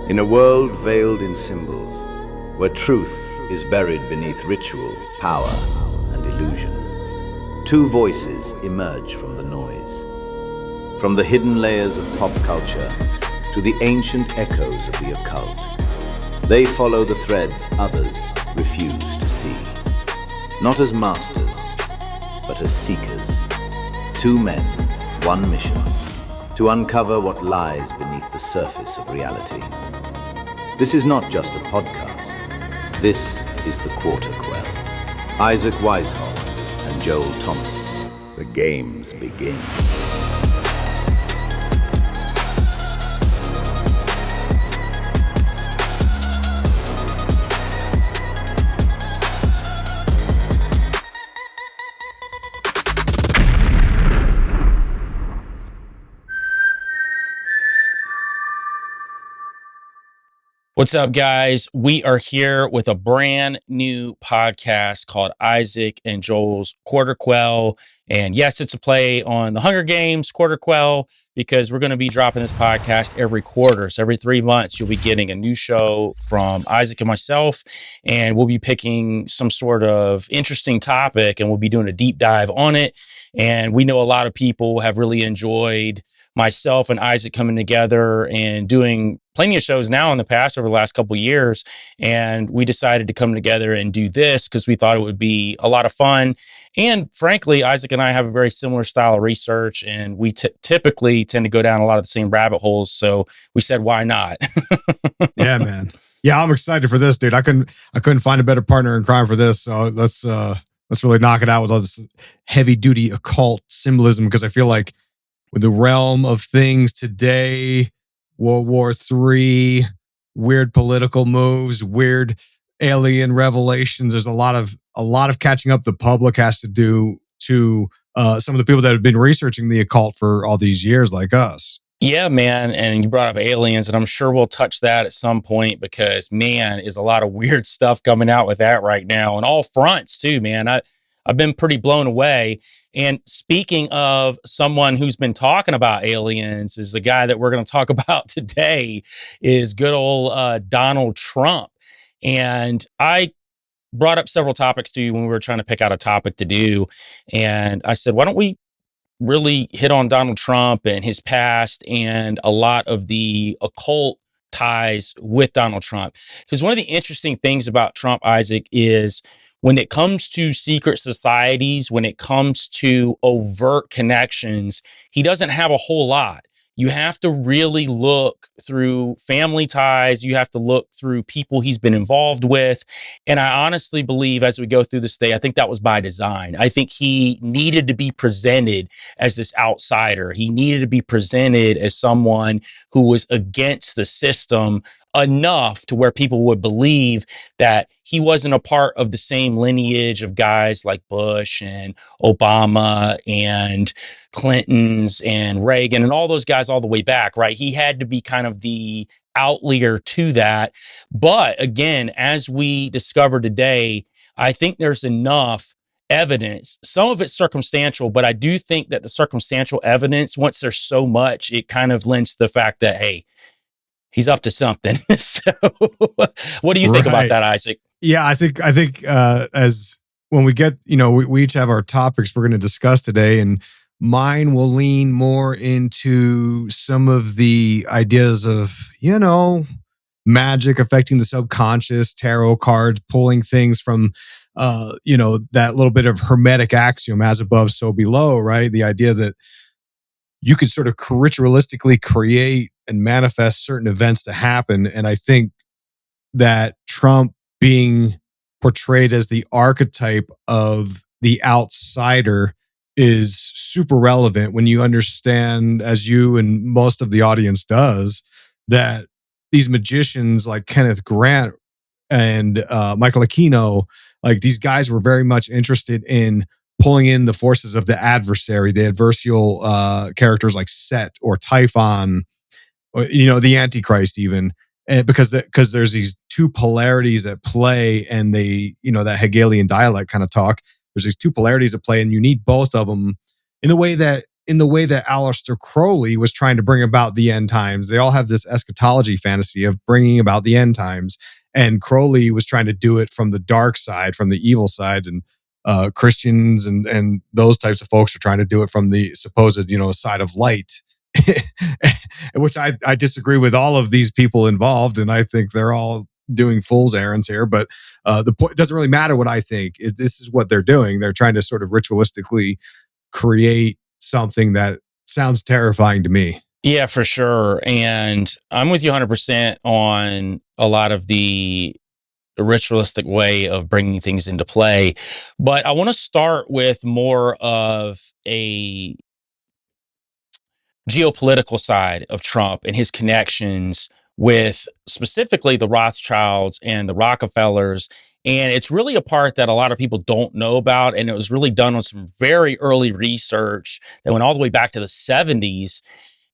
In a world veiled in symbols, where truth is buried beneath ritual, power, and illusion, two voices emerge from the noise. From the hidden layers of pop culture to the ancient echoes of the occult, they follow the threads others refuse to see. Not as masters, but as seekers. Two men, one mission, to uncover what lies beneath the surface of reality. This is not just a podcast. This is the Kwarter Kwell. Isaac Weishaupt and Joel Thomas. The games begin. What's up, guys? We are here with a brand new podcast called Isaac and Joel's Kwarter Kwell. And yes, it's a play on the Hunger Games Kwarter Kwell, because we're going to be dropping this podcast every quarter. So every 3 months, you'll be getting a new show from Isaac and myself, and we'll be picking some sort of interesting topic, and we'll be doing a deep dive on it. And we know a lot of people have really enjoyed myself and Isaac coming together and doing plenty of shows now in the past over the last couple of years. And we decided to come together and do this because we thought it would be a lot of fun. And frankly, Isaac and I have a very similar style of research, and we typically tend to go down a lot of the same rabbit holes. So we said, why not? Yeah, man. Yeah, I'm excited for this, dude. I couldn't find a better partner in crime for this. So let's really knock it out with all this heavy duty occult symbolism, because I feel like with the realm of things today, World War III, weird political moves, weird alien revelations, there's a lot of catching up the public has to do to some of the people that have been researching the occult for all these years, like us. Yeah, man. And you brought up aliens, and I'm sure we'll touch that at some point, because, man, is a lot of weird stuff coming out with that right now on all fronts too, man. I've been pretty blown away. And speaking of someone who's been talking about aliens, is the guy that we're going to talk about today is good old Donald Trump. And I brought up several topics to you when we were trying to pick out a topic to do. And I said, why don't we really hit on Donald Trump and his past and a lot of the occult ties with Donald Trump? Because one of the interesting things about Trump, Isaac, is when it comes to secret societies, when it comes to overt connections, he doesn't have a whole lot. You have to really look through family ties. You have to look through people he's been involved with. And I honestly believe, as we go through this day, I think that was by design. I think he needed to be presented as this outsider. He needed to be presented as someone who was against the system enough to where people would believe that he wasn't a part of the same lineage of guys like Bush and Obama and Clinton's and Reagan and all those guys all the way back, right? He had to be kind of the outlier to that. But again, as we discovered today, I think there's enough evidence. Some of it's circumstantial, but I do think that the circumstantial evidence, once there's so much, it kind of lends to the fact that, hey, he's up to something. So what do you think about that, Isaac? Yeah, I think as when we get, we each have our topics we're going to discuss today, and mine will lean more into some of the ideas of, magic affecting the subconscious, tarot cards, pulling things from, that little bit of hermetic axiom, as above, so below, right? The idea that you could sort of ritualistically create and manifest certain events to happen. And I think that Trump being portrayed as the archetype of the outsider is super relevant when you understand, as you and most of the audience does, that these magicians like Kenneth Grant and Michael Aquino, like these guys were very much interested in pulling in the forces of the adversary, the adversarial characters like Set or Typhon, or, the Antichrist even. And because there's these two polarities at play, and they, that Hegelian dialect kind of talk, there's these two polarities at play, and you need both of them in the way that in the way that Aleister Crowley was trying to bring about the end times. They all have this eschatology fantasy of bringing about the end times. And Crowley was trying to do it from the dark side, from the evil side. And Christians and those types of folks are trying to do it from the supposed, side of light. Which I disagree with all of these people involved. And I think they're all doing fool's errands here. But the point, it doesn't really matter what I think. This is what they're doing. They're trying to sort of ritualistically create something that sounds terrifying to me. Yeah, for sure. And I'm with you 100% on a lot of the ritualistic way of bringing things into play. But I want to start with more of a geopolitical side of Trump and his connections with specifically the Rothschilds and the Rockefellers. And it's really a part that a lot of people don't know about. And it was really done on some very early research that went all the way back to the 70s.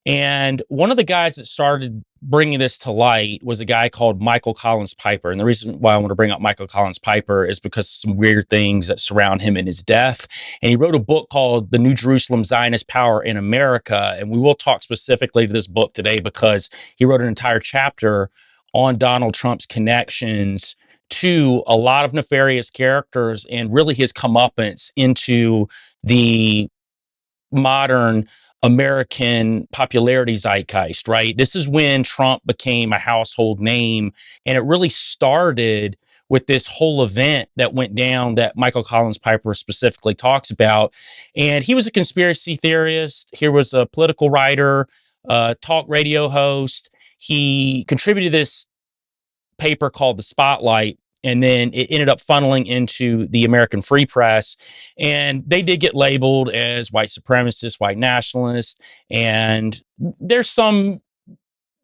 And one of the guys that started bringing this to light was a guy called Michael Collins Piper. And the reason why I want to bring up Michael Collins Piper is because of some weird things that surround him and his death. And he wrote a book called The New Jerusalem Zionist Power in America. And we will talk specifically to this book today because he wrote an entire chapter on Donald Trump's connections to a lot of nefarious characters and really his comeuppance into the modern American popularity zeitgeist, right? This is when Trump became a household name. And it really started with this whole event that went down that Michael Collins Piper specifically talks about. And he was a conspiracy theorist. He was a political writer, talk radio host. He contributed this paper called The Spotlight. And then it ended up funneling into the American Free Press. And they did get labeled as white supremacists, white nationalists. And there's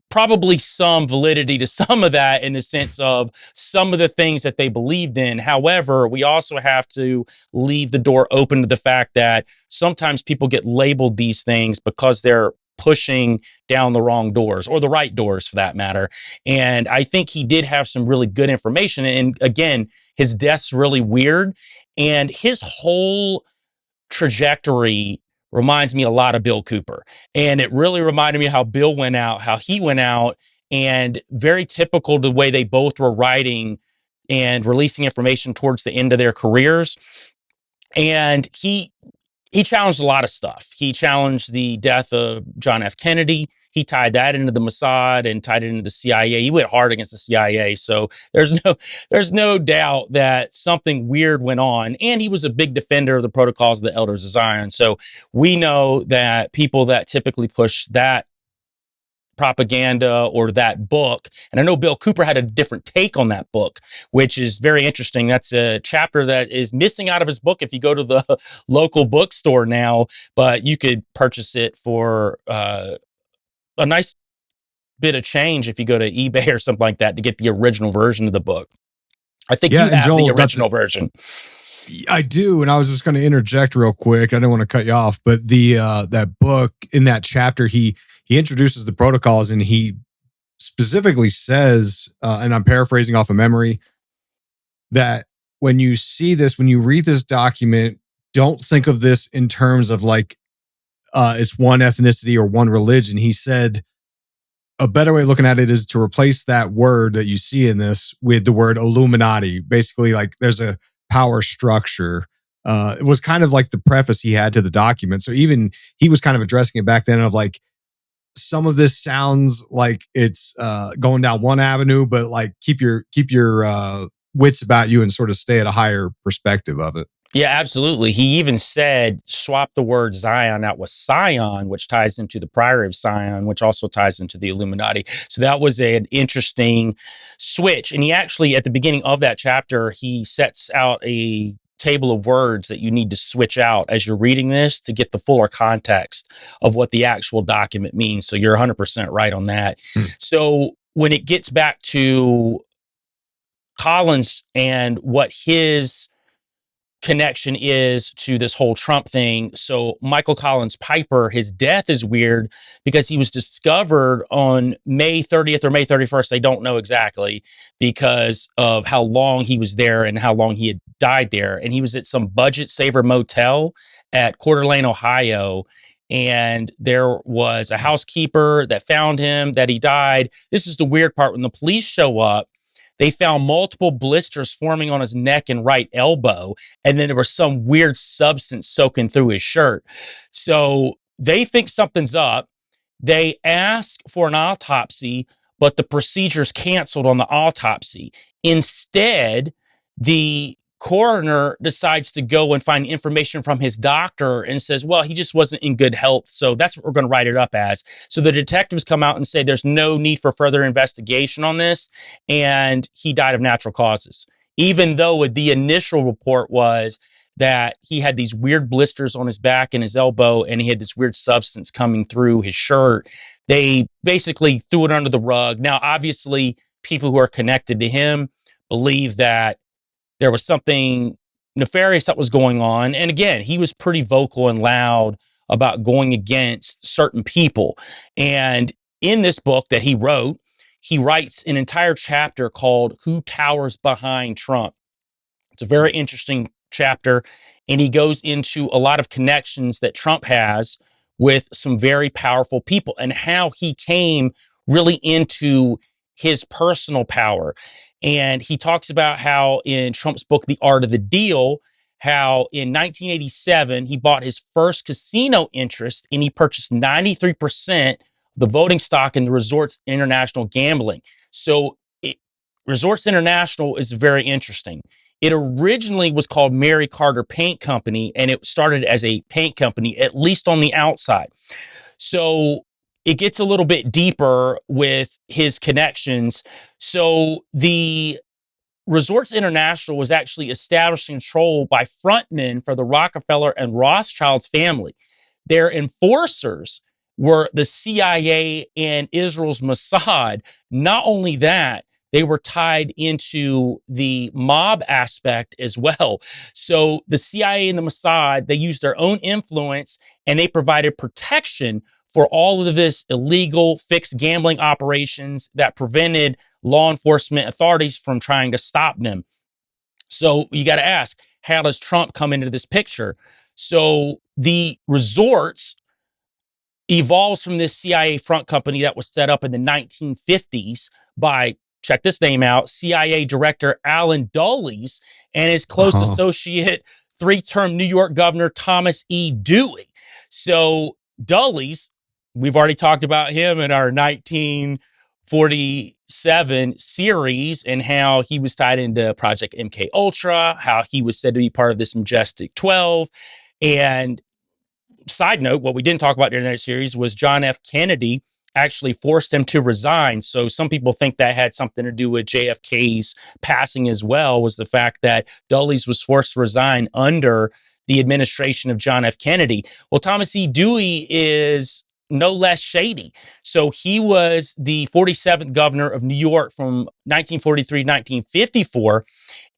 probably some validity to some of that in the sense of some of the things that they believed in. However, we also have to leave the door open to the fact that sometimes people get labeled these things because they're pushing down the wrong doors or the right doors for that matter. And I think he did have some really good information. And again, his death's really weird. And his whole trajectory reminds me a lot of Bill Cooper. And it really reminded me how Bill went out, how he went out, and very typical the way they both were writing and releasing information towards the end of their careers. And he challenged a lot of stuff. He challenged the death of John F. Kennedy. He tied that into the Mossad and tied it into the CIA. He went hard against the CIA. So there's no doubt that something weird went on. And he was a big defender of the protocols of the Elders of Zion. So we know that people that typically push that propaganda or that book. And I know Bill Cooper had a different take on that book, which is very interesting. That's a chapter that is missing out of his book if you go to the local bookstore now, but you could purchase it for a nice bit of change if you go to eBay or something like that to get the original version of the book. I think you have Joel, the original version. I do, and I was just going to interject real quick. I don't want to cut you off, but the that book in that chapter, he introduces the protocols, and he specifically says, and I'm paraphrasing off of memory, that when you see this, when you read this document, don't think of this in terms of like it's one ethnicity or one religion. He said a better way of looking at it is to replace that word that you see in this with the word Illuminati. Basically, like there's a power structure. It was kind of like the preface he had to the document. So even he was kind of addressing it back then of like, some of this sounds like it's going down one avenue, but like keep your wits about you and sort of stay at a higher perspective of it. Yeah, absolutely. He even said, swap the word Zion out with Scion, which ties into the Priory of Sion, which also ties into the Illuminati. So that was an interesting switch. And he actually, at the beginning of that chapter, he sets out a table of words that you need to switch out as you're reading this to get the fuller context of what the actual document means. So you're 100% right on that. So when it gets back to Collins and what his connection is to this whole Trump thing. So Michael Collins Piper, his death is weird because he was discovered on May 30th or May 31st. They don't know exactly because of how long he was there and how long he had died there. And he was at some budget saver motel at Coeur d'Alene, Ohio. And there was a housekeeper that found him, that he died. This is the weird part. When the police show up, they found multiple blisters forming on his neck and right elbow. And then there was some weird substance soaking through his shirt. So they think something's up. They ask for an autopsy, but the procedure's canceled on the autopsy. Instead, the coroner decides to go and find information from his doctor and says, well, he just wasn't in good health. So that's what we're going to write it up as. So the detectives come out and say there's no need for further investigation on this. And he died of natural causes, even though the initial report was that he had these weird blisters on his back and his elbow, and he had this weird substance coming through his shirt. They basically threw it under the rug. Now, obviously, people who are connected to him believe that there was something nefarious that was going on. And again, he was pretty vocal and loud about going against certain people. And in this book that he wrote, he writes an entire chapter called Who Towers Behind Trump. It's a very interesting chapter, and he goes into a lot of connections that Trump has with some very powerful people and how he came really into his personal power. And he talks about how in Trump's book, The Art of the Deal, how in 1987, he bought his first casino interest and he purchased 93% of the voting stock in the Resorts International Gambling. So Resorts International is very interesting. It originally was called Mary Carter Paint Company, and it started as a paint company, at least on the outside. So it gets a little bit deeper with his connections. So the Resorts International was actually established and controlled by frontmen for the Rockefeller and Rothschilds family. Their enforcers were the CIA and Israel's Mossad. Not only that, they were tied into the mob aspect as well. So the CIA and the Mossad, they used their own influence and they provided protection for all of this illegal fixed gambling operations that prevented law enforcement authorities from trying to stop them. So you got to ask, how does Trump come into this picture? So the resorts evolves from this CIA front company that was set up in the 1950s by, check this name out, CIA Director Alan Dulles and his close associate, three-term New York Governor Thomas E. Dewey. So Dulles, we've already talked about him in our 1947 series and how he was tied into Project MK Ultra, how he was said to be part of this Majestic 12. And side note, what we didn't talk about during that series was John F. Kennedy actually forced him to resign. So some people think that had something to do with JFK's passing as well, was the fact that Dulles was forced to resign under the administration of John F. Kennedy. Well, Thomas E. Dewey is no less shady. So he was the 47th governor of New York from 1943 to 1954,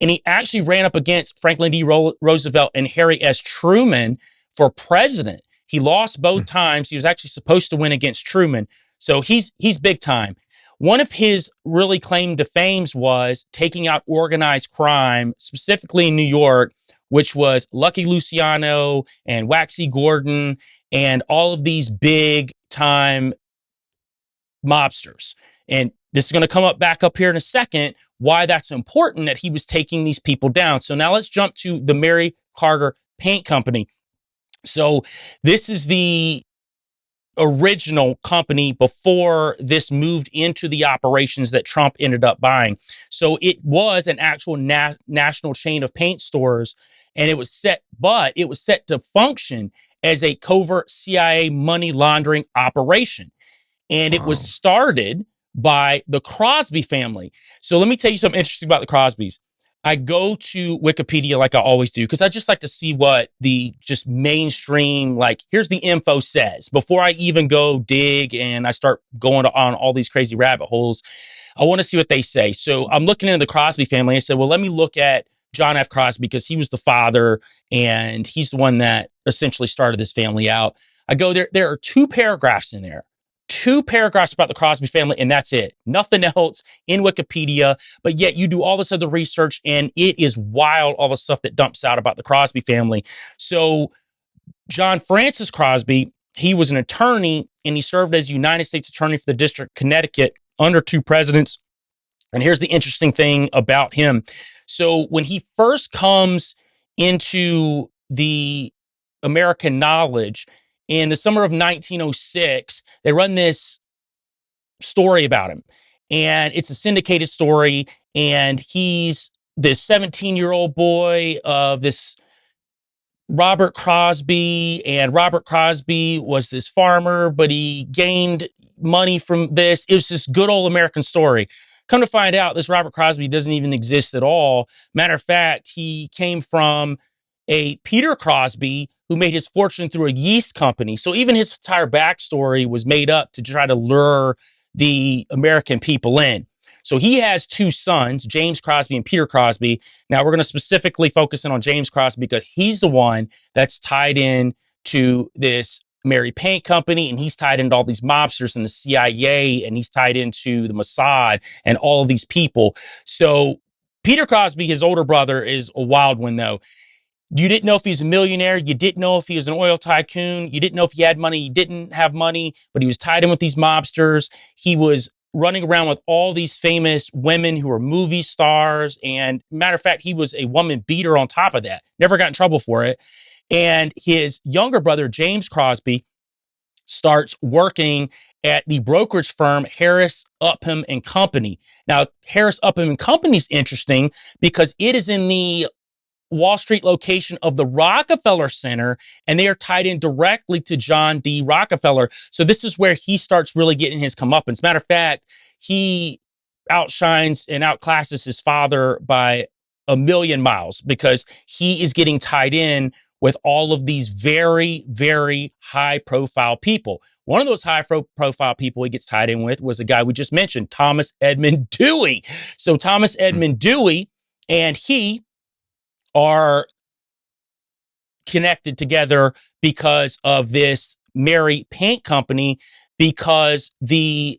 and he actually ran up against Franklin D. Roosevelt and Harry S. Truman for president. He lost both times. He was actually supposed to win against Truman. So he's big time. One of his really claim to fames was taking out organized crime, specifically in New York, which was Lucky Luciano and Waxy Gordon and all of these big time mobsters. And this is going to come up back up here in a second, why that's important that he was taking these people down. So now let's jump to the Mary Carter Paint Company. So this is the original company before this moved into the operations that Trump ended up buying. So it was an actual national chain of paint stores, and it was set to function as a covert CIA money laundering operation. And it was started by the Crosby family. So let me tell you something interesting about the Crosbys. I go to Wikipedia like I always do, because I just like to see what the just mainstream, like, here's the info says. Before I even go dig and I start going on all these crazy rabbit holes, I want to see what they say. So I'm looking into the Crosby family. I said, well, let me look at John F. Crosby, because he was the father and he's the one that essentially started this family out. I go there. There are two paragraphs in there. Two paragraphs about the Crosby family, and that's it. Nothing else in Wikipedia, but yet you do all this other research, and it is wild, all the stuff that dumps out about the Crosby family. So John Francis Crosby he was an attorney, and he served as United States Attorney for the District of Connecticut under 2 presidents. And here's the interesting thing about him. So when he first comes into the American knowledge in the summer of 1906, they run this story about him. And it's a syndicated story. And he's this 17-year-old boy of this Robert Crosby, and Robert Crosby was this farmer, but he gained money from this. It was this good old American story. Come to find out, this Robert Crosby doesn't even exist at all. Matter of fact, he came from a Peter Crosby who made his fortune through a yeast company. So even his entire backstory was made up to try to lure the American people in. So he has 2 sons, James Crosby and Peter Crosby. Now we're going to specifically focus in on James Crosby because he's the one that's tied in to this Mary Paint Company, and he's tied into all these mobsters and the CIA, and he's tied into the Mossad and all of these people. So Peter Crosby, his older brother, is a wild one though. You didn't know if he was a millionaire. You didn't know if he was an oil tycoon. You didn't know if he had money. He didn't have money, but he was tied in with these mobsters. He was running around with all these famous women who were movie stars. And matter of fact, he was a woman beater on top of that. Never got in trouble for it. And his younger brother, James Crosby, starts working at the brokerage firm Harris, Upham and Company. Now, Harris, Upham and Company is interesting because it is in the Wall Street location of the Rockefeller Center, and they are tied in directly to John D. Rockefeller. So this is where he starts really getting his comeuppance. Matter of fact, he outshines and outclasses his father by a million miles because he is getting tied in with all of these very, very high-profile people. One of those high-profile people he gets tied in with was a guy we just mentioned, Thomas Edmund Dewey. So Thomas Edmund Dewey and he are connected together because of this Mary Paint Company, because the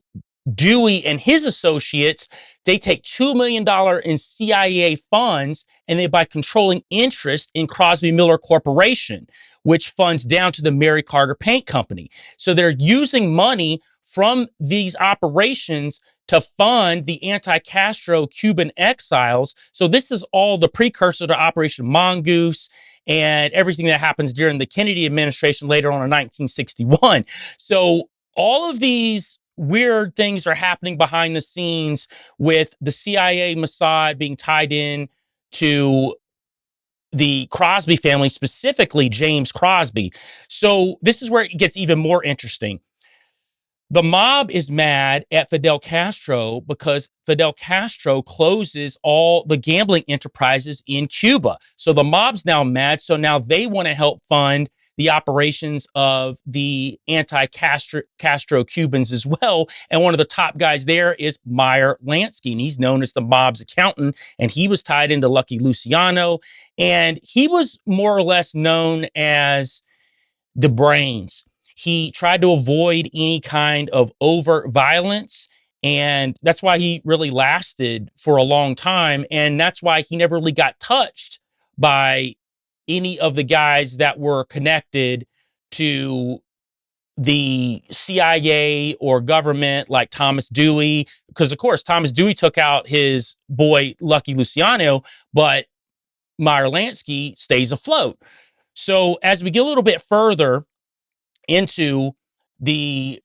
Dewey and his associates, they take $2 million in CIA funds and they buy controlling interest in Crosby Miller Corporation, which funds down to the Mary Carter Paint Company. So they're using money from these operations to fund the anti-Castro Cuban exiles. So this is all the precursor to Operation Mongoose and everything that happens during the Kennedy administration later on in 1961. So all of these weird things are happening behind the scenes with the CIA, Mossad being tied in to the Crosby family, specifically James Crosby. So this is where it gets even more interesting. The mob is mad at Fidel Castro because Fidel Castro closes all the gambling enterprises in Cuba. So the mob's now mad. So now they want to help fund the operations of the anti-Castro Cubans as well. And one of the top guys there is Meyer Lansky, and he's known as the mob's accountant, and he was tied into Lucky Luciano, and he was more or less known as the brains. He tried to avoid any kind of overt violence, and that's why he really lasted for a long time, and that's why he never really got touched by any of the guys that were connected to the CIA or government like Thomas Dewey, because of course Thomas Dewey took out his boy Lucky Luciano, but Meyer Lansky stays afloat. So as we get a little bit further into the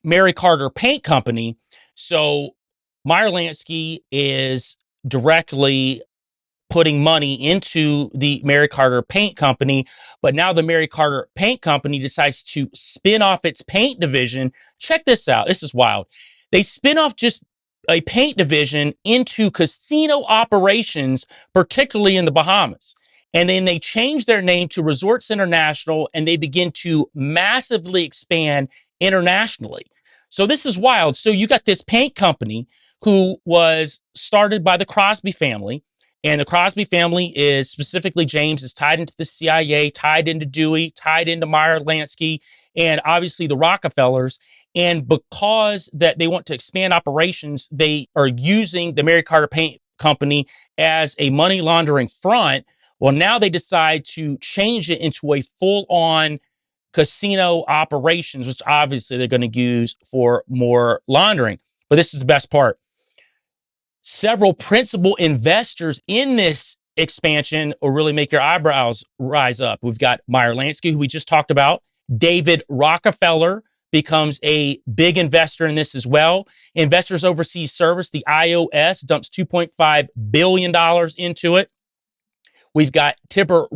Mary Carter Paint Company, so Meyer Lansky is directly putting money into the Mary Carter Paint Company, but now the Mary Carter Paint Company decides to spin off its paint division. Check this out. This is wild. They spin off just a paint division into casino operations, particularly in the Bahamas. And then they change their name to Resorts International, and they begin to massively expand internationally. So this is wild. So you got this paint company who was started by the Crosby family. And the Crosby family is specifically James is tied into the CIA, tied into Dewey, tied into Meyer Lansky, and obviously the Rockefellers. And because that they want to expand operations, they are using the Mary Carter Paint Company as a money laundering front. Well, now they decide to change it into a full-on casino operations, which obviously they're going to use for more laundering. But this is the best part. Several principal investors in this expansion will really make your eyebrows rise up. We've got Meyer Lansky, who we just talked about. David Rockefeller becomes a big investor in this as well. Investors Overseas Service, the IOS, dumps $2.5 billion into it. We've got Tibor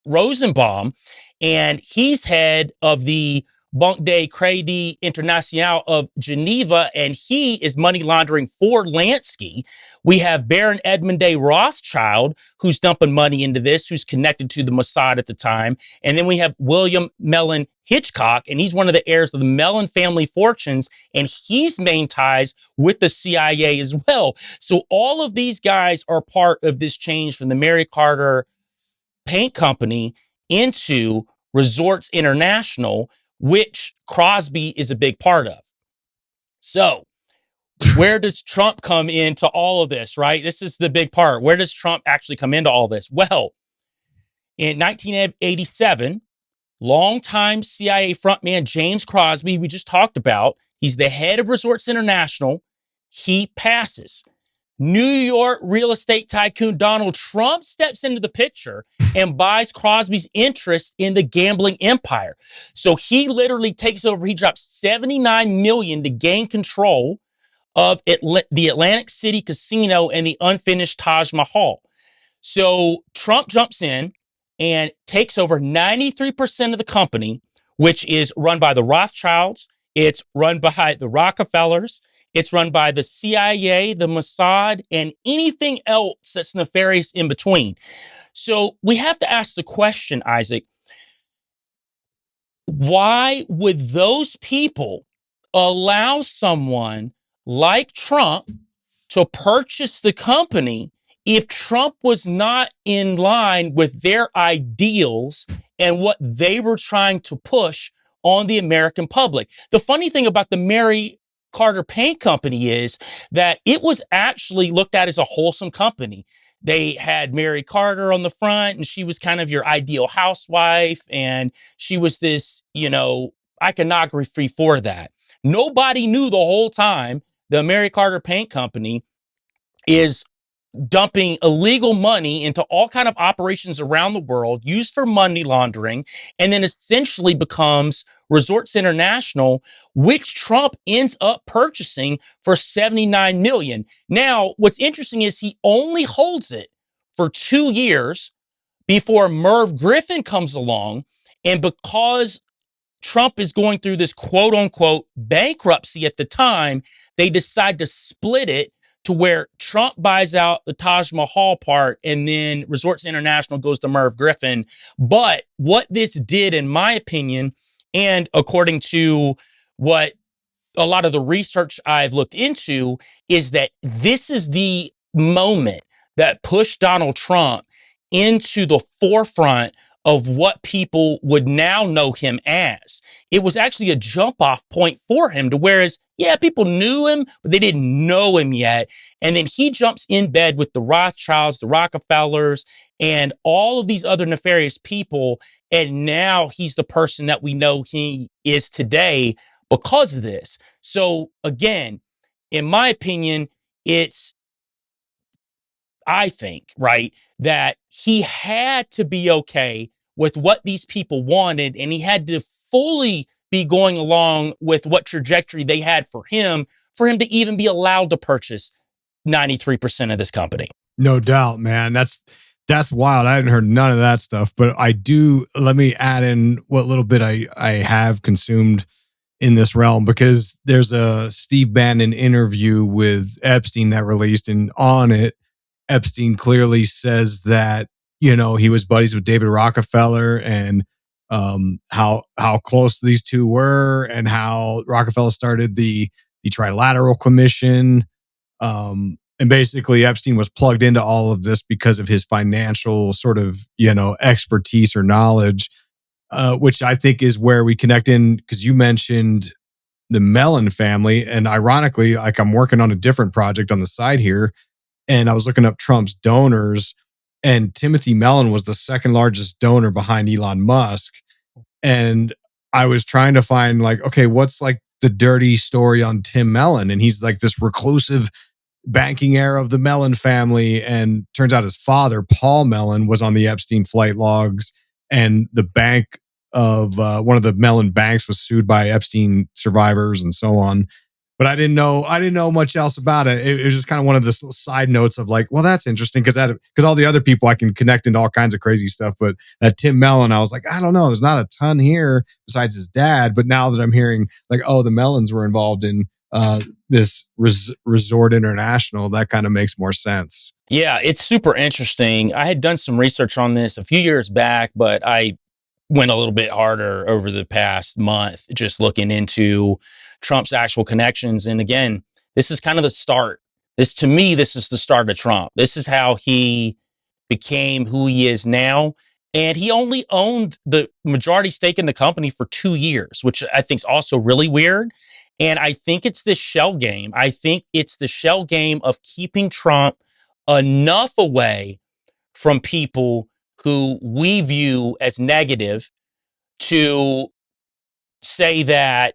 Rosenbaum, and he's head of the Banque de Crédit International of Geneva, and he is money laundering for Lansky. We have Baron Edmund de Rothschild, who's dumping money into this, who's connected to the Mossad at the time. And then we have William Mellon Hitchcock, and he's one of the heirs of the Mellon family fortunes, and he's main ties with the CIA as well. So all of these guys are part of this change from the Mary Carter Paint Company into Resorts International, which Crosby is a big part of. So where does Trump come into all of this, right? This is the big part. Where does Trump actually come into all this? Well, in 1987, longtime CIA frontman James Crosby, we just talked about, he's the head of Resorts International. He passes. New York real estate tycoon Donald Trump steps into the picture and buys Crosby's interest in the gambling empire. So he literally takes over. He drops $79 million to gain control of the Atlantic City Casino and the unfinished Taj Mahal. So Trump jumps in and takes over 93% of the company, which is run by the Rothschilds. It's run by the Rockefellers. It's run by the CIA, the Mossad, and anything else that's nefarious in between. So we have to ask the question, Isaac, why would those people allow someone like Trump to purchase the company if Trump was not in line with their ideals and what they were trying to push on the American public? The funny thing about the Mary Carter Paint Company is that it was actually looked at as a wholesome company. They had Mary Carter on the front, and she was kind of your ideal housewife, and she was this, iconography for that. Nobody knew the whole time the Mary Carter Paint Company is dumping illegal money into all kind of operations around the world used for money laundering, and then essentially becomes Resorts International, which Trump ends up purchasing for $79 million. Now, what's interesting is he only holds it for 2 years before Merv Griffin comes along, and because Trump is going through this quote unquote bankruptcy at the time, they decide to split it to where Trump buys out the Taj Mahal part and then Resorts International goes to Merv Griffin. But what this did, in my opinion, and according to what a lot of the research I've looked into, is that this is the moment that pushed Donald Trump into the forefront of what people would now know him as. It was actually a jump off point for him to whereas, yeah, people knew him, but they didn't know him yet. And then he jumps in bed with the Rothschilds, the Rockefellers, and all of these other nefarious people. And now he's the person that we know he is today because of this. So again, in my opinion, I think, right, that he had to be okay with what these people wanted, and he had to fully be going along with what trajectory they had for him to even be allowed to purchase 93% of this company. No doubt, man. That's wild. I hadn't heard none of that stuff, but I do. Let me add in what little bit I have consumed in this realm, because there's a Steve Bannon interview with Epstein that released, and on it, Epstein clearly says that, he was buddies with David Rockefeller, and how close these two were, and how Rockefeller started the Trilateral Commission. And basically Epstein was plugged into all of this because of his financial sort of, expertise or knowledge, which I think is where we connect in, because you mentioned the Mellon family. And ironically, like, I'm working on a different project on the side here, and I was looking up Trump's donors, and Timothy Mellon was the second largest donor behind Elon Musk. And I was trying to find like, okay, what's like the dirty story on Tim Mellon? And he's like this reclusive banking heir of the Mellon family. And turns out his father, Paul Mellon, was on the Epstein flight logs. And the bank of one of the Mellon banks was sued by Epstein survivors and so on. But I didn't know much else about it. It was just kind of one of the side notes of like, well, that's interesting because all the other people I can connect into all kinds of crazy stuff. But that Tim Mellon, I was like, I don't know. There's not a ton here besides his dad. But now that I'm hearing like, oh, the Mellons were involved in this Resort International, that kind of makes more sense. Yeah, it's super interesting. I had done some research on this a few years back, but I went a little bit harder over the past month, just looking into Trump's actual connections. And again, this is kind of the start. To me, this is the start of Trump. This is how he became who he is now. And he only owned the majority stake in the company for 2 years, which I think is also really weird. And I think it's this shell game. I think it's the shell game of keeping Trump enough away from people who we view as negative to say that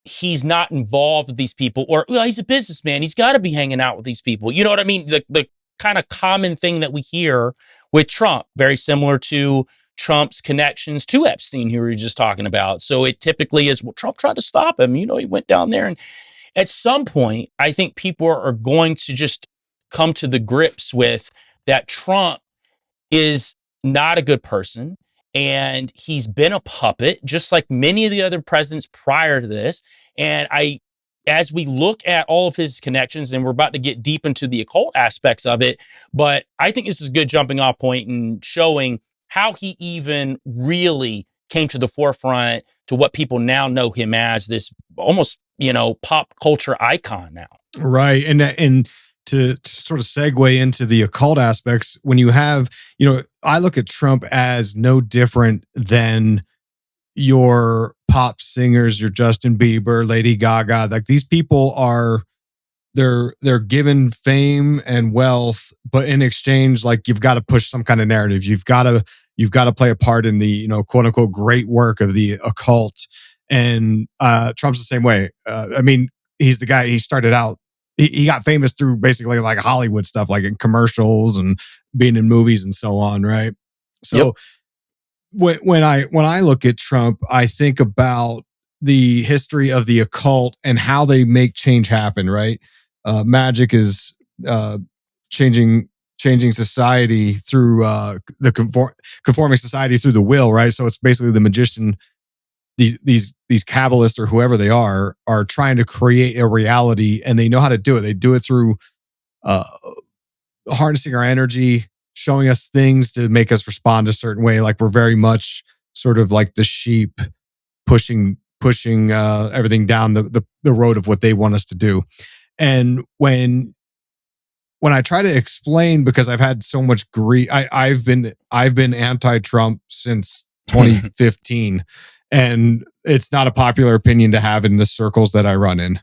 he's not involved with these people, or well, he's a businessman, he's got to be hanging out with these people. You know what I mean? The kind of common thing that we hear with Trump, very similar to Trump's connections to Epstein, who we were just talking about. So it typically is, well, Trump tried to stop him. You know, he went down there. And at some point, I think people are going to just come to the grips with that Trump is not a good person. And he's been a puppet, just like many of the other presidents prior to this. And as we look at all of his connections, and we're about to get deep into the occult aspects of it, but I think this is a good jumping off point and showing how he even really came to the forefront to what people now know him as, this almost, pop culture icon now. Right. And to sort of segue into the occult aspects, when you have, I look at Trump as no different than your pop singers, your Justin Bieber, Lady Gaga. Like these people they're given fame and wealth, but in exchange, like you've got to push some kind of narrative. You've got to play a part in the, quote unquote, great work of the occult. And Trump's the same way. He's the guy, he started out, he got famous through basically like Hollywood stuff, like in commercials and being in movies and so on, right? So when I look at Trump, I think about the history of the occult and how they make change happen, right? Magick is changing society through conforming society through the will, right? So it's basically the magician, these Kabbalists or whoever they are trying to create a reality, and they know how to do it. They do it through harnessing our energy, showing us things to make us respond a certain way. Like we're very much sort of like the sheep pushing everything down the road of what they want us to do. And when I try to explain, because I've had so much grief, I've been anti-Trump since 2015. And it's not a popular opinion to have in the circles that I run in.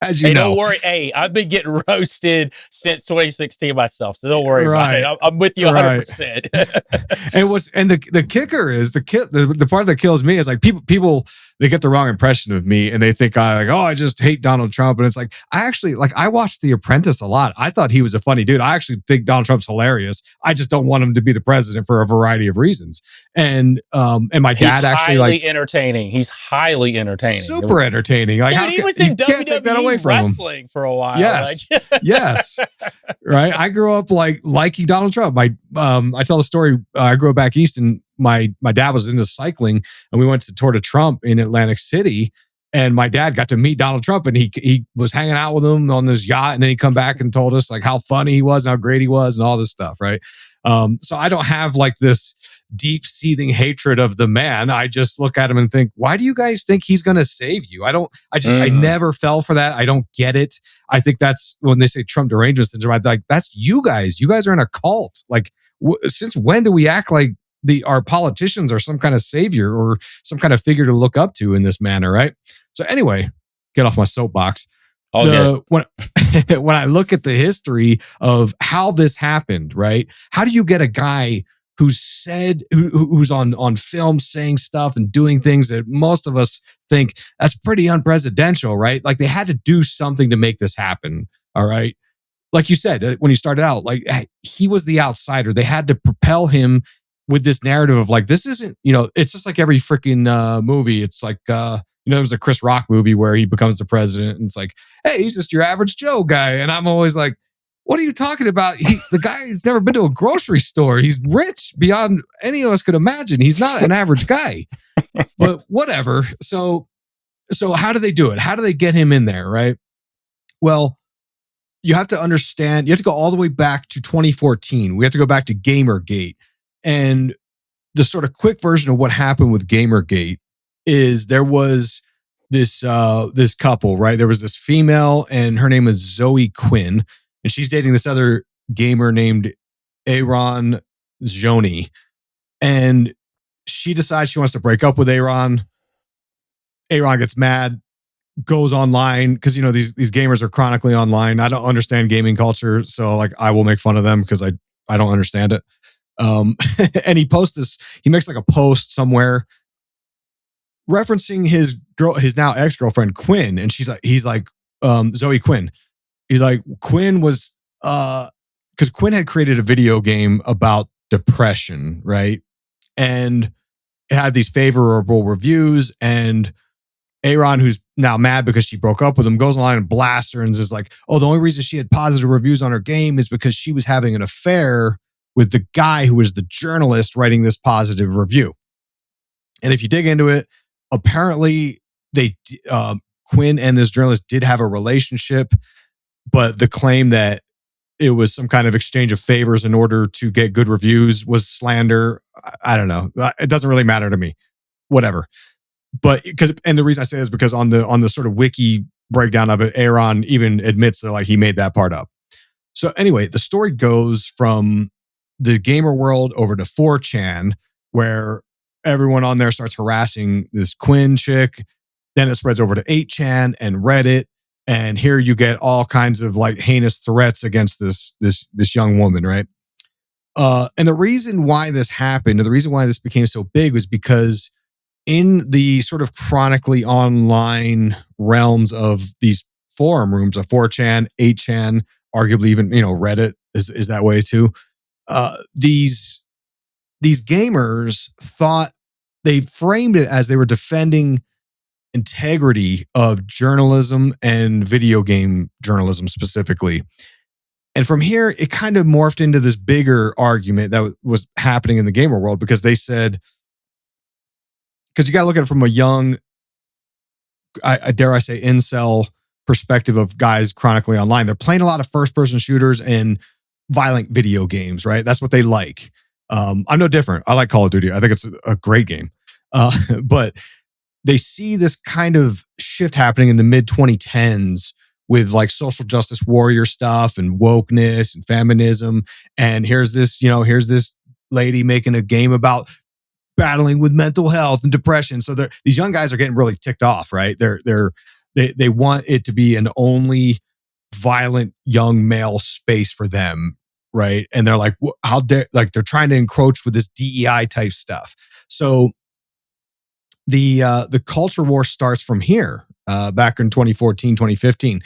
As you know. Don't worry. Hey, I've been getting roasted since 2016 myself, so don't worry about it. I'm with you 100%. And the kicker is the part that kills me is like people they get the wrong impression of me, and they think I just hate Donald Trump, and it's like I watched The Apprentice a lot. I thought he was a funny dude. I actually think Donald Trump's hilarious. I just don't want him to be the president for a variety of reasons. And my dad actually highly entertaining. He's highly entertaining. Super entertaining. Like dude, he was in WWE wrestling for a while. Yes. Yes. Right. I grew up liking Donald Trump. I tell the story. I grew up back east, and my dad was into cycling, and we went to Tour de Trump in Atlantic City, and my dad got to meet Donald Trump, and he was hanging out with him on this yacht, and then he come back and told us like how funny he was and how great he was and all this stuff. Right. So I don't have like this deep seething hatred of the man. I just look at him and think, why do you guys think he's going to save you? I never fell for that. I don't get it. I think that's when they say Trump derangement syndrome, I'm like, that's you guys. You guys are in a cult. Like, since when do we act like our politicians are some kind of savior or some kind of figure to look up to in this manner, right? So anyway, get off my soapbox. When I look at the history of how this happened, right? How do you get a guy who's on film saying stuff and doing things that most of us think that's pretty unpresidential, right? Like they had to do something to make this happen. All right. Like you said, when you started out, like he was the outsider. They had to propel him with this narrative of like, this isn't, it's just like every freaking movie. It's like, there was a Chris Rock movie where he becomes the president and it's like, hey, he's just your average Joe guy. And I'm always like, what are you talking about? The guy's never been to a grocery store. He's rich beyond any of us could imagine. He's not an average guy, but whatever. So how do they do it? How do they get him in there? Right. Well, you have to understand, you have to go all the way back to 2014. We have to go back to Gamergate. And the sort of quick version of what happened with Gamergate is there was this couple, right? There was this female and her name was Zoe Quinn. And she's dating this other gamer named Aaron Joni. And she decides she wants to break up with Aaron. Aaron gets mad, goes online, because these gamers are chronically online. I don't understand gaming culture, so like I will make fun of them because I don't understand it. And he makes like a post somewhere referencing his now ex-girlfriend Quinn, and he's like Zoe Quinn. He's like, Quinn was, because Quinn had created a video game about depression, right? And it had these favorable reviews, and Aaron, who's now mad because she broke up with him, goes online and blasts her and is like, oh, the only reason she had positive reviews on her game is because she was having an affair with the guy who was the journalist writing this positive review. And if you dig into it, apparently Quinn and this journalist did have a relationship, but the claim that it was some kind of exchange of favors in order to get good reviews was slander. I don't know. It doesn't really matter to me. Whatever. But and the reason I say this is because on the sort of wiki breakdown of it, Aaron even admits that like he made that part up. So anyway, the story goes from the gamer world over to 4chan, where everyone on there starts harassing this Quinn chick. Then it spreads over to 8chan and Reddit. And here you get all kinds of like heinous threats against this young woman, right? And the reason why this happened, and the reason why this became so big, was because in the sort of chronically online realms of these forum rooms of 4chan, 8chan, arguably even Reddit is that way too. These gamers thought, they framed it as they were defending integrity of journalism and video game journalism specifically. And from here, it kind of morphed into this bigger argument that was happening in the gamer world, because they said, because you got to look at it from a young, I dare I say, incel perspective of guys chronically online. They're playing a lot of first-person shooters and violent video games, right? That's what they like. I'm no different. I like Call of Duty. I think it's a great game. But they see this kind of shift happening in the mid-2010s with like social justice warrior stuff and wokeness and feminism. And here's this lady making a game about battling with mental health and depression. So these young guys are getting really ticked off, right? They want it to be an only violent young male space for them, right? And they're like, how dare, like they're trying to encroach with this DEI type stuff. So the culture war starts from here, back in 2014, 2015,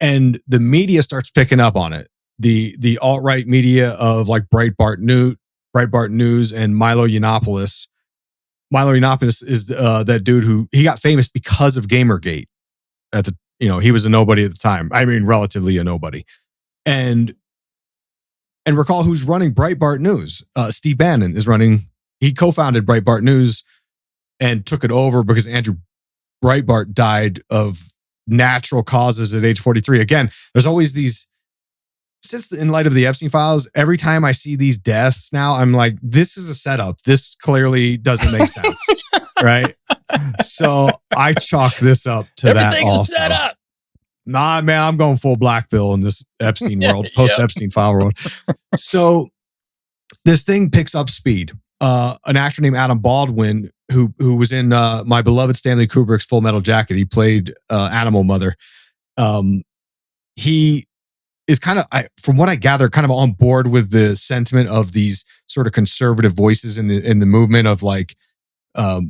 and the media starts picking up on it. The alt-right media of like Breitbart News and Milo Yiannopoulos. Milo Yiannopoulos is that dude who he got famous because of Gamergate. He was a nobody at the time. I mean, relatively a nobody. And recall who's running Breitbart News. Steve Bannon is running. He co-founded Breitbart News and took it over because Andrew Breitbart died of natural causes at age 43. Again, there's always these, in light of the Epstein files, every time I see these deaths now, I'm like, this is a setup. This clearly doesn't make sense. Right? So I chalk this up to that also. Everything's a setup. Nah, man, I'm going full black pill in this Epstein world, post-Epstein file world. So this thing picks up speed. An actor named Adam Baldwin, who was in my beloved Stanley Kubrick's Full Metal Jacket. He played Animal Mother. He is kind of, from what I gather, kind of on board with the sentiment of these sort of conservative voices in the movement of like, let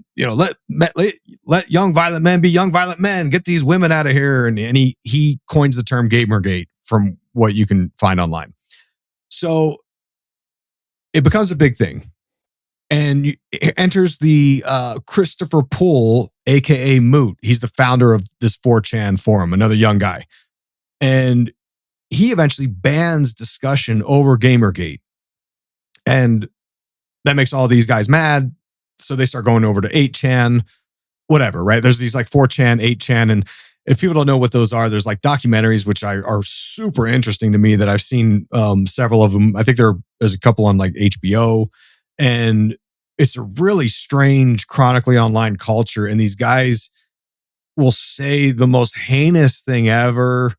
young violent men be young violent men. Get these women out of here. And he coins the term Gamergate from what you can find online. So it becomes a big thing. And it enters the Christopher Poole, aka Moot. He's the founder of this 4chan forum, another young guy. And he eventually bans discussion over Gamergate. And that makes all these guys mad. So they start going over to 8chan, whatever, right? There's these like 4chan, 8chan. And if people don't know what those are, there's like documentaries, which are super interesting to me that I've seen several of them. I think there's a couple on like HBO. And it's a really strange chronically online culture. And these guys will say the most heinous thing ever.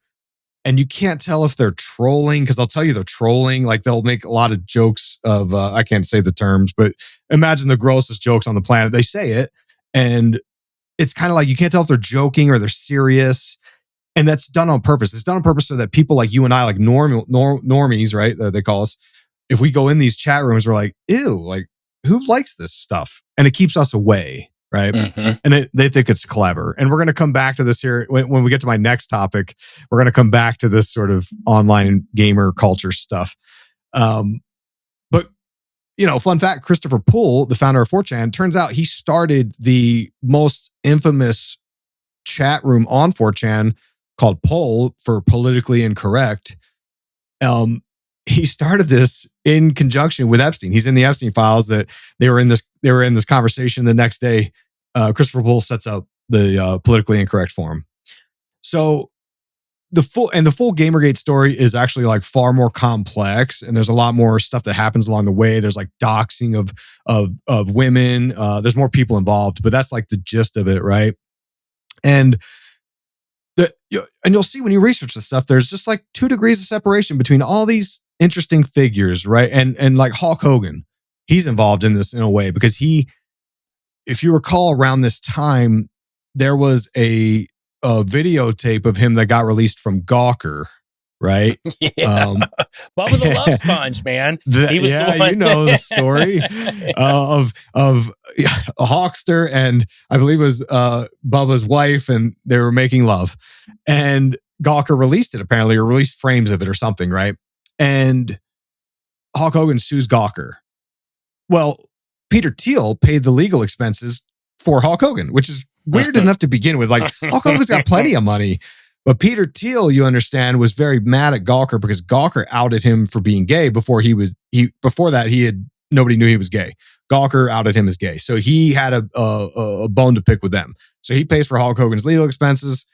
And you can't tell if they're trolling, because they'll tell you they're trolling. Like they'll make a lot of jokes of, I can't say the terms, but imagine the grossest jokes on the planet. They say it. And it's kind of like, you can't tell if they're joking or they're serious. And that's done on purpose. It's done on purpose so that people like you and I, like normies, right? They call us. If we go in these chat rooms, we're like, ew, like who likes this stuff? And it keeps us away, right? Mm-hmm. And they think it's clever. And we're going to come back to this here when we get to my next topic. We're going to come back to this sort of online gamer culture stuff. But, fun fact, Christopher Poole, the founder of 4chan, turns out he started the most infamous chat room on 4chan called Poll for Politically Incorrect. He started this in conjunction with Epstein. He's in the Epstein files that they were in this conversation. The next day, Christopher Poole sets up the Politically Incorrect forum. So the full Gamergate story is actually like far more complex, and there's a lot more stuff that happens along the way. There's like doxing of women. There's more people involved, but that's like the gist of it, right? And you'll see when you research this stuff, there's just like 2 degrees of separation between all these interesting figures, right? And like Hulk Hogan, he's involved in this in a way because if you recall, around this time, there was a videotape of him that got released from Gawker, right? Yeah. Bubba the Love Sponge, man. He was the one. You know the story of a Hawkster, and I believe it was Bubba's wife, and they were making love. And Gawker released it, apparently, or released frames of it or something, right? And Hulk Hogan sues Gawker. Well, Peter Thiel paid the legal expenses for Hulk Hogan, which is weird enough to begin with. Like, Hulk Hogan's got plenty of money. But Peter Thiel, you understand, was very mad at Gawker because Gawker outed him for being gay before nobody knew he was gay. Gawker outed him as gay. So he had a bone to pick with them. So he pays for Hulk Hogan's legal expenses.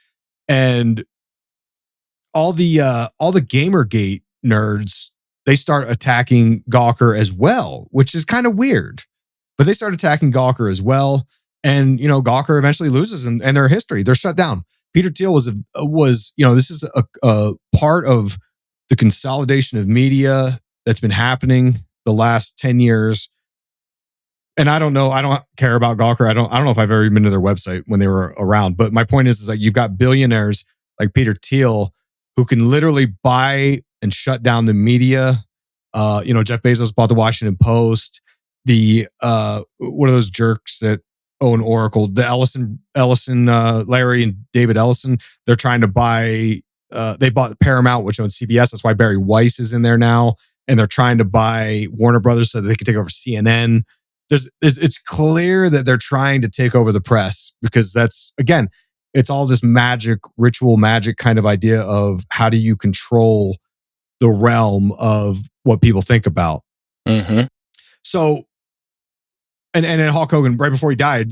And all the Gamergate nerds, they start attacking Gawker as well, which is kind of weird. But they start attacking Gawker as well. And, Gawker eventually loses and their history. They're shut down. Peter Thiel was this is a part of the consolidation of media that's been happening the last 10 years. And I don't know. I don't care about Gawker. I don't know if I've ever been to their website when they were around. But my point is like you've got billionaires like Peter Thiel who can literally buy and shut down the media. Jeff Bezos bought the Washington Post. The what are those jerks that own Oracle? The Ellison, Larry and David Ellison. They're trying to buy. They bought Paramount, which owns CBS. That's why Barry Weiss is in there now. And they're trying to buy Warner Brothers so that they can take over CNN. It's clear that they're trying to take over the press because that's, again, it's all this ritual magic kind of idea of how do you control the realm of what people think about. Mm-hmm. So, and then Hulk Hogan, right before he died,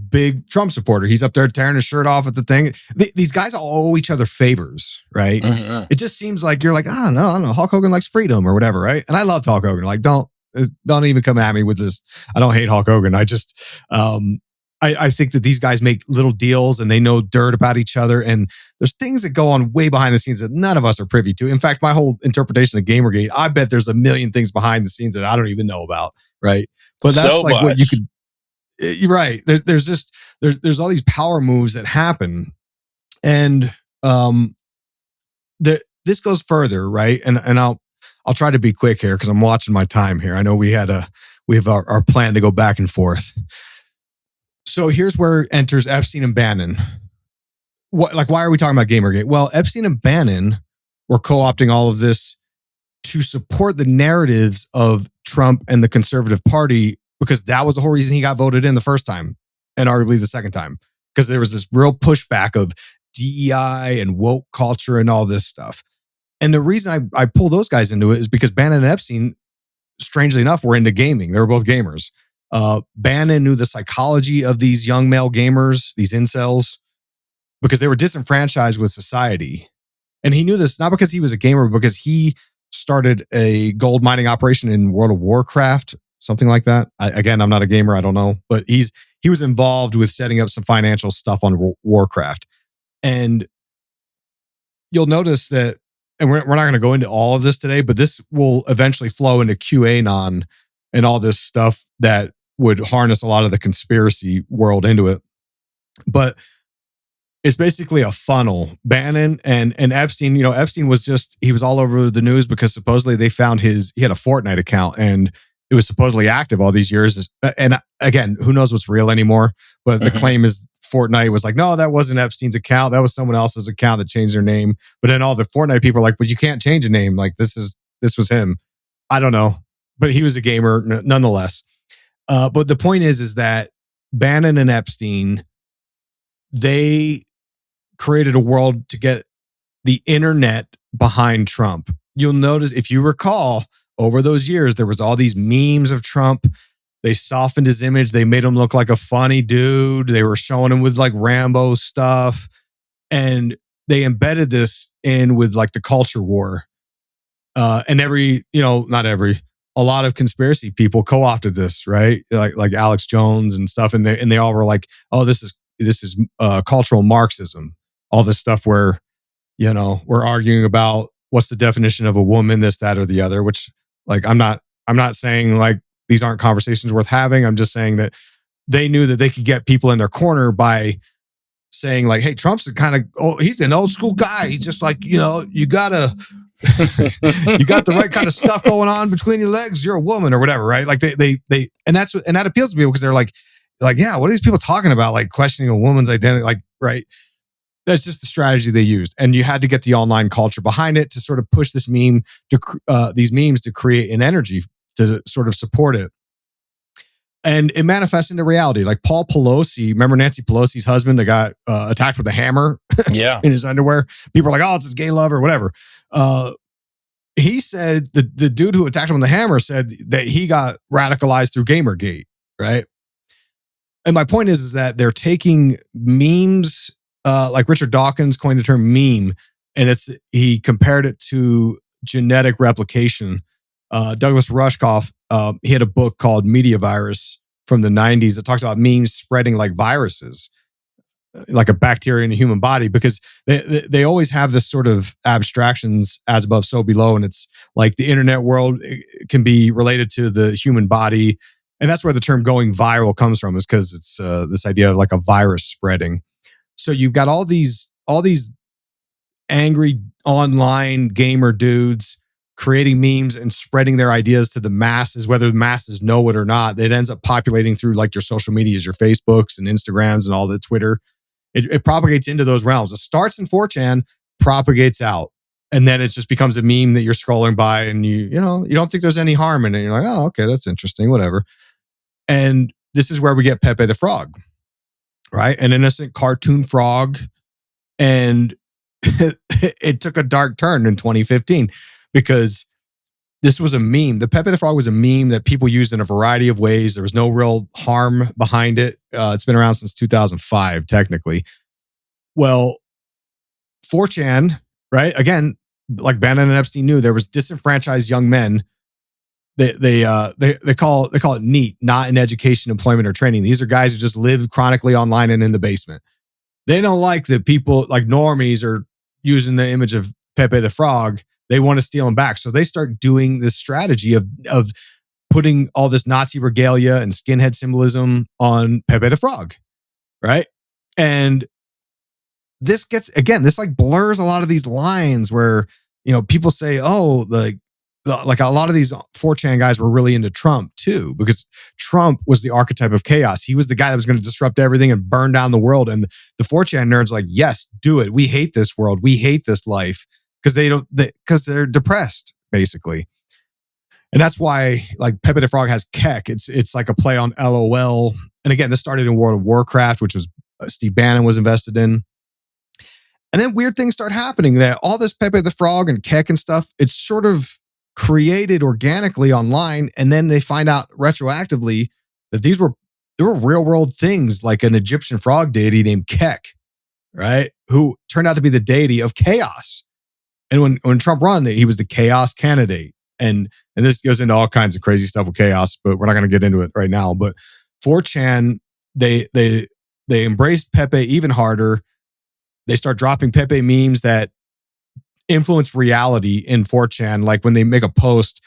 big Trump supporter. He's up there tearing his shirt off at the thing. These guys all owe each other favors, right? Mm-hmm. It just seems like you're like, no, Hulk Hogan likes freedom or whatever, right? And I love Hulk Hogan. Like, don't even come at me with this. I don't hate Hulk Hogan. I just, I think that these guys make little deals and they know dirt about each other. And there's things that go on way behind the scenes that none of us are privy to. In fact, my whole interpretation of Gamergate, I bet there's a million things behind the scenes that I don't even know about, right? But that's so like much. What you could, you're right. There's all these power moves that happen. And this goes further, right? And I'll try to be quick here because I'm watching my time here. I know we have our plan to go back and forth. So here's where enters Epstein and Bannon. Why are we talking about Gamergate? Well, Epstein and Bannon were co-opting all of this to support the narratives of Trump and the Conservative Party, because that was the whole reason he got voted in the first time and arguably the second time, because there was this real pushback of DEI and woke culture and all this stuff. And the reason I pull those guys into it is because Bannon and Epstein, strangely enough, were into gaming. They were both gamers. Bannon knew the psychology of these young male gamers, these incels, because they were disenfranchised with society. And he knew this not because he was a gamer, but because he started a gold mining operation in World of Warcraft, something like that. Again, I'm not a gamer, I don't know, but he was involved with setting up some financial stuff on Warcraft. And you'll notice that, and we're not going to go into all of this today, but this will eventually flow into QAnon and all this stuff that would harness a lot of the conspiracy world into it. But it's basically a funnel. Bannon and Epstein, Epstein he was all over the news because supposedly they found he had a Fortnite account and it was supposedly active all these years. And again, who knows what's real anymore? But the claim is Fortnite was like, no, that wasn't Epstein's account. That was someone else's account that changed their name. But then all the Fortnite people are like, but you can't change a name. Like this was him. I don't know. But he was a gamer nonetheless. But the point is that Bannon and Epstein, they created a world to get the internet behind Trump. You'll notice, if you recall, over those years, there was all these memes of Trump. They softened his image. They made him look like a funny dude. They were showing him with like Rambo stuff. And they embedded this in with like the culture war. And a lot of conspiracy people co-opted this, right? Like Alex Jones and stuff. And they all were like, oh, this is cultural Marxism. All this stuff where, we're arguing about what's the definition of a woman, this, that, or the other, which like, I'm not saying like these aren't conversations worth having. I'm just saying that they knew that they could get people in their corner by saying like, hey, Trump's he's an old school guy. He's just like, you gotta, you got the right kind of stuff going on between your legs. You're a woman or whatever, right? Like they and that appeals to people because they're like, yeah, what are these people talking about? Like questioning a woman's identity, like, right? That's just the strategy they used. And you had to get the online culture behind it to sort of push these memes to create an energy to sort of support it. And it manifests into reality. Like Paul Pelosi, remember Nancy Pelosi's husband that got attacked with a hammer in his underwear? People are like, oh, it's his gay love or whatever. He said, the dude who attacked him with the hammer said that he got radicalized through Gamergate, right? And my point is that they're taking memes, like Richard Dawkins coined the term meme, and he compared it to genetic replication. Douglas Rushkoff, he had a book called Media Virus from the 90s that talks about memes spreading like viruses, like a bacteria in a human body, because they always have this sort of abstractions, as above, so below. And it's like the internet world can be related to the human body. And that's where the term going viral comes from, is because it's this idea of like a virus spreading. So you've got all these angry online gamer dudes creating memes and spreading their ideas to the masses, whether the masses know it or not. It ends up populating through like your social medias, your Facebooks and Instagrams and all the Twitter. It propagates into those realms. It starts in 4chan, propagates out, and then it just becomes a meme that you're scrolling by, and you don't think there's any harm in it. You're like, oh, okay, that's interesting, whatever. And this is where we get Pepe the Frog, right? An innocent cartoon frog. And it took a dark turn in 2015 because this was a meme. The Pepe the Frog was a meme that people used in a variety of ways. There was no real harm behind it. It's been around since 2005, technically. Well, 4chan, right? Again, like Bannon and Epstein knew, there was disenfranchised young men. They call it NEET, not in education, employment, or training. These are guys who just live chronically online and in the basement. They don't like that people like normies are using the image of Pepe the Frog. They want to steal him back. So they start doing this strategy of putting all this Nazi regalia and skinhead symbolism on Pepe the Frog, right? And this like blurs a lot of these lines where people say, oh, like a lot of these 4chan guys were really into Trump too, because Trump was the archetype of chaos. He was the guy that was going to disrupt everything and burn down the world. And the 4chan nerds like, yes, do it. We hate this world. We hate this life because because they're depressed, basically. And that's why, like, Pepe the Frog has Keck. It's like a play on LOL. And again, this started in World of Warcraft, which was Steve Bannon was invested in. And then weird things start happening. That all this Pepe the Frog and Keck and stuff, it's sort of created organically online, and then they find out retroactively that there were real world things, like an Egyptian frog deity named Keck, right? Who turned out to be the deity of chaos. And when Trump ran, he was the chaos candidate. And this goes into all kinds of crazy stuff with chaos, but we're not going to get into it right now. But 4chan, they embraced Pepe even harder. They start dropping Pepe memes that influence reality in 4chan. Like when they make a post,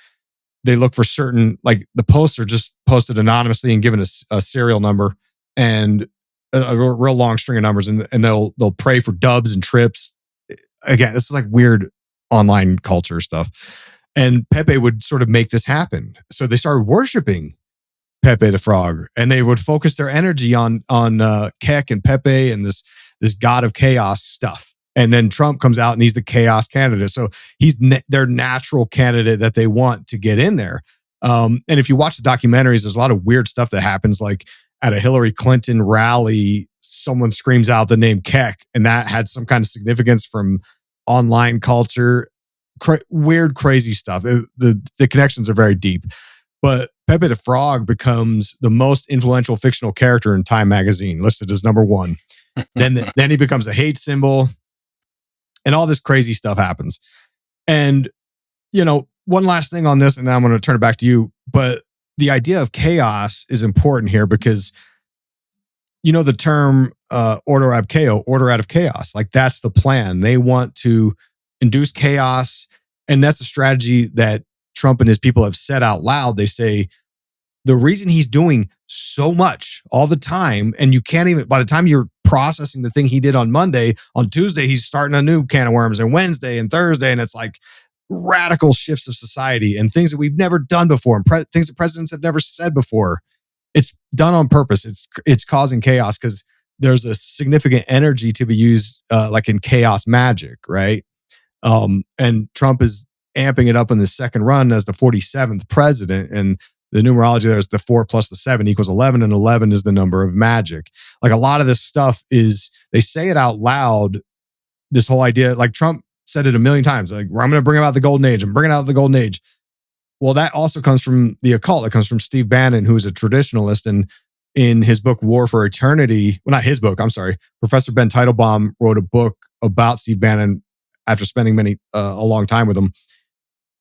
they look for certain, like the posts are just posted anonymously and given a serial number and a real long string of numbers, and they'll pray for dubs and trips. Again, this is like weird online culture stuff. And Pepe would sort of make this happen. So they started worshiping Pepe the Frog, and they would focus their energy on Keck and Pepe and this god of chaos stuff. And then Trump comes out and he's the chaos candidate. So he's their natural candidate that they want to get in there. And if you watch the documentaries, there's a lot of weird stuff that happens. Like at a Hillary Clinton rally, someone screams out the name Keck, and that had some kind of significance from online culture. Weird, crazy stuff. The connections are very deep. But Pepe the Frog becomes the most influential fictional character in Time magazine, listed as number 1. Then he becomes a hate symbol, and all this crazy stuff happens. And, one last thing on this, and then I'm going to turn it back to you. But the idea of chaos is important here because, the term order ab chaos, order out of chaos. Like that's the plan. They want to induce chaos. And that's a strategy that Trump and his people have said out loud. They say the reason he's doing so much all the time, and you can't even, by the time you're processing the thing he did on Monday, on Tuesday, he's starting a new can of worms, and Wednesday and Thursday. And it's like radical shifts of society and things that we've never done before, and things that presidents have never said before. It's done on purpose. It's causing chaos because there's a significant energy to be used, like in chaos magic, right? And Trump is amping it up in the second run as the 47th president. And the numerology there is the 4 plus the 7 equals 11. And 11 is the number of magic. Like a lot of this stuff is, they say it out loud. This whole idea, like Trump said it a million times, like, I'm going to bring about the golden age. I'm bringing out the golden age. Well, that also comes from the occult. It comes from Steve Bannon, who is a traditionalist. And in his book, War for Eternity, well, not his book, I'm sorry. Professor Ben Teitelbaum wrote a book about Steve Bannon after spending a long time with him.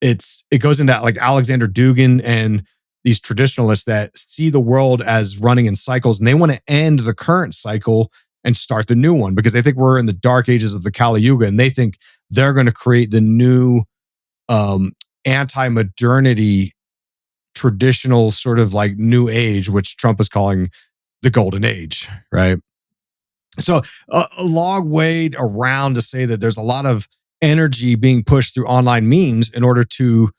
It goes into like Alexander Dugin and these traditionalists that see the world as running in cycles, and they want to end the current cycle and start the new one because they think we're in the dark ages of the Kali Yuga, and they think they're going to create the new anti-modernity traditional sort of like new age, which Trump is calling the golden age, right? So a long way around to say that there's a lot of energy being pushed through online memes in order to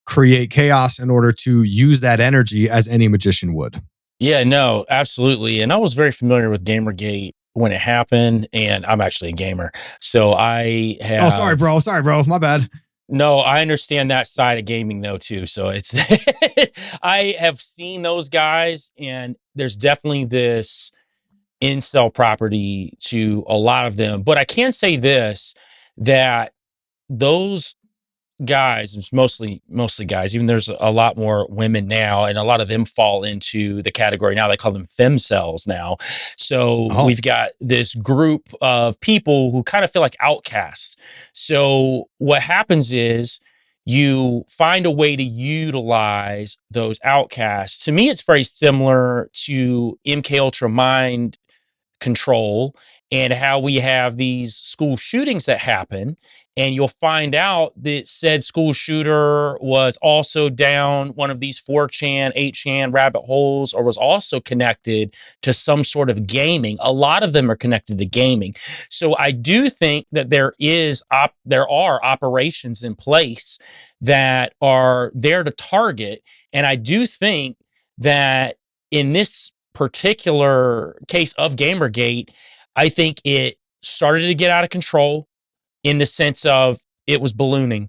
create chaos, in order to use that energy as any magician would. Yeah, no, absolutely. And I was very familiar with Gamergate when it happened, and I'm actually a gamer. So I have... Oh, sorry, bro. My bad. No, I understand that side of gaming though too. So it's I have seen those guys, and there's definitely this incel property to a lot of them. But I can say this, that those guys, it's mostly guys, even there's a lot more women now, and a lot of them fall into the category now, they call them femcells now. So we've got this group of people who kind of feel like outcasts. So what happens is you find a way to utilize those outcasts. To me, it's very similar to MK Ultra Mind control and how we have these school shootings that happen. And you'll find out that said school shooter was also down one of these 4chan, 8chan rabbit holes, or was also connected to some sort of gaming. A lot of them are connected to gaming. So I do think that there are operations in place that are there to target. And I do think that in this particular case of Gamergate, I think it started to get out of control in the sense of it was ballooning.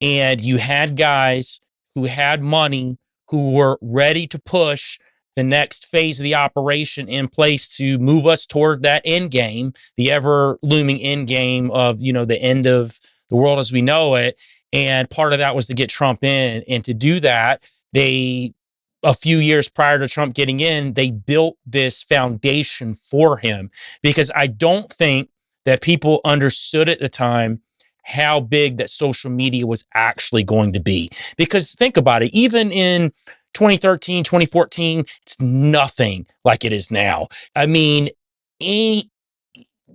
And you had guys who had money who were ready to push the next phase of the operation in place to move us toward that end game, the ever looming end game of, the end of the world as we know it. And part of that was to get Trump in. And to do that, a few years prior to Trump getting in, they built this foundation for him, because I don't think that people understood at the time how big that social media was actually going to be. Because think about it, even in 2013, 2014, it's nothing like it is now. I mean,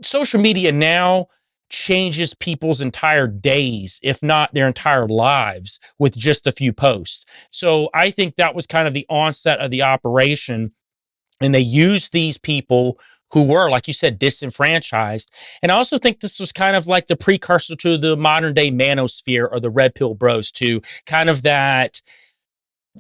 social media now changes people's entire days, if not their entire lives, with just a few posts. So I think that was kind of the onset of the operation. And they used these people who were, like you said, disenfranchised. And I also think this was kind of like the precursor to the modern day manosphere or the red pill bros, to kind of that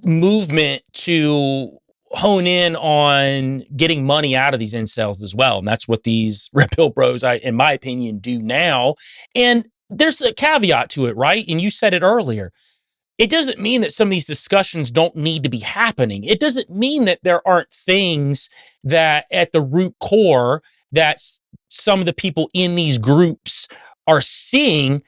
movement to hone in on getting money out of these incels as well. And that's what these red pill bros, in my opinion, do now. And there's a caveat to it, right? And you said it earlier. It doesn't mean that some of these discussions don't need to be happening. It doesn't mean that there aren't things that at the root core that some of the people in these groups are seeing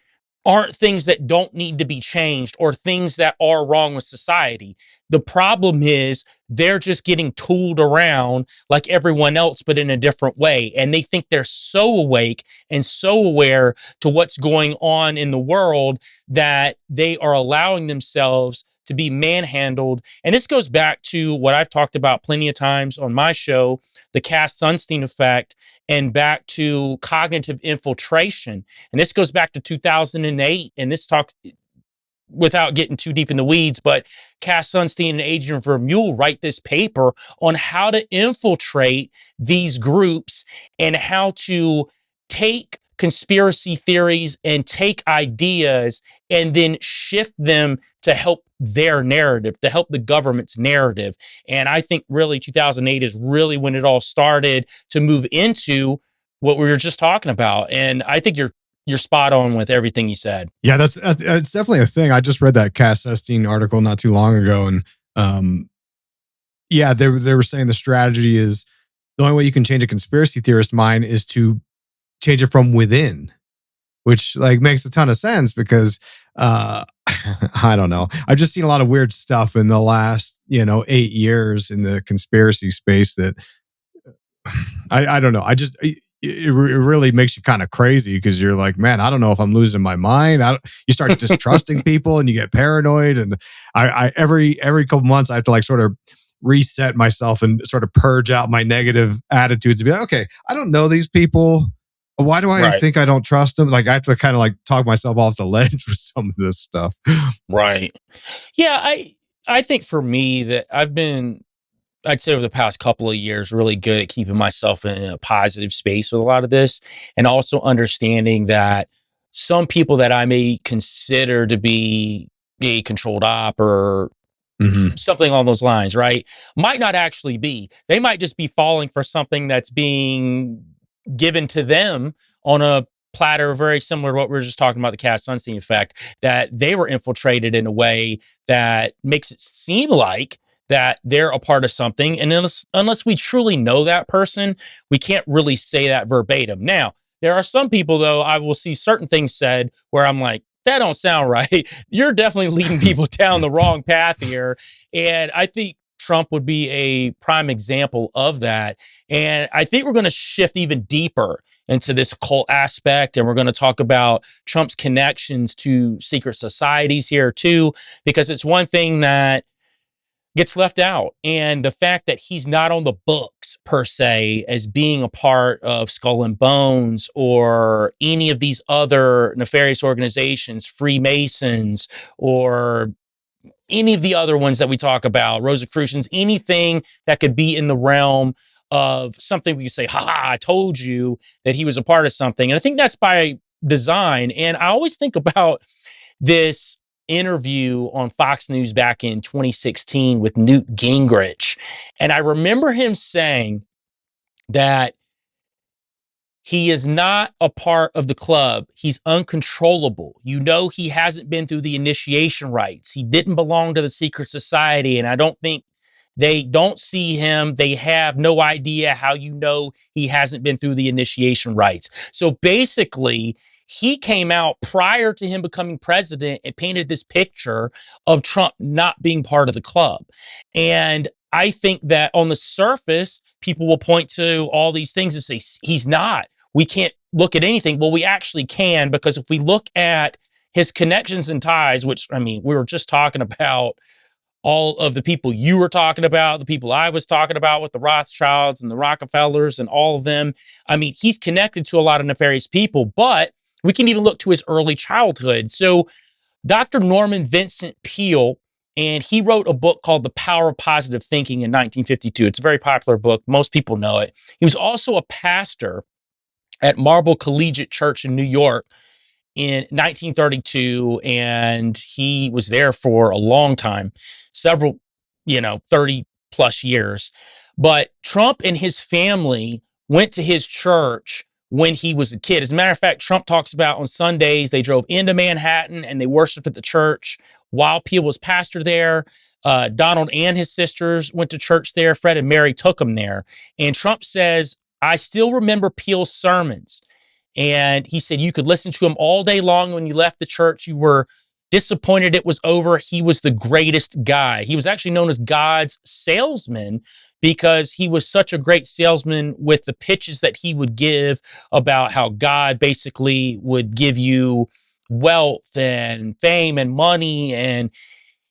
aren't things that don't need to be changed or things that are wrong with society. The problem is they're just getting tooled around like everyone else, but in a different way. And they think they're so awake and so aware to what's going on in the world that they are allowing themselves to be manhandled. And this goes back to what I've talked about plenty of times on my show, the Cass Sunstein effect, and back to cognitive infiltration. And this goes back to 2008. And this talks, without getting too deep in the weeds, but Cass Sunstein and Adrian Vermeule write this paper on how to infiltrate these groups and how to take conspiracy theories and take ideas and then shift them to help their narrative, to help the government's narrative. And I think really 2008 is really when it all started to move into what we were just talking about. And I think you're spot on with everything you said. Yeah, that's definitely a thing. I just read that Cass Sunstein article not too long ago, and yeah, they were saying the strategy is the only way you can change a conspiracy theorist mind is to change it from within, which like makes a ton of sense because I don't know. I've just seen a lot of weird stuff in the last 8 years in the conspiracy space that I don't know. It really makes you kind of crazy because you're like, man, I don't know if I'm losing my mind. You start distrusting people and you get paranoid. And I every couple months I have to like sort of reset myself and sort of purge out my negative attitudes and be like, okay, I don't know these people. Why do I think I don't trust them? Like I have to kind of like talk myself off the ledge with some of this stuff. Right. Yeah. I think for me that I'd say over the past couple of years, really good at keeping myself in a positive space with a lot of this, and also understanding that some people that I may consider to be a controlled op or something along those lines, right, might not actually be. They might just be falling for something that's being given to them on a platter very similar to what we were just talking about, the Cass Sunstein effect, that they were infiltrated in a way that makes it seem like that they're a part of something. And unless we truly know that person, we can't really say that verbatim. Now, there are some people, though, I will see certain things said where I'm like, that don't sound right. You're definitely leading people down the wrong path here. And I think Trump would be a prime example of that. And I think we're going to shift even deeper into this occult aspect. And we're going to talk about Trump's connections to secret societies here too, because it's one thing that gets left out. And the fact that he's not on the books per se as being a part of Skull and Bones or any of these other nefarious organizations, Freemasons, or any of the other ones that we talk about, Rosicrucians, anything that could be in the realm of something we can say, I told you that he was a part of something. And I think that's by design. And I always think about this interview on Fox News back in 2016 with Newt Gingrich. And I remember him saying that he is not a part of the club. He's uncontrollable. You know, he hasn't been through the initiation rites. He didn't belong to the secret society. And I don't think they don't see him. They have no idea how you know he hasn't been through the initiation rites. So basically, he came out prior to him becoming president and painted this picture of Trump not being part of the club. And I think that on the surface, people will point to all these things and say, he's not. We can't look at anything. Well, we actually can, because if we look at his connections and ties, which, I mean, we were just talking about all of the people you were talking about, the people I was talking about with the Rothschilds and the Rockefellers and all of them. I mean, he's connected to a lot of nefarious people, but we can even look to his early childhood. So Dr. Norman Vincent Peale, and he wrote a book called The Power of Positive Thinking in 1952. It's a very popular book. Most people know it. He was also a pastor at Marble Collegiate Church in New York in 1932, and he was there for a long time, several, 30 plus years. But Trump and his family went to his church when he was a kid. As a matter of fact, Trump talks about on Sundays, they drove into Manhattan and they worshiped at the church while Peale was pastor there. Donald and his sisters went to church there. Fred and Mary took him there. And Trump says, I still remember Peale's sermons. And he said you could listen to him all day long. When you left the church, you were disappointed it was over. He was the greatest guy. He was actually known as God's salesman because he was such a great salesman with the pitches that he would give about how God basically would give you wealth and fame and money. And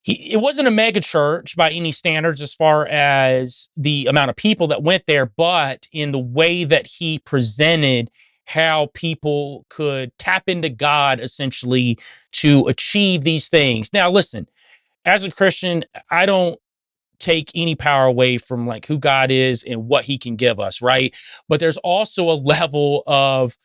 it wasn't a mega church by any standards as far as the amount of people that went there, but in the way that he presented how people could tap into God essentially to achieve these things. Now, listen, as a Christian, I don't take any power away from like who God is and what he can give us, right? But there's also a level of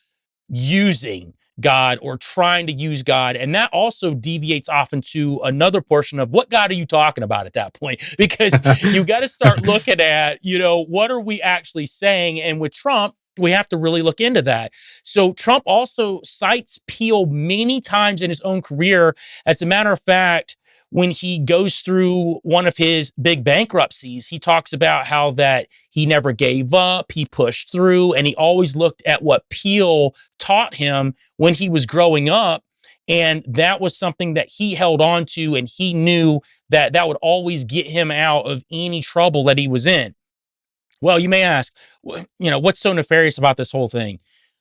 using God or trying to use God. And that also deviates off into another portion of what God are you talking about at that point? Because you got to start looking at, what are we actually saying? And with Trump, we have to really look into that. So Trump also cites Peale many times in his own career. As a matter of fact, when he goes through one of his big bankruptcies, he talks about how that he never gave up, he pushed through, and he always looked at what Peale taught him when he was growing up. And that was something that he held on to, and he knew that that would always get him out of any trouble that he was in. Well, you may ask, what's so nefarious about this whole thing?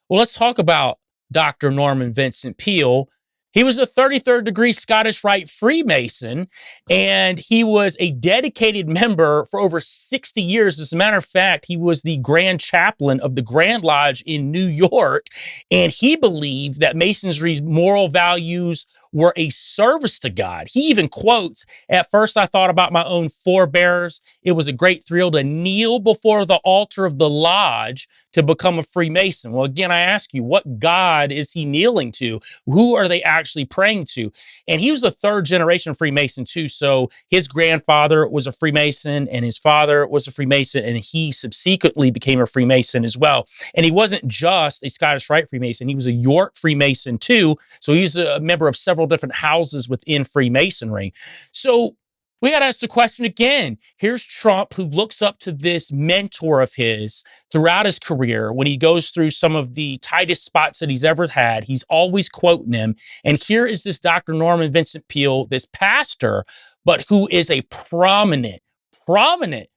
Well, let's talk about Dr. Norman Vincent Peale. He was a 33rd degree Scottish Rite Freemason, and he was a dedicated member for over 60 years. As a matter of fact, he was the Grand Chaplain of the Grand Lodge in New York, and he believed that Masonry's moral values were a service to God. He even quotes, at first I thought about my own forebears. It was a great thrill to kneel before the altar of the lodge to become a Freemason. Well, again, I ask you, what God is he kneeling to? Who are they actually praying to? And he was a third generation Freemason too. So his grandfather was a Freemason and his father was a Freemason, and he subsequently became a Freemason as well. And he wasn't just a Scottish Rite Freemason. He was a York Freemason too. So he's a member of several different houses within Freemasonry. So we got to ask the question again. Here's Trump, who looks up to this mentor of his throughout his career. When he goes through some of the tightest spots that he's ever had, he's always quoting him. And here is this Dr. Norman Vincent Peale, this pastor, but who is a prominent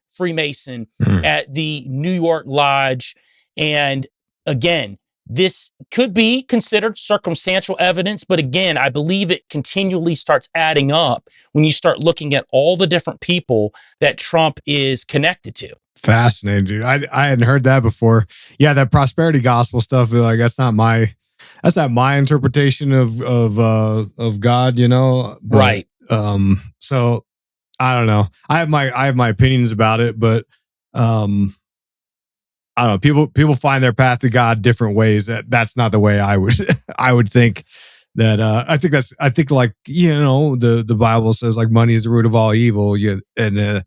Freemason at the New York Lodge. And again, This could be considered circumstantial evidence, but again, I believe it continually starts adding up when you start looking at all the different people that Trump is connected to. Fascinating, dude. I hadn't heard that before. Yeah, that prosperity gospel stuff. Like that's not my interpretation of God. You know, but, Right. So I don't know. I have my opinions about it, but I don't know. People find their path to God different ways. That's not the way I would think that. I think like, you know, the Bible says like money is the root of all evil. And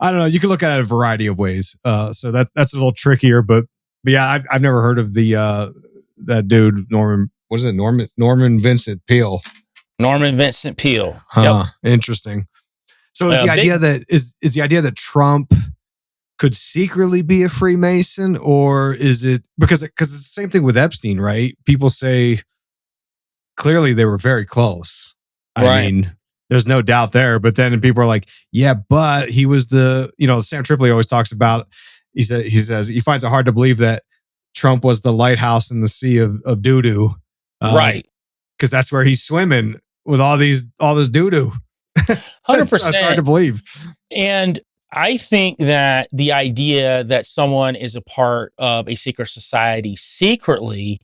I don't know. You can look at it a variety of ways. So that's a little trickier, but yeah, I've never heard of that dude Norman. What is it? Norman Vincent Peale. Norman Vincent Peale. Huh. Yep. Interesting. So is the idea that Trump could secretly be a Freemason, or is it because it's the same thing with Epstein, right? People say clearly they were very close. I mean, there's no doubt there. But then people are like, yeah, but he was Sam Tripoli always talks about. He says he finds it hard to believe that Trump was the lighthouse in the sea of doo doo, right? Because that's where he's swimming with all this doo doo. 100%. That's hard to believe. And I think that the idea that someone is a part of a secret society secretly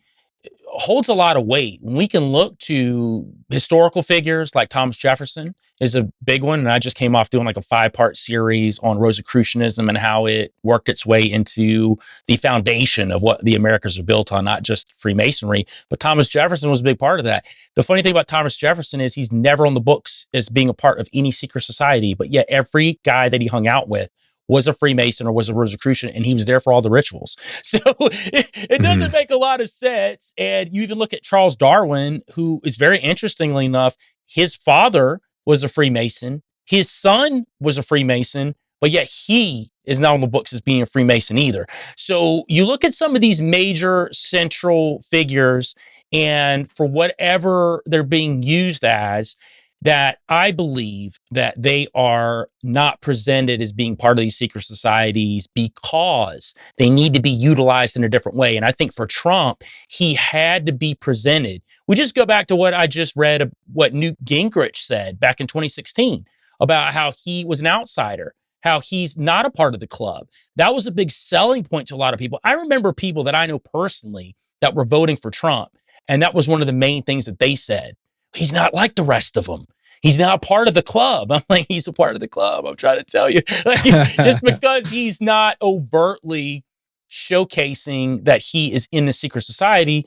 holds a lot of weight. We can look to historical figures like Thomas Jefferson is a big one. And I just came off doing like a 5-part series on Rosicrucianism and how it worked its way into the foundation of what the Americas are built on, not just Freemasonry, but Thomas Jefferson was a big part of that. The funny thing about Thomas Jefferson is he's never on the books as being a part of any secret society, but yet every guy that he hung out with was a Freemason or was a Rosicrucian, and he was there for all the rituals. So it doesn't make a lot of sense. And you even look at Charles Darwin, who is very interestingly enough, his father was a Freemason, his son was a Freemason, but yet he is not on the books as being a Freemason either. So you look at some of these major central figures, and for whatever they're being used as, that I believe that they are not presented as being part of these secret societies because they need to be utilized in a different way. And I think for Trump, he had to be presented. We just go back to what I just read, what Newt Gingrich said back in 2016 about how he was an outsider, how he's not a part of the club. That was a big selling point to a lot of people. I remember people that I know personally that were voting for Trump, and that was one of the main things that they said. He's not like the rest of them. He's not part of the club. I'm like, he's a part of the club. I'm trying to tell you. Like, just because he's not overtly showcasing that he is in the secret society,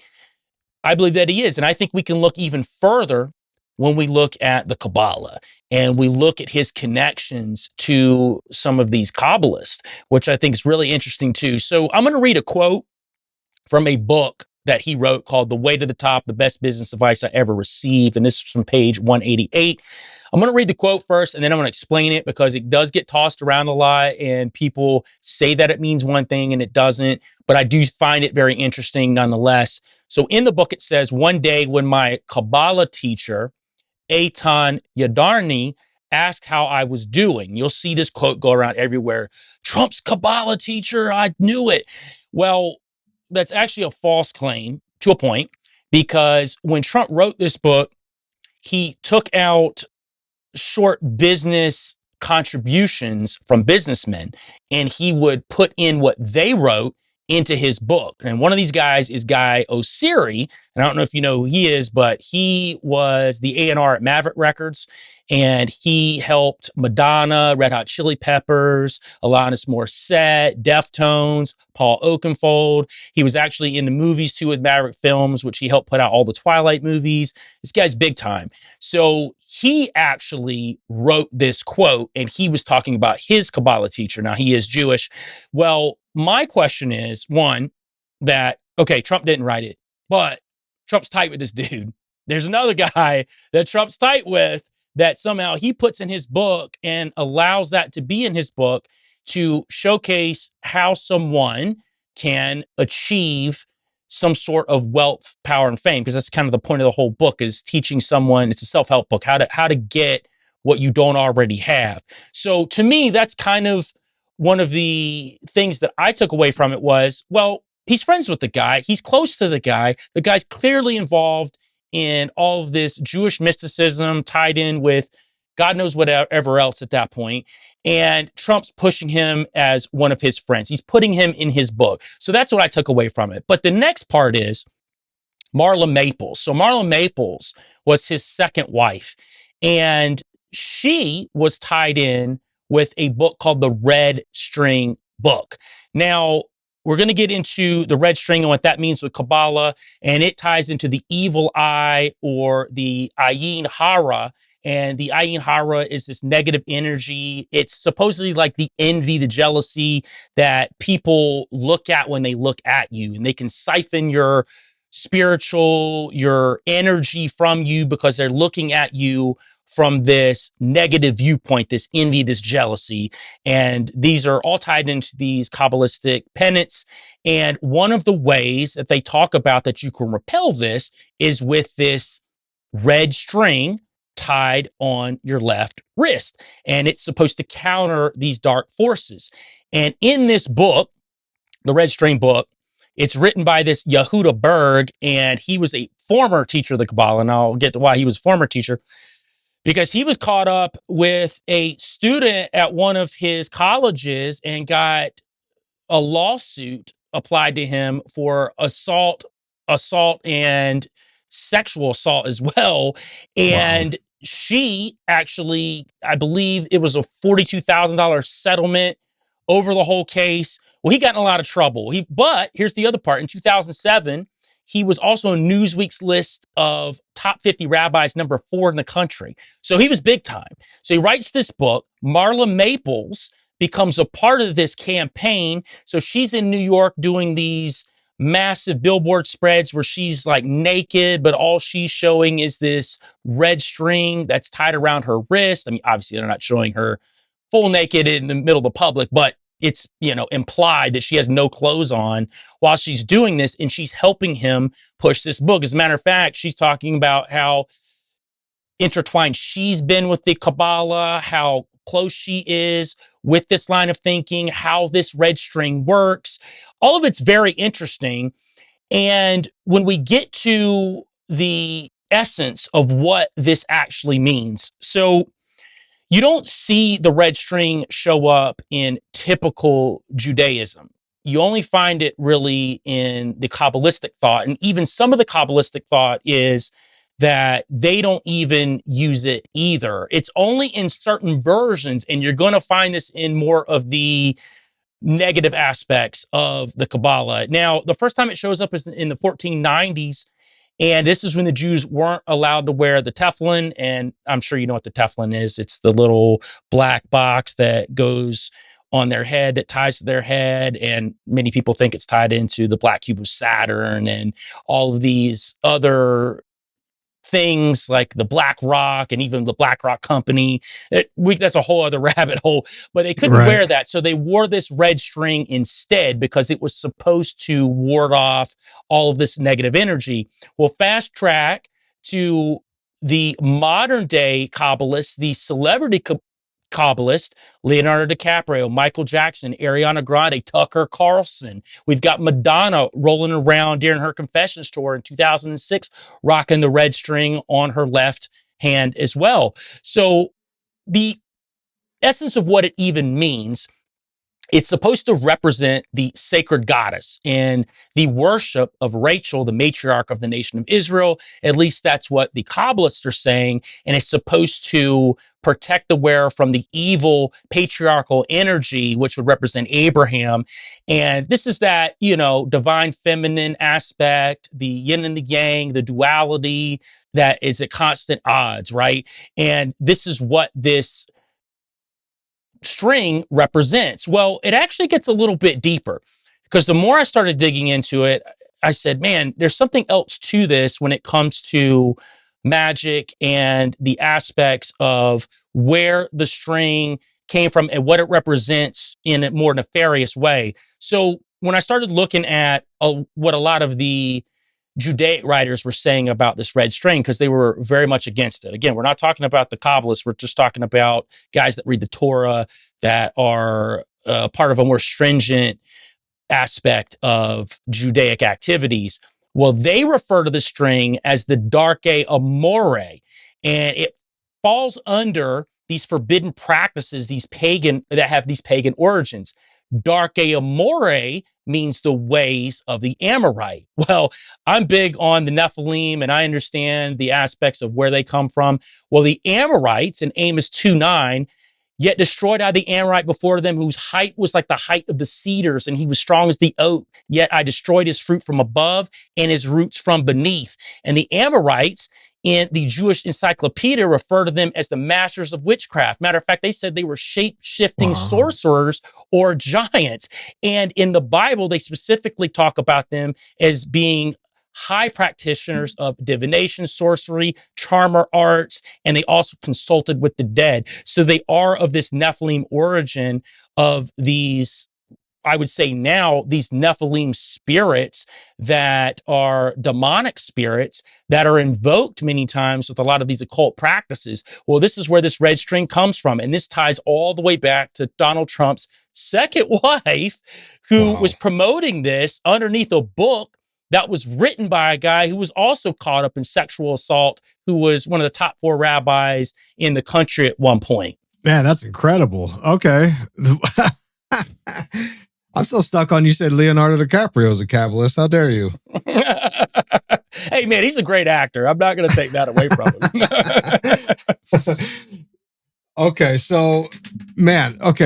I believe that he is. And I think we can look even further when we look at the Kabbalah and we look at his connections to some of these Kabbalists, which I think is really interesting too. So I'm going to read a quote from a book that he wrote called The Way to the Top, the Best Business Advice I Ever Received. And this is from page 188. I'm going to read the quote first, and then I'm going to explain it because it does get tossed around a lot and people say that it means one thing and it doesn't, but I do find it very interesting nonetheless. So in the book, it says, one day when my Kabbalah teacher, Eitan Yadarni, asked how I was doing. You'll see this quote go around everywhere. Trump's Kabbalah teacher, I knew it. Well, that's actually a false claim to a point, because when Trump wrote this book, he took out short business contributions from businessmen and he would put in what they wrote into his book. And one of these guys is Guy Osiri. And I don't know if you know who he is, but he was the A&R at Maverick Records, and he helped Madonna, Red Hot Chili Peppers, Alanis Morissette, Deftones, Paul Oakenfold. He was actually in the movies too with Maverick Films, which he helped put out all the Twilight movies. This guy's big time. So he actually wrote this quote, and he was talking about his Kabbalah teacher. Now, he is Jewish. Well, my question is, one, that, okay, Trump didn't write it, but Trump's tight with this dude. There's another guy that Trump's tight with that somehow he puts in his book and allows that to be in his book to showcase how someone can achieve some sort of wealth, power, and fame. Because that's kind of the point of the whole book, is teaching someone, it's a self-help book, how to get what you don't already have. So to me, that's kind of one of the things that I took away from it was, well, he's friends with the guy. He's close to the guy. The guy's clearly involved in all of this Jewish mysticism tied in with God knows whatever else at that point. And Trump's pushing him as one of his friends. He's putting him in his book. So that's what I took away from it. But the next part is Marla Maples. So Marla Maples was his second wife, and she was tied in with a book called the Red String Book. Now, we're going to get into the red string and what that means with Kabbalah, and it ties into the evil eye or the Ayin Hara. And the Ayin Hara is this negative energy. It's supposedly like the envy, the jealousy that people look at when they look at you, and they can siphon your spiritual, your energy from you because they're looking at you from this negative viewpoint, this envy, this jealousy. And these are all tied into these Kabbalistic penance. And one of the ways that they talk about that you can repel this is with this red string tied on your left wrist. And it's supposed to counter these dark forces. And in this book, the Red String Book, it's written by this Yehuda Berg, and he was a former teacher of the Kabbalah. And I'll get to why he was a former teacher, because he was caught up with a student at one of his colleges and got a lawsuit applied to him for assault and sexual assault as well. And she actually, I believe it was a $42,000 settlement over the whole case. Well, he got in a lot of trouble. But here's the other part. In 2007, he was also on Newsweek's list of top 50 rabbis, number 4 in the country. So he was big time. So he writes this book. Marla Maples becomes a part of this campaign. So she's in New York doing these massive billboard spreads where she's like naked, but all she's showing is this red string that's tied around her wrist. I mean, obviously they're not showing her full naked in the middle of the public, but it's, implied that she has no clothes on while she's doing this, and she's helping him push this book. As a matter of fact, she's talking about how intertwined she's been with the Kabbalah, how close she is with this line of thinking, how this red string works. All of it's very interesting. And when we get to the essence of what this actually means, so you don't see the red string show up in typical Judaism. You only find it really in the Kabbalistic thought. And even some of the Kabbalistic thought is that they don't even use it either. It's only in certain versions, and you're going to find this in more of the negative aspects of the Kabbalah. Now, the first time it shows up is in the 1490s. And this is when the Jews weren't allowed to wear the tefillin. And I'm sure you know what the tefillin is. It's the little black box that goes on their head, that ties to their head. And many people think it's tied into the black cube of Saturn and all of these other things like the Black Rock and even the Black Rock Company. That's a whole other rabbit hole, but they couldn't wear that. So they wore this red string instead because it was supposed to ward off all of this negative energy. Well, fast track to the modern day Kabbalists, the celebrity Kabbalist, Leonardo DiCaprio, Michael Jackson, Ariana Grande, Tucker Carlson. We've got Madonna rolling around during her Confessions tour in 2006, rocking the red string on her left hand as well. So the essence of what it even means, it's supposed to represent the sacred goddess and the worship of Rachel, the matriarch of the nation of Israel. At least that's what the Kabbalists are saying. And it's supposed to protect the wearer from the evil patriarchal energy, which would represent Abraham. And this is that, divine feminine aspect, the yin and the yang, the duality that is at constant odds, right? And this is what this string represents. Well, it actually gets a little bit deeper, because the more I started digging into it, I said, man, there's something else to this when it comes to magic and the aspects of where the string came from and what it represents in a more nefarious way. So when I started looking at what a lot of the Judaic writers were saying about this red string, because they were very much against it. Again, we're not talking about the Kabbalists. We're just talking about guys that read the Torah, that are part of a more stringent aspect of Judaic activities. Well, they refer to the string as the Darke Amore, and it falls under these forbidden practices, these pagan that have these pagan origins. Darke Amore means the ways of the Amorite. Well, I'm big on the Nephilim and I understand the aspects of where they come from. Well, the Amorites in Amos 2:9, yet destroyed I the Amorite before them, whose height was like the height of the cedars, and he was strong as the oak. Yet I destroyed his fruit from above and his roots from beneath. And the Amorites in the Jewish encyclopedia refer to them as the masters of witchcraft. Matter of fact, they said they were shape-shifting sorcerers or giants. And in the Bible, they specifically talk about them as being high practitioners of divination, sorcery, charmer arts, and they also consulted with the dead. So they are of this Nephilim origin of these, I would say now, these Nephilim spirits that are demonic spirits that are invoked many times with a lot of these occult practices. Well, this is where this red string comes from. And this ties all the way back to Donald Trump's second wife, who was promoting this underneath a book that was written by a guy who was also caught up in sexual assault, who was one of the top 4 rabbis in the country at one point. Man, that's incredible. Okay. I'm still stuck on, you said Leonardo DiCaprio is a Kabbalist. How dare you? Hey, man, he's a great actor. I'm not going to take that away from him. Okay, so, man, I've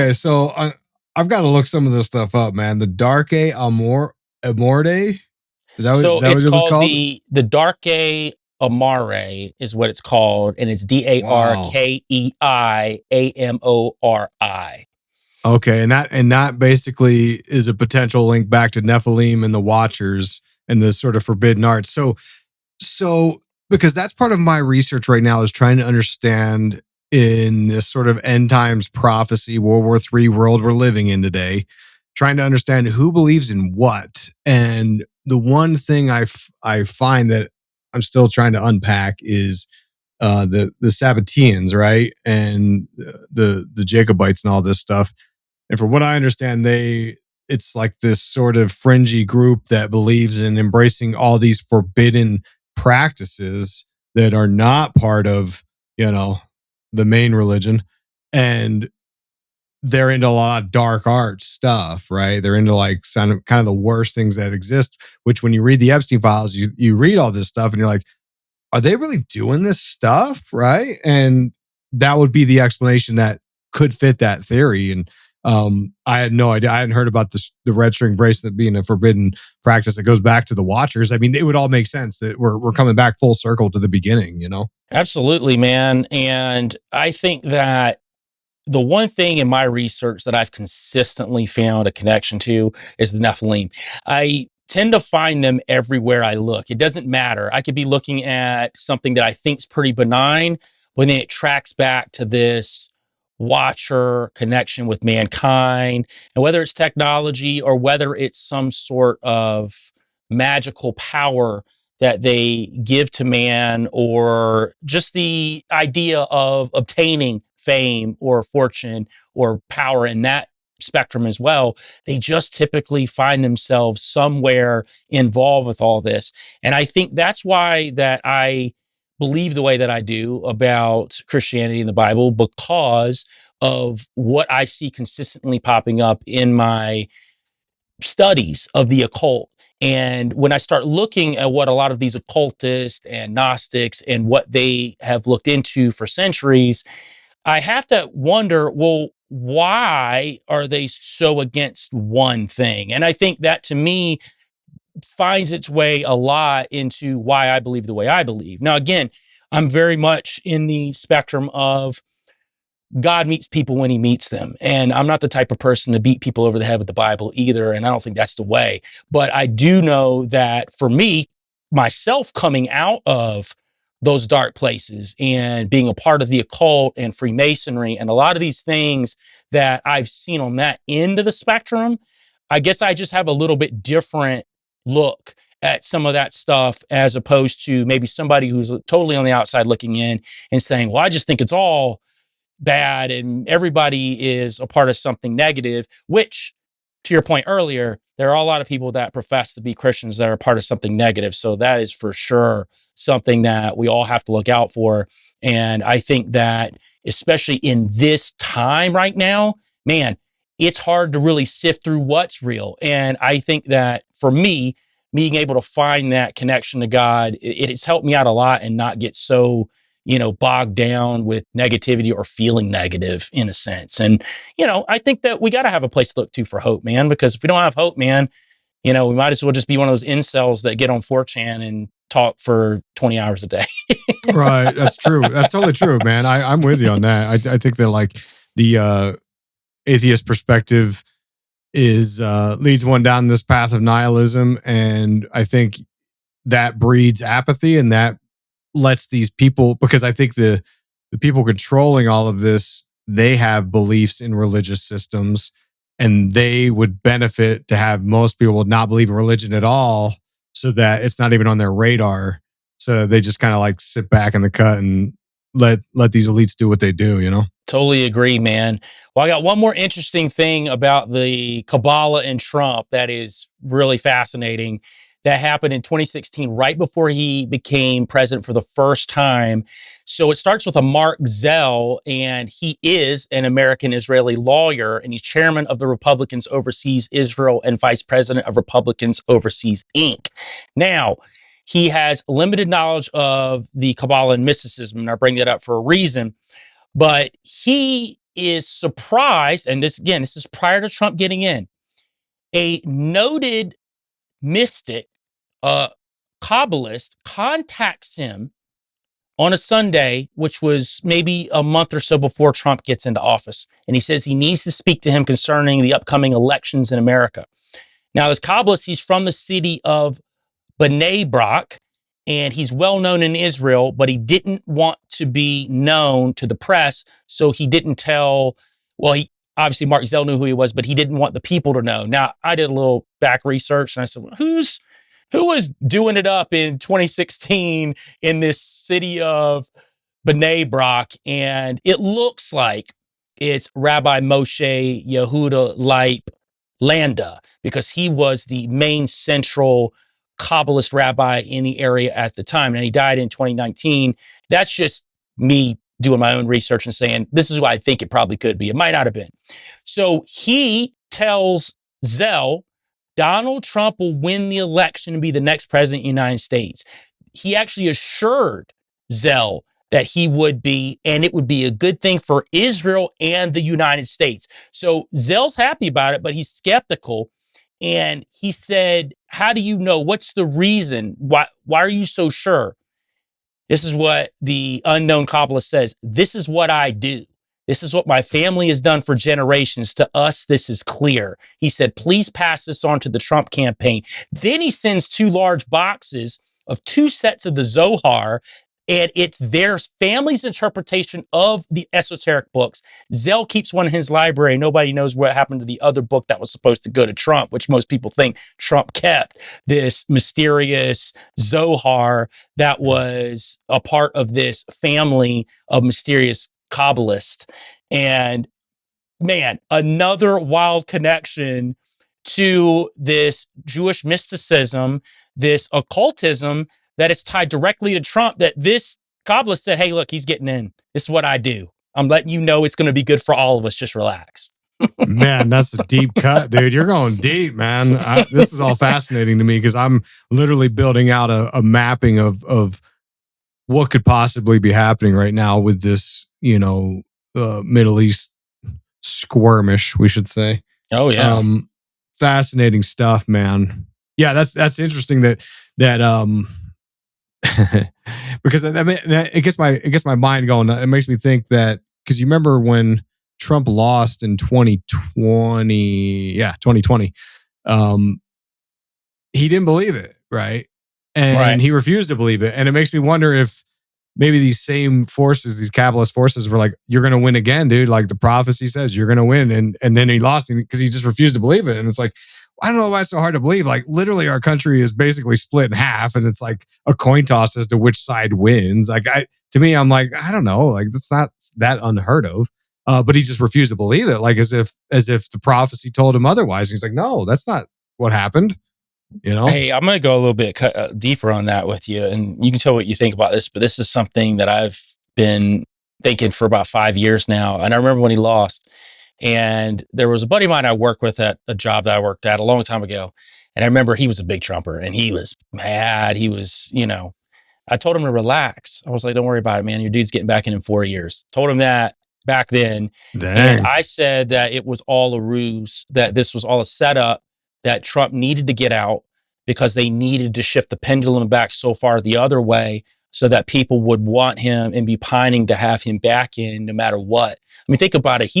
got to look some of this stuff up, man. The Darke Amorde? Is that so what it's it was called? The Darke Amare is what it's called, and it's Darkeiamori. Okay, and that basically is a potential link back to Nephilim and the Watchers and the sort of forbidden arts. So because that's part of my research right now, is trying to understand in this sort of end times prophecy, World War III world we're living in today, trying to understand who believes in what. And the one thing I find that I'm still trying to unpack is the Sabbateans, right? And the Jacobites and all this stuff. And from what I understand, it's like this sort of fringy group that believes in embracing all these forbidden practices that are not part of, the main religion. And they're into a lot of dark arts stuff, right? They're into like kind of the worst things that exist, which when you read the Epstein files, you read all this stuff and you're like, are they really doing this stuff? Right. And that would be the explanation that could fit that theory. And I had no idea. I hadn't heard about the red string bracelet being a forbidden practice that goes back to the Watchers. I mean, it would all make sense that we're coming back full circle to the beginning, Absolutely, man. And I think that the one thing in my research that I've consistently found a connection to is the Nephilim. I tend to find them everywhere I look. It doesn't matter. I could be looking at something that I think is pretty benign, but then it tracks back to this watcher connection with mankind. And whether it's technology or whether it's some sort of magical power that they give to man, or just the idea of obtaining fame or fortune or power in that spectrum as well, they just typically find themselves somewhere involved with all this. And I think that's why that I believe the way that I do about Christianity and the Bible, because of what I see consistently popping up in my studies of the occult. And when I start looking at what a lot of these occultists and Gnostics and what they have looked into for centuries, I have to wonder, well, why are they so against one thing? And I think that, to me, finds its way a lot into why I believe the way I believe. Now, again, I'm very much in the spectrum of God meets people when he meets them. And I'm not the type of person to beat people over the head with the Bible either. And I don't think that's the way. But I do know that for me, myself, coming out of those dark places and being a part of the occult and Freemasonry and a lot of these things that I've seen on that end of the spectrum, I guess I just have a little bit different look at some of that stuff, as opposed to maybe somebody who's totally on the outside looking in and saying, well, I just think it's all bad and everybody is a part of something negative, which to your point earlier, there are a lot of people that profess to be Christians that are part of something negative. So that is for sure something that we all have to look out for. And I think that, especially in this time right now, man, it's hard to really sift through what's real. And I think that for me, being able to find that connection to God, it has helped me out a lot and not get so, bogged down with negativity or feeling negative in a sense. And, I think that we got to have a place to look to for hope, man, because if we don't have hope, man, we might as well just be one of those incels that get on 4chan and talk for 20 hours a day. Right. That's true. That's totally true, man. I'm with you on that. I think that like the atheist perspective is leads one down this path of nihilism. And I think that breeds apathy, and that lets these people, because I think the people controlling all of this, they have beliefs in religious systems, and they would benefit to have most people not believe in religion at all, so that it's not even on their radar. So they just kind of like sit back in the cut and let these elites do what they do, Totally agree, man. Well, I got one more interesting thing about the Kabbalah and Trump that is really fascinating. That happened in 2016, right before he became president for the first time. So it starts with a Mark Zell, and he is an American-Israeli lawyer, and he's chairman of the Republicans Overseas Israel and vice president of Republicans Overseas Inc. Now, he has limited knowledge of the Kabbalah and mysticism, and I bring that up for a reason. But he is surprised, and this is prior to Trump getting in, a noted mystic, Kabbalist, contacts him on a Sunday, which was maybe a month or so before Trump gets into office. And he says he needs to speak to him concerning the upcoming elections in America. Now, as Kabbalist, he's from the city of Bnei Brak, and he's well known in Israel, but he didn't want to be known to the press, so he didn't tell. Well, obviously Mark Zell knew who he was, but he didn't want the people to know. Now, I did a little back research, and I said, well, who was doing it up in 2016 in this city of Bnei Brak? And it looks like it's Rabbi Moshe Yehuda Leib Landa, because he was the main central Kabbalist rabbi in the area at the time. And he died in 2019. That's just me doing my own research and saying, this is what I think it probably could be. It might not have been. So he tells Zell, Donald Trump will win the election and be the next president of the United States. He actually assured Zell that he would be, and it would be a good thing for Israel and the United States. So Zell's happy about it, but he's skeptical. And he said, how do you know? What's the reason? Why are you so sure? This is what the unknown Kabbalist says. This is what I do. This is what my family has done for generations. To us, this is clear. He said, please pass this on to the Trump campaign. Then he sends 2 large boxes of 2 sets of the Zohar, and it's their family's interpretation of the esoteric books. Zell keeps one in his library. Nobody knows what happened to the other book that was supposed to go to Trump, which most people think Trump kept, this mysterious Zohar that was a part of this family of mysterious Kabbalists. And man, another wild connection to this Jewish mysticism, this occultism that is tied directly to Trump, that this Kabbalist said, hey, look, he's getting in. This is what I do. I'm letting you know it's going to be good for all of us. Just relax. Man, that's a deep cut, dude. You're going deep, man. This is all fascinating to me because I'm literally building out a mapping of what could possibly be happening right now with this, Middle East skirmish, we should say. Oh yeah. Fascinating stuff, man. Yeah, that's interesting that because I mean, it gets my mind going. It makes me think that, because you remember when Trump lost in 2020, he didn't believe it, right? And he refused to believe it. And it makes me wonder if maybe these same forces, these Kabbalist forces, were like, you're going to win again, dude. Like the prophecy says, you're going to win. And then he lost because he just refused to believe it. And it's like, I don't know why it's so hard to believe. Like literally our country is basically split in half, and it's like a coin toss as to which side wins. Like to me, I'm like, I don't know. Like it's not that unheard of. But he just refused to believe it, like as if the prophecy told him otherwise. He's like, no, that's not what happened. You know? Hey, I'm going to go a little bit deeper on that with you, and you can tell what you think about this, but this is something that I've been thinking for about 5 years now. And I remember when he lost, and there was a buddy of mine I worked with at a job that I worked at a long time ago. And I remember he was a big Trumper, and he was mad. He was, I told him to relax. I was like, don't worry about it, man. Your dude's getting back in 4 years. Told him that back then. Dang. And I said that it was all a ruse, that this was all a setup, that Trump needed to get out because they needed to shift the pendulum back so far the other way so that people would want him and be pining to have him back in no matter what. I mean, think about it.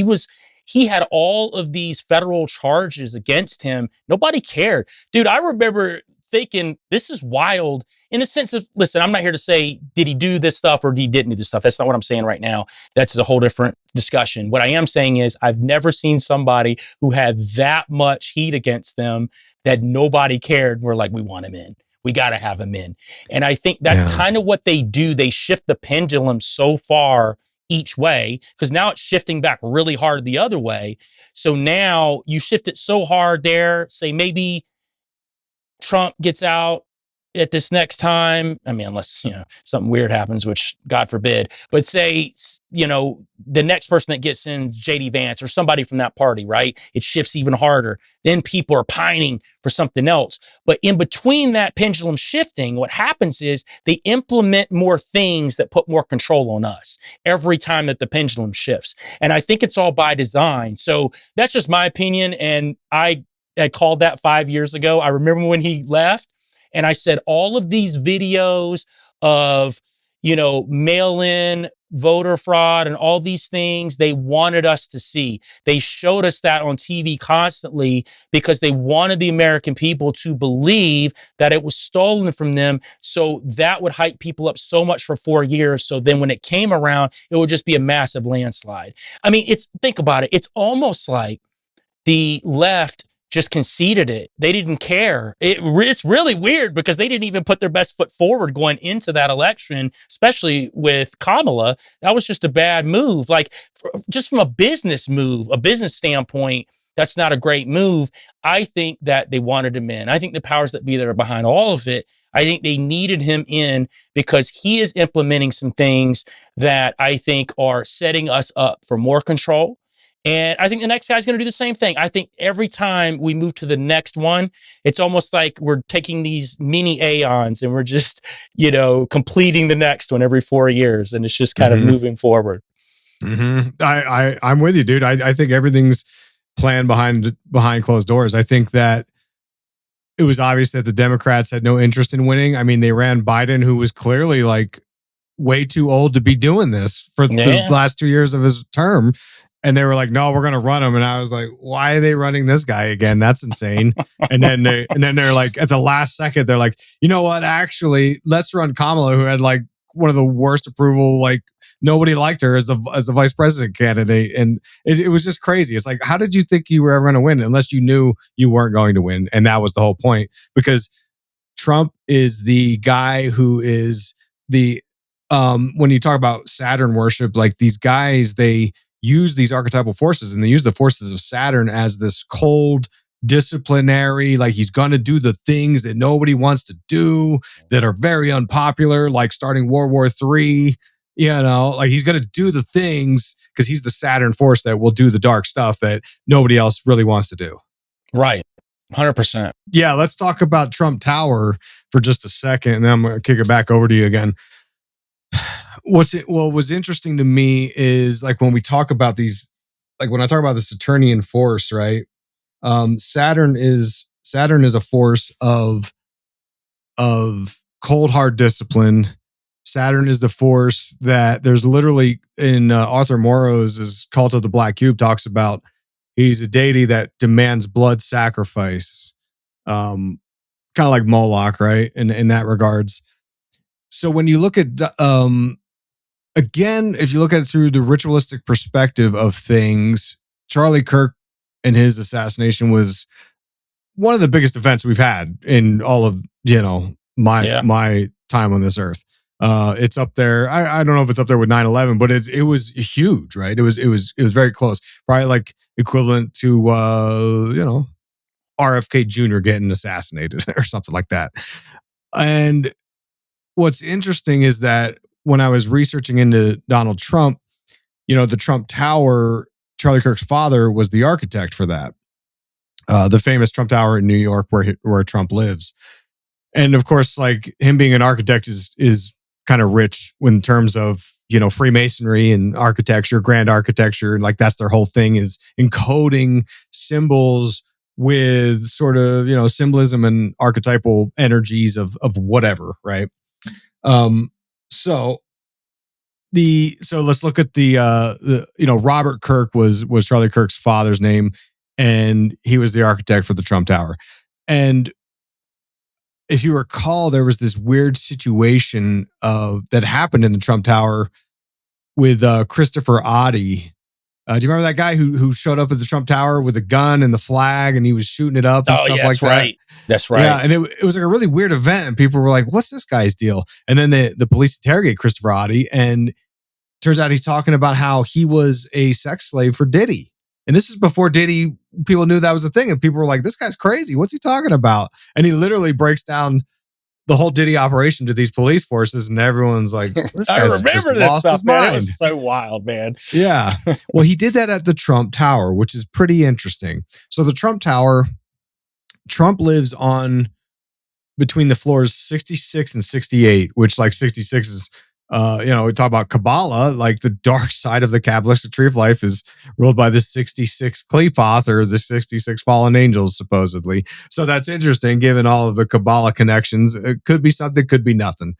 He had all of these federal charges against him. Nobody cared. Dude, I remember thinking, this is wild in the sense of, listen, I'm not here to say, did he do this stuff or he didn't do this stuff? That's not what I'm saying right now. That's a whole different discussion. What I am saying is I've never seen somebody who had that much heat against them that nobody cared. We're like, we want him in. We got to have him in. And I think that's kind of what they do. They shift the pendulum so far each way, because now it's shifting back really hard the other way. So now you shift it so hard there, say maybe Trump gets out at this next time. I mean, unless, something weird happens, which God forbid, but say, the next person that gets in, JD Vance or somebody from that party, right? It shifts even harder. Then people are pining for something else. But in between that pendulum shifting, what happens is they implement more things that put more control on us every time that the pendulum shifts. And I think it's all by design. So that's just my opinion. And I called that 5 years ago. I remember when he left, and I said, all of these videos of, mail-in voter fraud and all these things they wanted us to see. They showed us that on TV constantly because they wanted the American people to believe that it was stolen from them. So that would hype people up so much for 4 years. So then when it came around, it would just be a massive landslide. I mean, think about it. It's almost like the left just conceded it. They didn't care. It's really weird because they didn't even put their best foot forward going into that election, especially with Kamala. That was just a bad move. Like, just from a business standpoint, that's not a great move. I think that they wanted him in. I think the powers that be that are behind all of it, I think they needed him in because he is implementing some things that I think are setting us up for more control. And I think the next guy's going to do the same thing. I think every time we move to the next one, it's almost like we're taking these mini aeons and we're just, completing the next one every 4 years. And it's just kind of moving forward. I'm with you, dude. I think everything's planned behind closed doors. I think that it was obvious that the Democrats had no interest in winning. I mean, they ran Biden, who was clearly like way too old to be doing this for the last 2 years of his term. And they were like, no, we're going to run him. And I was like, why are they running this guy again? That's insane. and then they're like, at the last second, they're like, you know what? Actually, let's run Kamala, who had like one of the worst approval. Like, nobody liked her as the vice president candidate. And it was just crazy. It's like, how did you think you were ever going to win unless you knew you weren't going to win? And that was the whole point, because Trump is the guy who is the, when you talk about Saturn worship, like these guys, they use these archetypal forces, and they use the forces of Saturn as this cold disciplinary, like he's going to do the things that nobody wants to do, that are very unpopular, like starting World War III, like he's going to do the things because he's the Saturn force that will do the dark stuff that nobody else really wants to do. Right. 100%. Yeah. Let's talk about Trump Tower for just a second, and then I'm going to kick it back over to you again. What was interesting to me is, like, when we talk about these, like when I talk about the Saturnian force, right? Saturn is a force of cold hard discipline. Saturn is the force that there's literally in Arthur Morrow's Cult of the Black Cube talks about. He's a deity that demands blood sacrifice, kind of like Moloch, right? In that regards. So when you look at again, if you look at it through the ritualistic perspective of things, Charlie Kirk and his assassination was one of the biggest events we've had in all of, my time on this earth. It's up there. I don't know if it's up there with 9/11, but it was huge, right? It was very close. Probably like equivalent to RFK Jr. getting assassinated or something like that. And what's interesting is that when I was researching into Donald Trump, the Trump Tower, Charlie Kirk's father was the architect for that. The famous Trump Tower in New York where Trump lives. And of course, like him being an architect is kind of rich in terms of, Freemasonry and architecture, grand architecture. And like that's their whole thing, is encoding symbols with sort of, symbolism and archetypal energies of whatever, right? So let's look at the Robert Kirk was Charlie Kirk's father's name, and he was the architect for the Trump Tower. And if you recall, there was this weird situation that happened in the Trump Tower with Christopher Oddy. Do you remember that guy who showed up at the Trump Tower with a gun and the flag, and he was shooting it up and stuff like that? That's right. Yeah, and it was like a really weird event, and people were like, "What's this guy's deal?" And then the police interrogate Christopher Oddy, and turns out he's talking about how he was a sex slave for Diddy. And this is before Diddy, people knew that was a thing, and people were like, "This guy's crazy. What's he talking about?" And he literally breaks down the whole Diddy operation to these police forces, and everyone's like, "This I guy's remember just this lost stuff, his man. It mind." was so wild, man. Yeah. Well, he did that at the Trump Tower, which is pretty interesting. So the Trump Tower, Trump lives on between the floors 66 and 68, which like 66 is, we talk about Kabbalah, like the dark side of the Kabbalistic tree of life is ruled by the 66 Klepoth, or the 66 fallen angels, supposedly. So that's interesting, given all of the Kabbalah connections. It could be something, could be nothing.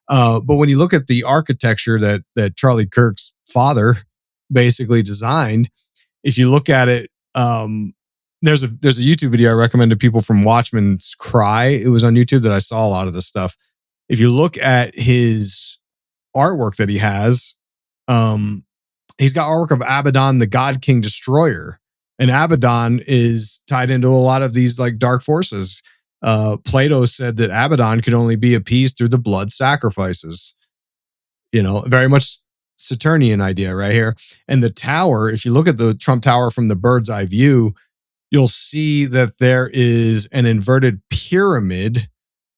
But when you look at the architecture that Charlie Kirk's father basically designed, if you look at it, there's a YouTube video I recommend to people from Watchman's Cry. It was on YouTube that I saw a lot of this stuff. If you look at his artwork that he has, he's got artwork of Abaddon, the God King Destroyer. And Abaddon is tied into a lot of these like dark forces. Plato said that Abaddon could only be appeased through the blood sacrifices. Very much Saturnian idea right here. And the tower, if you look at the Trump Tower from the bird's eye view, you'll see that there is an inverted pyramid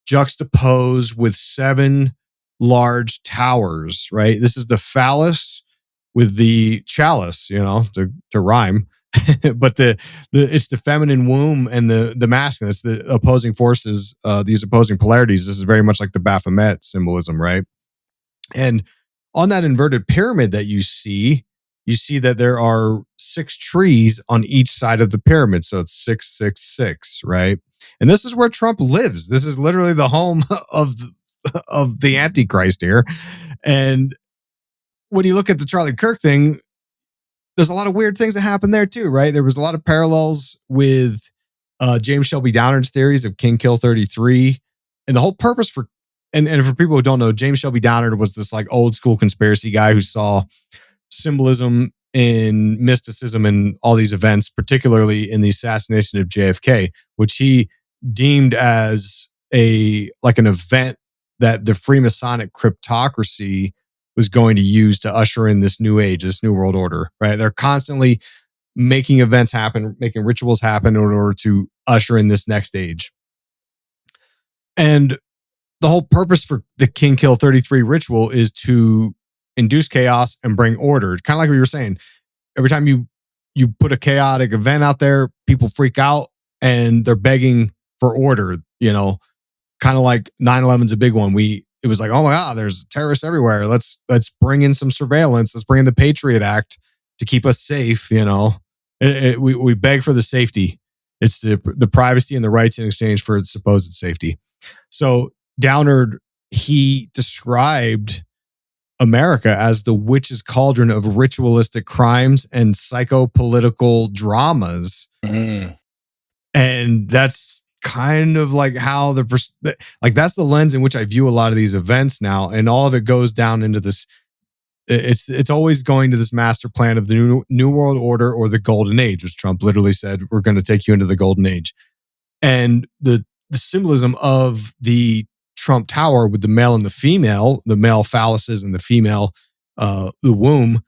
juxtaposed with 7 large towers, right? This is the phallus with the chalice, to rhyme. But it's the feminine womb and the masculine. It's the opposing forces, these opposing polarities. This is very much like the Baphomet symbolism, right? And on that inverted pyramid that you see that there are 6 trees on each side of the pyramid. So it's 666, right? And this is where Trump lives. This is literally the home of the Antichrist here. And when you look at the Charlie Kirk thing, there's a lot of weird things that happen there too, right? There was a lot of parallels with James Shelby Downard's theories of King Kill 33. And the whole purpose for people who don't know, James Shelby Downard was this like old school conspiracy guy who saw symbolism in mysticism and all these events, particularly in the assassination of JFK, which he deemed as an event that the Freemasonic cryptocracy was going to use to usher in this new age, this new world order, right? They're constantly making events happen, making rituals happen in order to usher in this next age. And the whole purpose for the King Kill 33 ritual is to induce chaos and bring order. Kind of like we were saying, every time you put a chaotic event out there, people freak out and they're begging for order, kind of like 9/11's a big one. It was like, oh my God, there's terrorists everywhere. Let's bring in some surveillance. Let's bring in the Patriot Act to keep us safe. We beg for the safety. It's the privacy and the rights in exchange for supposed safety. So Downard, he described America as the witch's cauldron of ritualistic crimes and psychopolitical dramas. Mm. And that's kind of like how that's the lens in which I view a lot of these events now. And all of it goes down into this. It's always going to this master plan of the new world order or the golden age, which Trump literally said, we're going to take you into the golden age. And the symbolism of the Trump Tower with the male and the male phalluses and the female, the womb.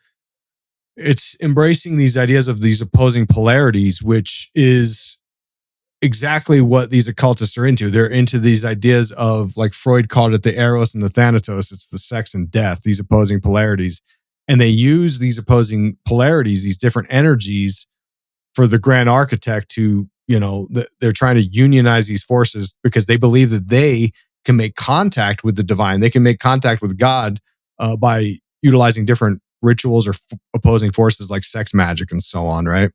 It's embracing these ideas of these opposing polarities, which is exactly what these occultists are into. They're into these ideas of, like Freud called it, the eros and the thanatos. It's the sex and death, these opposing polarities. And they use these opposing polarities, these different energies, for the grand architect to, they're trying to unionize these forces because they believe that they can make contact with the divine. They can make contact with God by utilizing different rituals or opposing forces like sex magic and so on, right?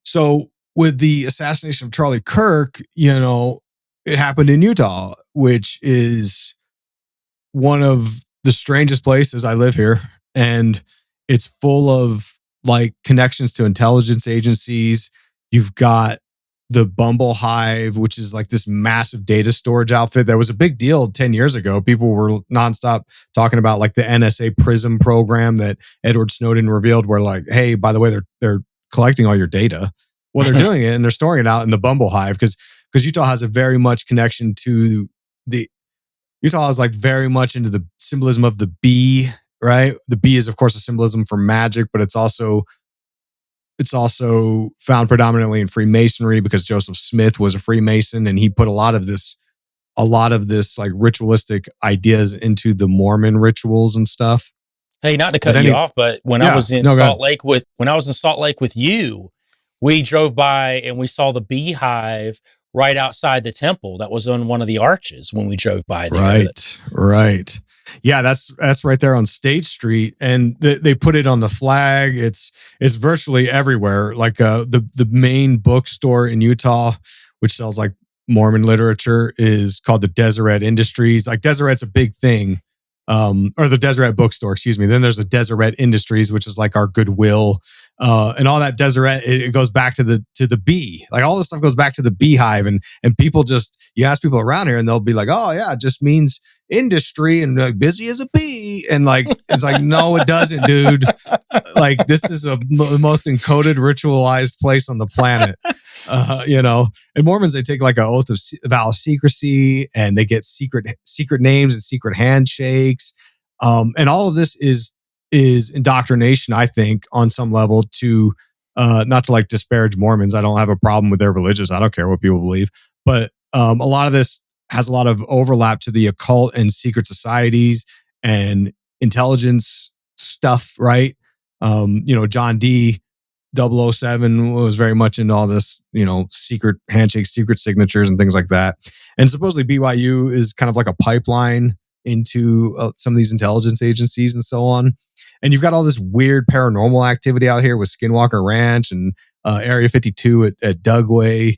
So with the assassination of Charlie Kirk, it happened in Utah, which is one of the strangest places. I live here, and it's full of like connections to intelligence agencies. You've got the Bumble Hive, which is like this massive data storage outfit that was a big deal 10 years ago. People were nonstop talking about like the NSA PRISM program that Edward Snowden revealed, where like, hey, by the way, they're collecting all your data. Well, they're doing it and they're storing it out in the Bumble Hive because Utah has a very much connection to Utah is like very much into the symbolism of the bee, right? The bee is, of course, a symbolism for magic, but it's also found predominantly in Freemasonry because Joseph Smith was a Freemason, and he put a lot of this like ritualistic ideas into the Mormon rituals and stuff. Hey, not to cut you off, but when I was in Salt Lake with you, we drove by and we saw the beehive right outside the temple. That was on one of the arches when we drove by there. Right. Yeah, that's right there on State Street, and they put it on the flag. It's virtually everywhere. Like the main bookstore in Utah, which sells like Mormon literature, is called the Deseret Industries. Like Deseret's a big thing, or the Deseret bookstore, excuse me. Then there's the Deseret Industries, which is like our Goodwill, and all that Deseret. It goes back to the bee. Like all this stuff goes back to the beehive, and people you ask people around here, and they'll be like, oh yeah, it just means industry and like busy as a bee, and like it's like no, it doesn't, dude. Like this is the most encoded, ritualized place on the planet. And Mormons, they take like an oath of vow of secrecy, and they get secret names and secret handshakes, and all of this is indoctrination, I think, on some level, to not to like disparage Mormons. I don't have a problem with their religious. I don't care what people believe, but a lot of this has a lot of overlap to the occult and secret societies and intelligence stuff, right? John D. 007 was very much into all this, secret handshakes, secret signatures, and things like that. And supposedly BYU is kind of like a pipeline into some of these intelligence agencies and so on. And you've got all this weird paranormal activity out here with Skinwalker Ranch and Area 52 at Dugway.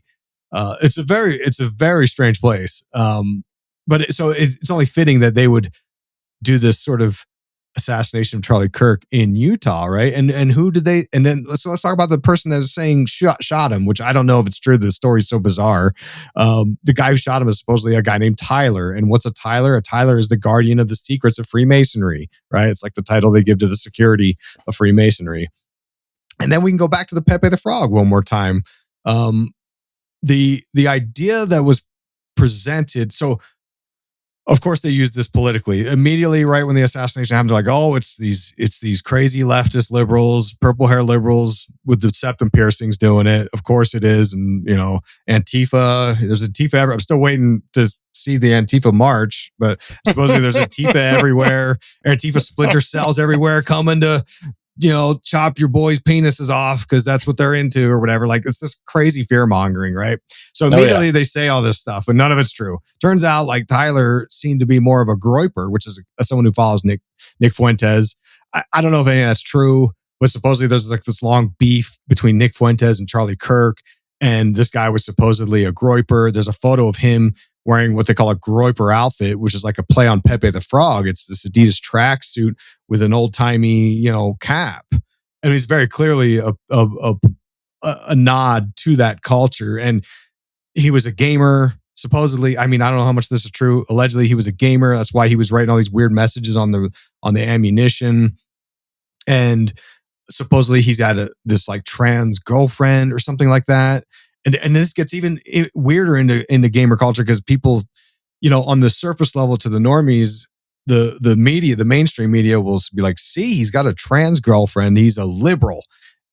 It's a very strange place. But it's only fitting that they would do this sort of assassination of Charlie Kirk in Utah, right? And who did they? And then let's talk about the person that was saying shot him, which I don't know if it's true. The story's so bizarre. The guy who shot him is supposedly a guy named Tyler. And what's a Tyler? A Tyler is the guardian of the secrets of Freemasonry, right? It's like the title they give to the security of Freemasonry. And then we can go back to the Pepe the Frog one more time. The idea that was presented. So, of course, they used this politically immediately, right when the assassination happened. They're like, "Oh, it's these crazy leftist liberals, purple hair liberals with the septum piercings doing it." Of course, it is, and Antifa. There's Antifa. I'm still waiting to see the Antifa march, but supposedly there's Antifa everywhere. Antifa splinter cells everywhere coming to chop your boys' penises off because that's what they're into or whatever. Like it's this crazy fear mongering, right? So immediately they say all this stuff, but none of it's true. Turns out like Tyler seemed to be more of a groiper, which is someone who follows Nick Fuentes. I don't know if any of that's true, but supposedly there's like this long beef between Nick Fuentes and Charlie Kirk, and this guy was supposedly a groiper. There's a photo of him wearing what they call a groiper outfit, which is like a play on Pepe the Frog. It's this Adidas tracksuit with an old-timey, cap. And it's very clearly a nod to that culture. And he was a gamer, supposedly. I mean, I don't know how much this is true. Allegedly, he was a gamer. That's why he was writing all these weird messages on the ammunition. And supposedly he's got this like trans girlfriend or something like that. And this gets even weirder into gamer culture because people on the surface level to the normies, the media, the mainstream media will be like, see, he's got a trans girlfriend. He's a liberal.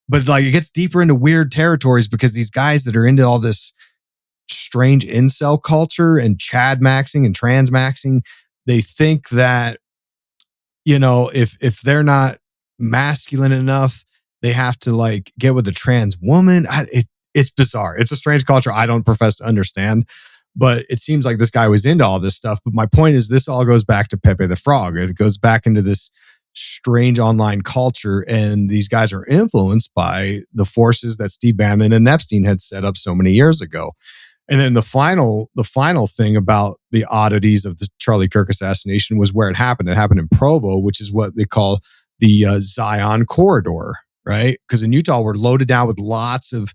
But like, it gets deeper into weird territories because these guys that are into all this strange incel culture and Chad maxing and trans maxing, they think that, if they're not masculine enough, they have to like get with a trans woman. It's bizarre. It's a strange culture I don't profess to understand, but it seems like this guy was into all this stuff. But my point is, this all goes back to Pepe the Frog. It goes back into this strange online culture, and these guys are influenced by the forces that Steve Bannon and Epstein had set up so many years ago. And then the final thing about the oddities of the Charlie Kirk assassination was where it happened. It happened in Provo, which is what they call the Zion corridor, right? Because in Utah, we're loaded down with lots of,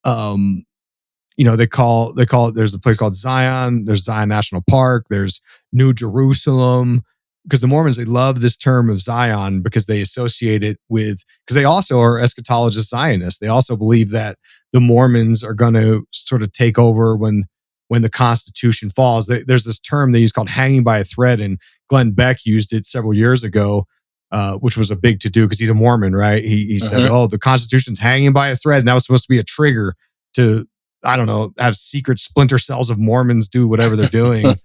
they call it. There's a place called Zion. There's Zion National Park. There's New Jerusalem. Because the Mormons, they love this term of Zion because they associate it with, because they also are eschatologist Zionists. They also believe that the Mormons are going to sort of take over when the Constitution falls. There's this term they use called hanging by a thread, and Glenn Beck used it several years ago, which was a big to-do because he's a Mormon, right? He said, the Constitution's hanging by a thread, and that was supposed to be a trigger to, I don't know, have secret splinter cells of Mormons do whatever they're doing.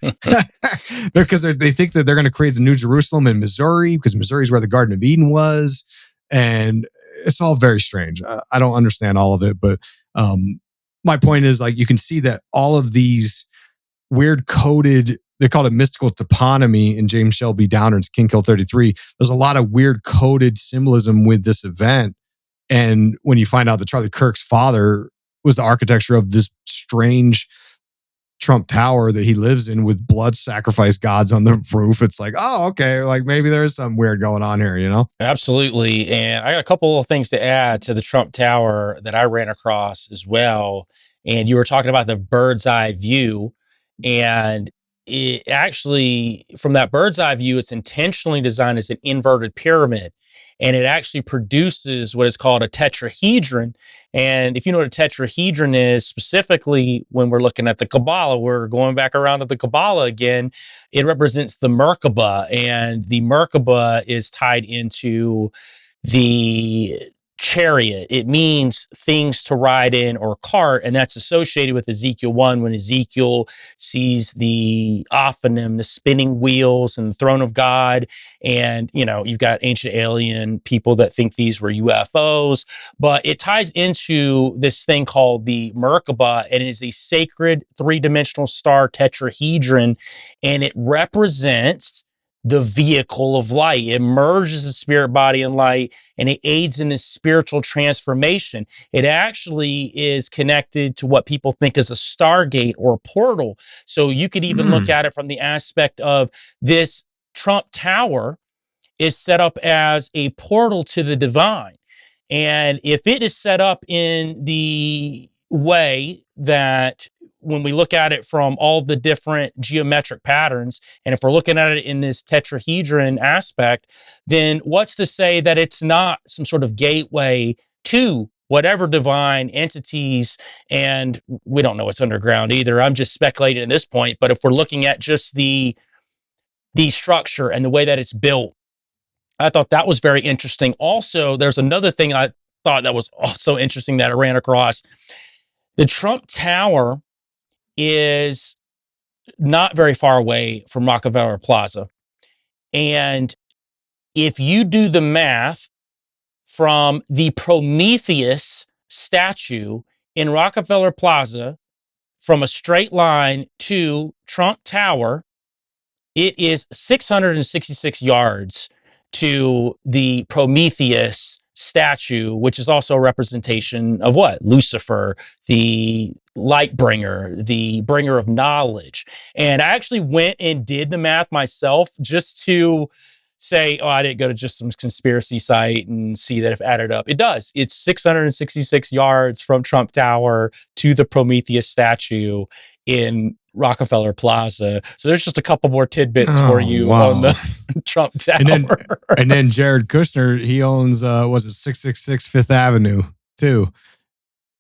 Because they think that they're going to create the New Jerusalem in Missouri, because Missouri is where the Garden of Eden was. And it's all very strange. I don't understand all of it. But my point is, like, you can see that all of these weird coded, they call it mystical toponymy in James Shelby Downard's King Kill 33. There's a lot of weird coded symbolism with this event. And when you find out that Charlie Kirk's father was the architecture of this strange Trump Tower that he lives in with blood sacrifice gods on the roof, it's like, oh, okay, like maybe there's something weird going on here, Absolutely. And I got a couple of things to add to the Trump Tower that I ran across as well. And you were talking about the bird's eye view. And it actually, from that bird's eye view, it's intentionally designed as an inverted pyramid. And it actually produces what is called a tetrahedron. And if you know what a tetrahedron is, specifically when we're looking at the Kabbalah, we're going back around to the Kabbalah again, it represents the Merkaba. And the Merkaba is tied into the chariot. It means things to ride in or cart, and that's associated with Ezekiel 1 when Ezekiel sees the Ophanim, the spinning wheels, and the throne of God. And, you've got ancient alien people that think these were UFOs, but it ties into this thing called the Merkaba, and it is a sacred three-dimensional star tetrahedron, and it represents the vehicle of light. It merges the spirit, body, and light, and it aids in this spiritual transformation. It actually is connected to what people think is a stargate or a portal. So you could even look at it from the aspect of this Trump Tower is set up as a portal to the divine. And if it is set up in the way that, when we look at it from all the different geometric patterns, and if we're looking at it in this tetrahedron aspect, then what's to say that it's not some sort of gateway to whatever divine entities? And we don't know what's underground either. I'm just speculating at this point. But if we're looking at just the structure and the way that it's built, I thought that was very interesting. Also, there's another thing I thought that was also interesting that I ran across. The Trump Tower is not very far away from Rockefeller Plaza. And if you do the math from the Prometheus statue in Rockefeller Plaza from a straight line to Trump Tower, it is 666 yards to the Prometheus statue, which is also a representation of what? Lucifer, the light bringer, the bringer of knowledge. And I actually went and did the math myself just to say, oh, I didn't go to just some conspiracy site and see that if added up, it does. It's 666 yards from Trump Tower to the Prometheus statue in Rockefeller Plaza. So there's just a couple more tidbits for you on the Trump Tower. And then Jared Kushner, he owns, was it 666 Fifth Avenue too.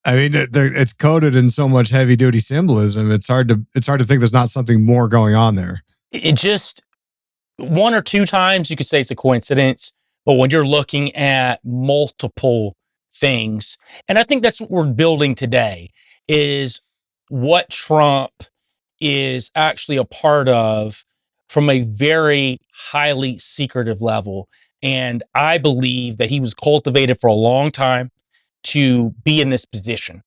I mean, it's coded in so much heavy duty symbolism. It's hard to think there's not something more going on there. It just, one or two times you could say it's a coincidence, but when you're looking at multiple things, and I think that's what we're building today, is what Trump is actually a part of from a very highly secretive level. And I believe that he was cultivated for a long time to be in this position.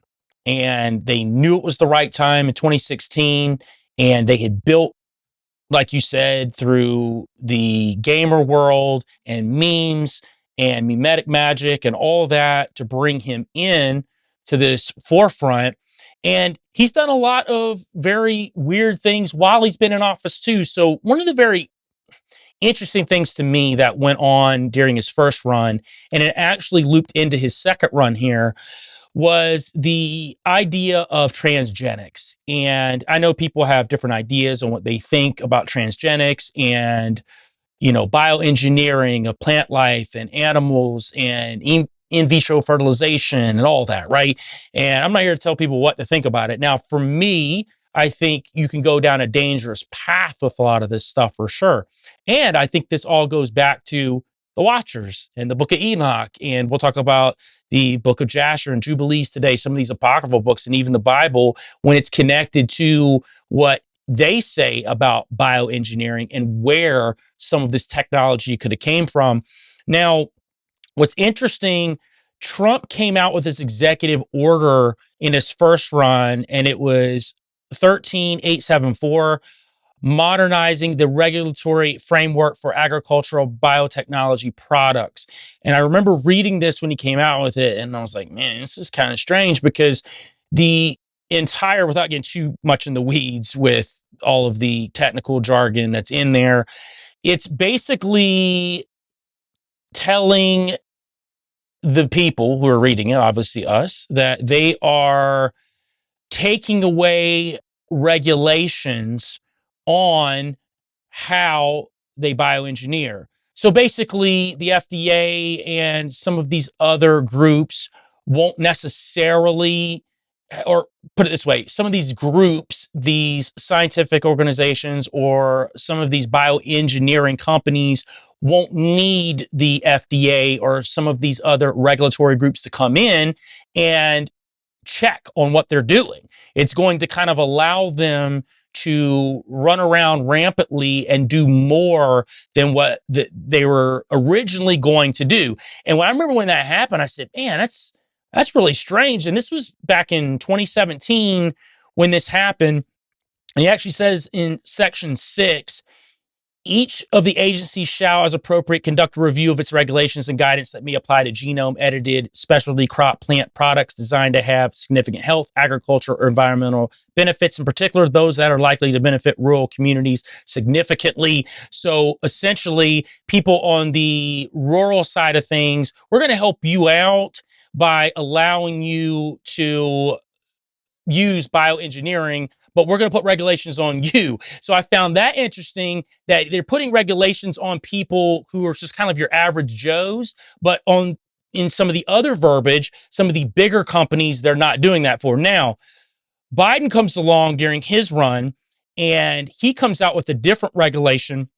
And they knew it was the right time in 2016. And they had built, like you said, through the gamer world and memes and mimetic magic and all that to bring him in to this forefront. And he's done a lot of very weird things while he's been in office too. So one of the very interesting things to me that went on during his first run, and it actually looped into his second run here, was the idea of transgenics. And I know people have different ideas on what they think about transgenics and, bioengineering of plant life and animals and in vitro fertilization and all that, right? And I'm not here to tell people what to think about it. Now, for me, I think you can go down a dangerous path with a lot of this stuff for sure. And I think this all goes back to the Watchers and the Book of Enoch. And we'll talk about the Book of Jasher and Jubilees today, some of these apocryphal books, and even the Bible when it's connected to what they say about bioengineering and where some of this technology could have came from. Now, what's interesting, Trump came out with this executive order in his first run, and it was 13874, modernizing the regulatory framework for agricultural biotechnology products. And I remember reading this when he came out with it, and I was like, man, this is kind of strange, because the entire, without getting too much in the weeds with all of the technical jargon that's in there, it's basically telling the people who are reading it, obviously us, that they are taking away regulations on how they bioengineer. So basically, the FDA and some of these other groups won't necessarily, or put it this way, some of these groups, these scientific organizations, or some of these bioengineering companies won't need the FDA or some of these other regulatory groups to come in and check on what they're doing. It's going to kind of allow them to run around rampantly and do more than what they were originally going to do. And when I remember when that happened, I said, man, that's really strange. And this was back in 2017 when this happened. And he actually says in section 6, each of the agencies shall, as appropriate, conduct a review of its regulations and guidance that may apply to genome-edited specialty crop plant products designed to have significant health, agriculture, or environmental benefits, in particular those that are likely to benefit rural communities significantly. So essentially, people on the rural side of things, we're going to help you out by allowing you to use bioengineering, but we're going to put regulations on you. So I found that interesting, that they're putting regulations on people who are just kind of your average Joes, but in some of the other verbiage, some of the bigger companies, they're not doing that for. Now, Biden comes along during his run, and he comes out with a different regulation,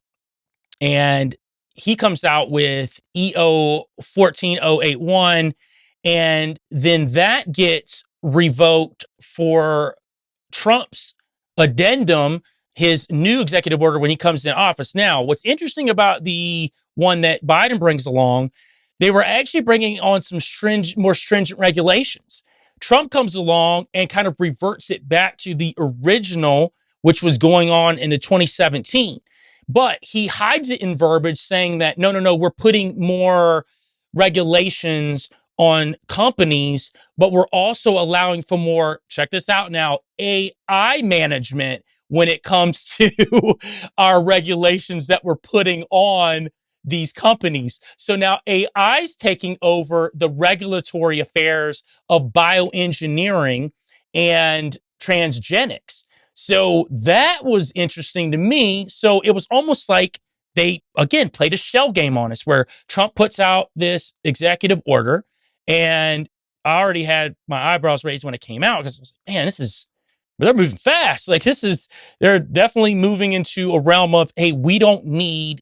and he comes out with EO 14081, and then that gets revoked for Trump's addendum, his new executive order when he comes in office. Now, what's interesting about the one that Biden brings along, they were actually bringing on some more stringent regulations. Trump comes along and kind of reverts it back to the original, which was going on in the 2017. But he hides it in verbiage saying that, no, we're putting more regulations on companies, but we're also allowing for more, check this out now, AI management when it comes to our regulations that we're putting on these companies. So now AI is taking over the regulatory affairs of bioengineering and transgenics. So that was interesting to me. So it was almost like they, again, played a shell game on us, where Trump puts out this executive order, and I already had my eyebrows raised when it came out because I was like, man, they're moving fast. Like they're definitely moving into a realm of, hey, we don't need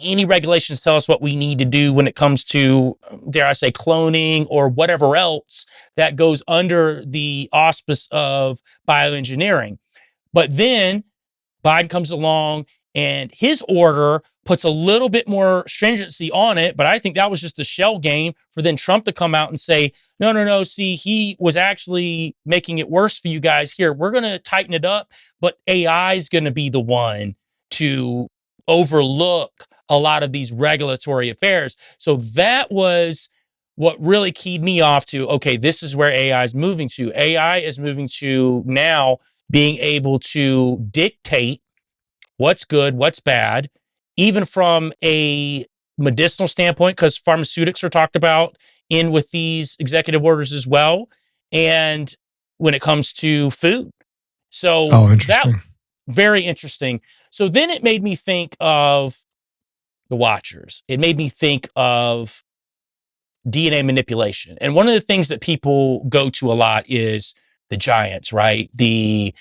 any regulations to tell us what we need to do when it comes to, dare I say, cloning or whatever else that goes under the auspice of bioengineering. But then Biden comes along and his order puts a little bit more stringency on it. But I think that was just a shell game for then Trump to come out and say, no. See, he was actually making it worse for you guys here. We're going to tighten it up, but AI is going to be the one to overlook a lot of these regulatory affairs. So that was what really keyed me off to, okay, this is where AI is moving to. AI is moving to now being able to dictate what's good, what's bad, even from a medicinal standpoint, because pharmaceutics are talked about in with these executive orders as well. And when it comes to food. So that interesting. very interesting. So then it made me think of the Watchers. It made me think of DNA manipulation. And one of the things that people go to a lot is the giants, right? The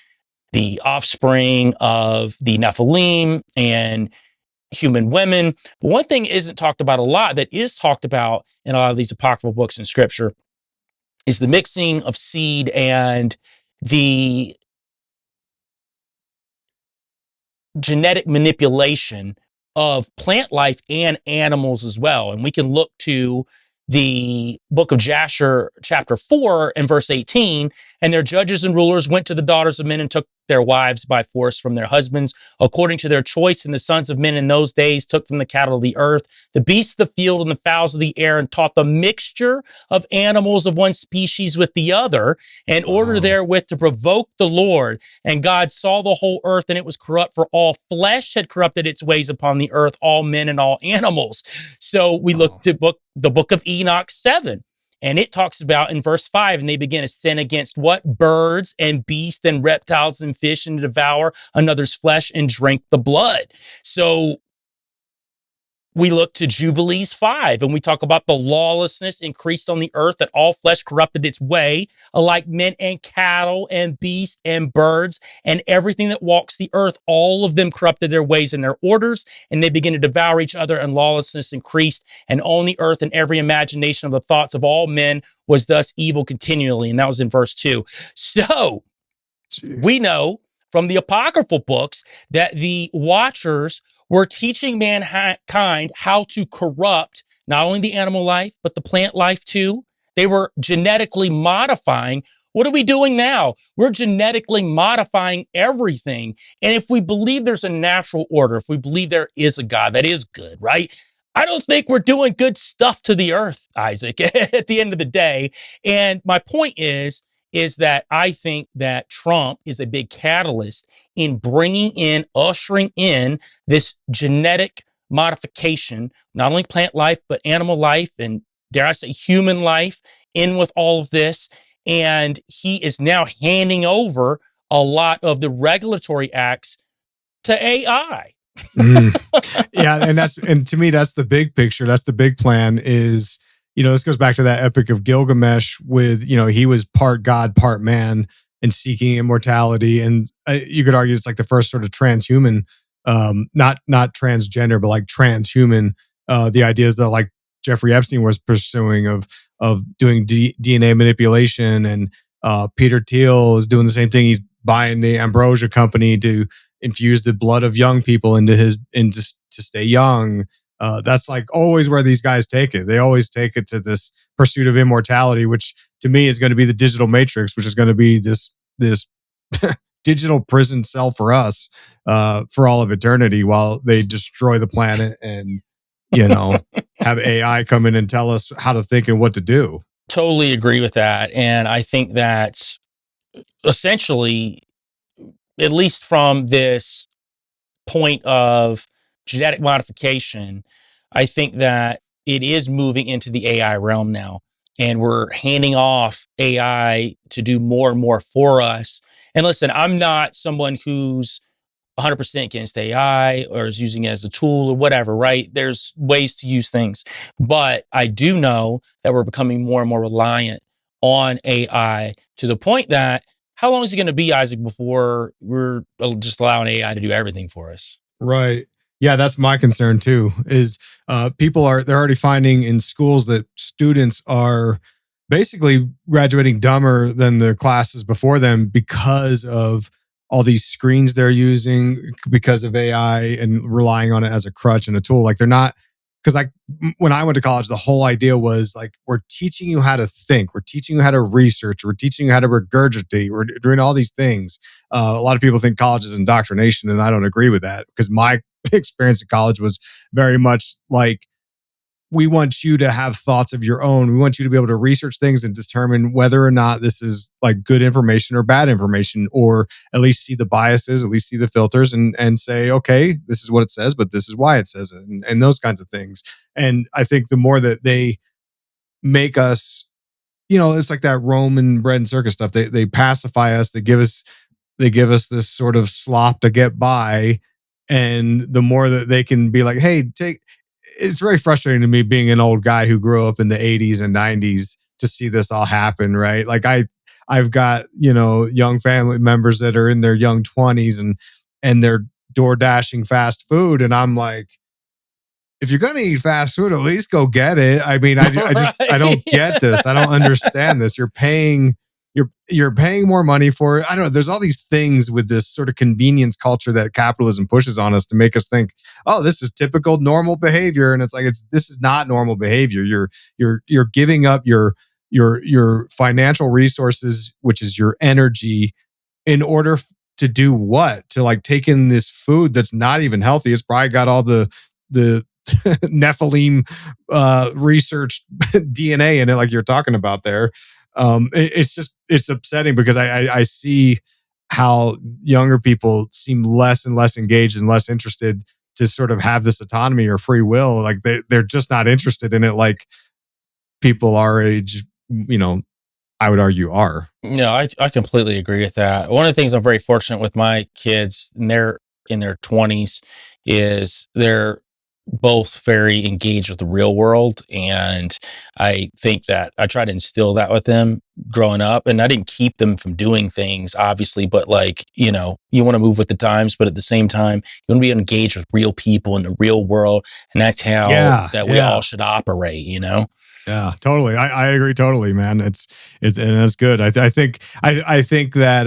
offspring of the Nephilim and human women. But one thing isn't talked about a lot that is talked about in a lot of these apocryphal books in scripture is the mixing of seed and the genetic manipulation of plant life and animals as well. And we can look to the book of Jasher, chapter 4 and verse 18. And their judges and rulers went to the daughters of men and took their wives by force from their husbands, according to their choice. And the sons of men in those days took from the cattle of the earth, the beasts of the field and the fowls of the air, and taught the mixture of animals of one species with the other, in order therewith to provoke the Lord. And God saw the whole earth, and it was corrupt, for all flesh had corrupted its ways upon the earth, all men and all animals. So we look to the book of Enoch 7. And it talks about in verse 5, and they begin to sin against what? Birds and beasts and reptiles and fish, and to devour another's flesh and drink the blood. So we look to Jubilees 5, and we talk about the lawlessness increased on the earth, that all flesh corrupted its way, alike men and cattle and beasts and birds and everything that walks the earth. All of them corrupted their ways and their orders, and they begin to devour each other, and lawlessness increased. And on the earth, and every imagination of the thoughts of all men was thus evil continually. And that was in verse 2. So we know from the apocryphal books that the Watchers were teaching mankind how to corrupt not only the animal life, but the plant life too. They were genetically modifying. What are we doing now? We're genetically modifying everything. And if we believe there's a natural order, if we believe there is a God that is good, right? I don't think we're doing good stuff to the earth, Isaac, at the end of the day. And my point is that I think that Trump is a big catalyst in bringing in, ushering in this genetic modification, not only plant life, but animal life, and dare I say human life, in with all of this. And he is now handing over a lot of the regulatory acts to AI. Yeah, and to me, that's the big picture. That's the big plan. Is, this goes back to that Epic of Gilgamesh with, he was part God, part man, and seeking immortality. And you could argue it's like the first sort of transhuman, not transgender, but like transhuman. The ideas that like Jeffrey Epstein was pursuing of doing DNA manipulation, and Peter Thiel is doing the same thing. He's buying the Ambrosia company to infuse the blood of young people into to stay young. That's like always where these guys take it. They always take it to this pursuit of immortality, which to me is going to be the digital matrix, which is going to be this digital prison cell for us for all of eternity, while they destroy the planet and have AI come in and tell us how to think and what to do. Totally agree with that. And I think that essentially, at least from this point of genetic modification, I think that it is moving into the AI realm now. And we're handing off AI to do more and more for us. And listen, I'm not someone who's 100% against AI or is using it as a tool or whatever, right? There's ways to use things. But I do know that we're becoming more and more reliant on AI to the point that how long is it going to be, Isaac, before we're just allowing AI to do everything for us? Right. Yeah, that's my concern too. Is they're already finding in schools that students are basically graduating dumber than the classes before them because of all these screens they're using, because of AI and relying on it as a crutch and a tool. Like they're not, because like when I went to college, the whole idea was like, we're teaching you how to think, we're teaching you how to research, we're teaching you how to regurgitate, we're doing all these things. A lot of people think college is indoctrination, and I don't agree with that, because my experience at college was very much like, we want you to have thoughts of your own. We want you to be able to research things and determine whether or not this is like good information or bad information, or at least see the biases, at least see the filters, and say, okay, this is what it says, but this is why it says it, and those kinds of things. And I think the more that they make us, it's like that Roman bread and circus stuff. They pacify us. They give us this sort of slop to get by. And the more that they can be like, hey, it's very frustrating to me, being an old guy who grew up in the 80s and 90s, to see this all happen, right? Like I've got, young family members that are in their young 20s, and they're door dashing fast food. And I'm like, if you're going to eat fast food, at least go get it. I mean, I don't get this. I don't understand this. You're paying more money for it. I don't know. There's all these things with this sort of convenience culture that capitalism pushes on us to make us think, oh, this is typical normal behavior. And it's like, this is not normal behavior. You're giving up your financial resources, which is your energy, in order to do what? To like take in this food that's not even healthy. It's probably got all the Nephilim research DNA in it, like you're talking about there. It's upsetting, because I see how younger people seem less and less engaged and less interested to sort of have this autonomy or free will. Like they're just not interested in it, like people our age, I would argue are. No, I completely agree with that. One of the things I'm very fortunate with my kids, and they're in their 20s, is they're both very engaged with the real world. And I think that I try to instill that with them growing up. And I didn't keep them from doing things, obviously, but like, you want to move with the times, but at the same time, you want to be engaged with real people in the real world. And that's how we all should operate, Yeah, totally. I agree totally, man. It's and that's good. I think that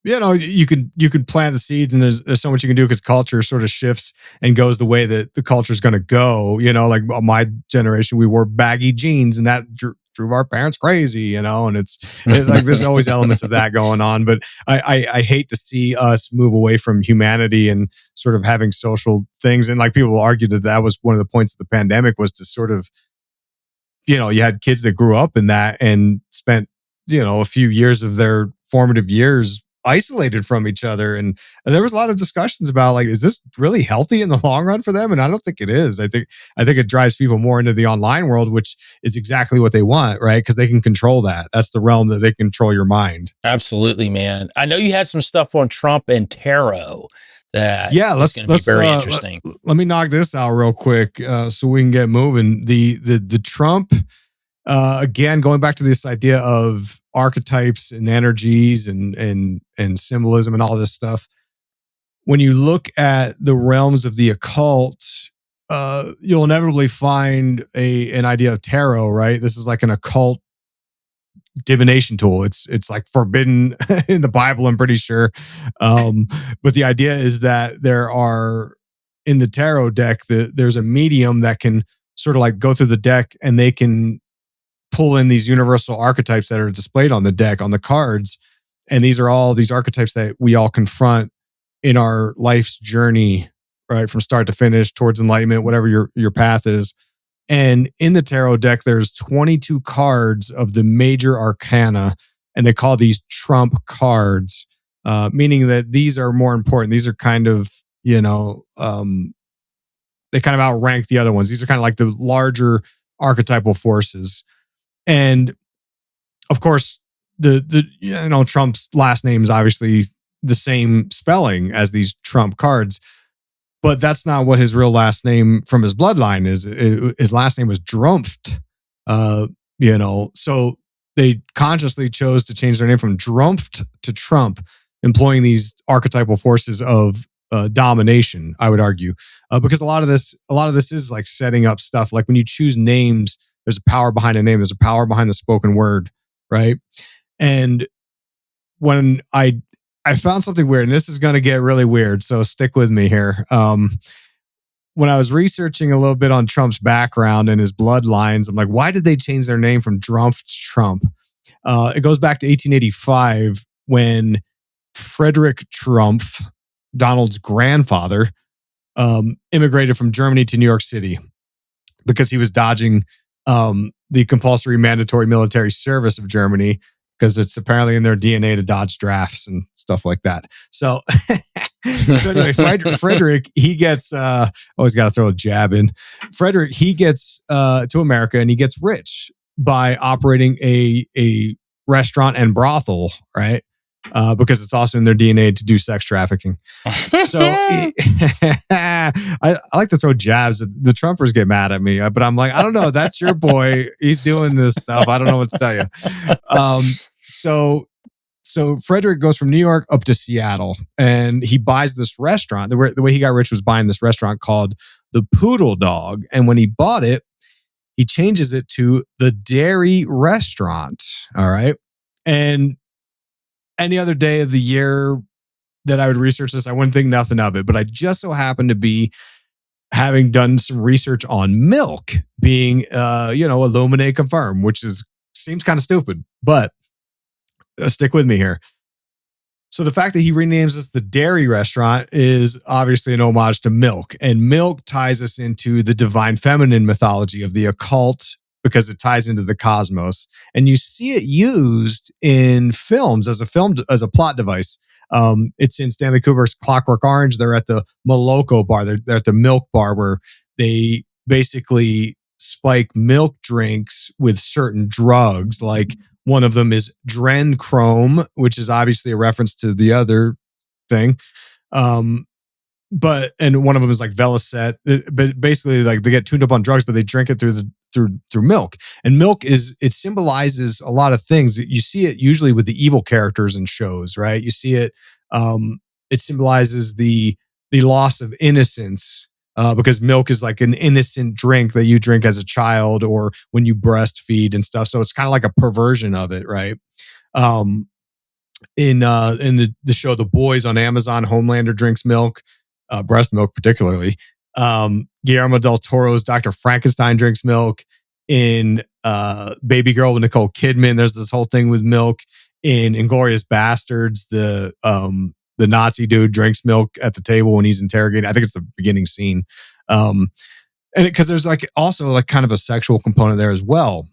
you can plant the seeds, and there's so much you can do, because culture sort of shifts and goes the way that the culture is going to go. Like my generation, we wore baggy jeans, and that drove our parents crazy. And it's like there's always elements of that going on. But I hate to see us move away from humanity and sort of having social things. And like people will argue that was one of the points of the pandemic, was to sort of, you had kids that grew up in that and spent, a few years of their formative years isolated from each other. And there was a lot of discussions about, like, is this really healthy in the long run for them? And I don't think it is. I think it drives people more into the online world, which is exactly what they want, right? Because they can control that. That's the realm that they control your mind. Absolutely, man. I know you had some stuff on Trump and tarot that let's be very interesting. Let me knock this out real quick, so we can get moving. The Trump, again, going back to this idea of archetypes and energies and symbolism and all this stuff. When you look at the realms of the occult, you'll inevitably find an idea of tarot, right? This is like an occult divination tool. It's like forbidden in the Bible, I'm pretty sure. But the idea is that there are, in the tarot deck, there's a medium that can sort of like go through the deck, and they can pull in these universal archetypes that are displayed on the deck, on the cards. And these are all these archetypes that we all confront in our life's journey, right? From start to finish, towards enlightenment, whatever your path is. And in the tarot deck, there's 22 cards of the major arcana, and they call these trump cards, meaning that these are more important. These are kind of, they kind of outrank the other ones. These are kind of like the larger archetypal forces. And of course, Trump's last name is obviously the same spelling as these trump cards. But that's not what his real last name from his bloodline is. His last name was Drumpft. So they consciously chose to change their name from Drumpf to Trump, employing these archetypal forces of domination, I would argue, because a lot of this is like setting up stuff. Like when you choose names, there's a power behind a name. There's a power behind the spoken word, right? And when I found something weird, and this is going to get really weird, so stick with me here. When I was researching a little bit on Trump's background and his bloodlines, I'm like, why did they change their name from Drumpf to Trump? It goes back to 1885 when Frederick Trumpf, Donald's grandfather, immigrated from Germany to New York City because he was dodging the compulsory mandatory military service of Germany, because it's apparently in their DNA to dodge drafts and stuff like that. So, so anyway, Frederick, he gets, always got to throw a jab in. Frederick, he gets to America and he gets rich by operating a restaurant and brothel, right? Because it's also in their DNA to do sex trafficking. So I like to throw jabs. The Trumpers get mad at me, but I'm like, I don't know. That's your boy. He's doing this stuff. I don't know what to tell you. So Frederick goes from New York up to Seattle, and he buys this restaurant. The way he got rich was buying this restaurant called the Poodle Dog. And when he bought it, he changes it to the Dairy Restaurant. All right. And any other day of the year that I would research this, I wouldn't think nothing of it. But I just so happened to be having done some research on milk being, Illuminate confirmed, which seems kind of stupid, but stick with me here. So the fact that he renames this the Dairy Restaurant is obviously an homage to milk, and milk ties us into the divine feminine mythology of the occult, because it ties into the cosmos, and you see it used in films as a plot device. It's in Stanley Kubrick's Clockwork Orange. They're at the Moloko bar. They're at the milk bar where they basically spike milk drinks with certain drugs. Like one of them is Drenchrome, which is obviously a reference to the other thing. And one of them is like Velicet. But basically, like, they get tuned up on drugs, but they drink it through milk. And milk it symbolizes a lot of things. You see it usually with the evil characters in shows, right? You see it. It symbolizes the loss of innocence, because milk is like an innocent drink that you drink as a child or when you breastfeed and stuff. So it's kind of like a perversion of it, right? In the show The Boys on Amazon, Homelander drinks milk. Breast milk particularly. Guillermo del Toro's Dr. Frankenstein drinks milk. In Baby Girl with Nicole Kidman, there's this whole thing with milk. In Inglourious Bastards, the Nazi dude drinks milk at the table when he's interrogating. I think it's the beginning scene. And because there's like also like kind of a sexual component there as well.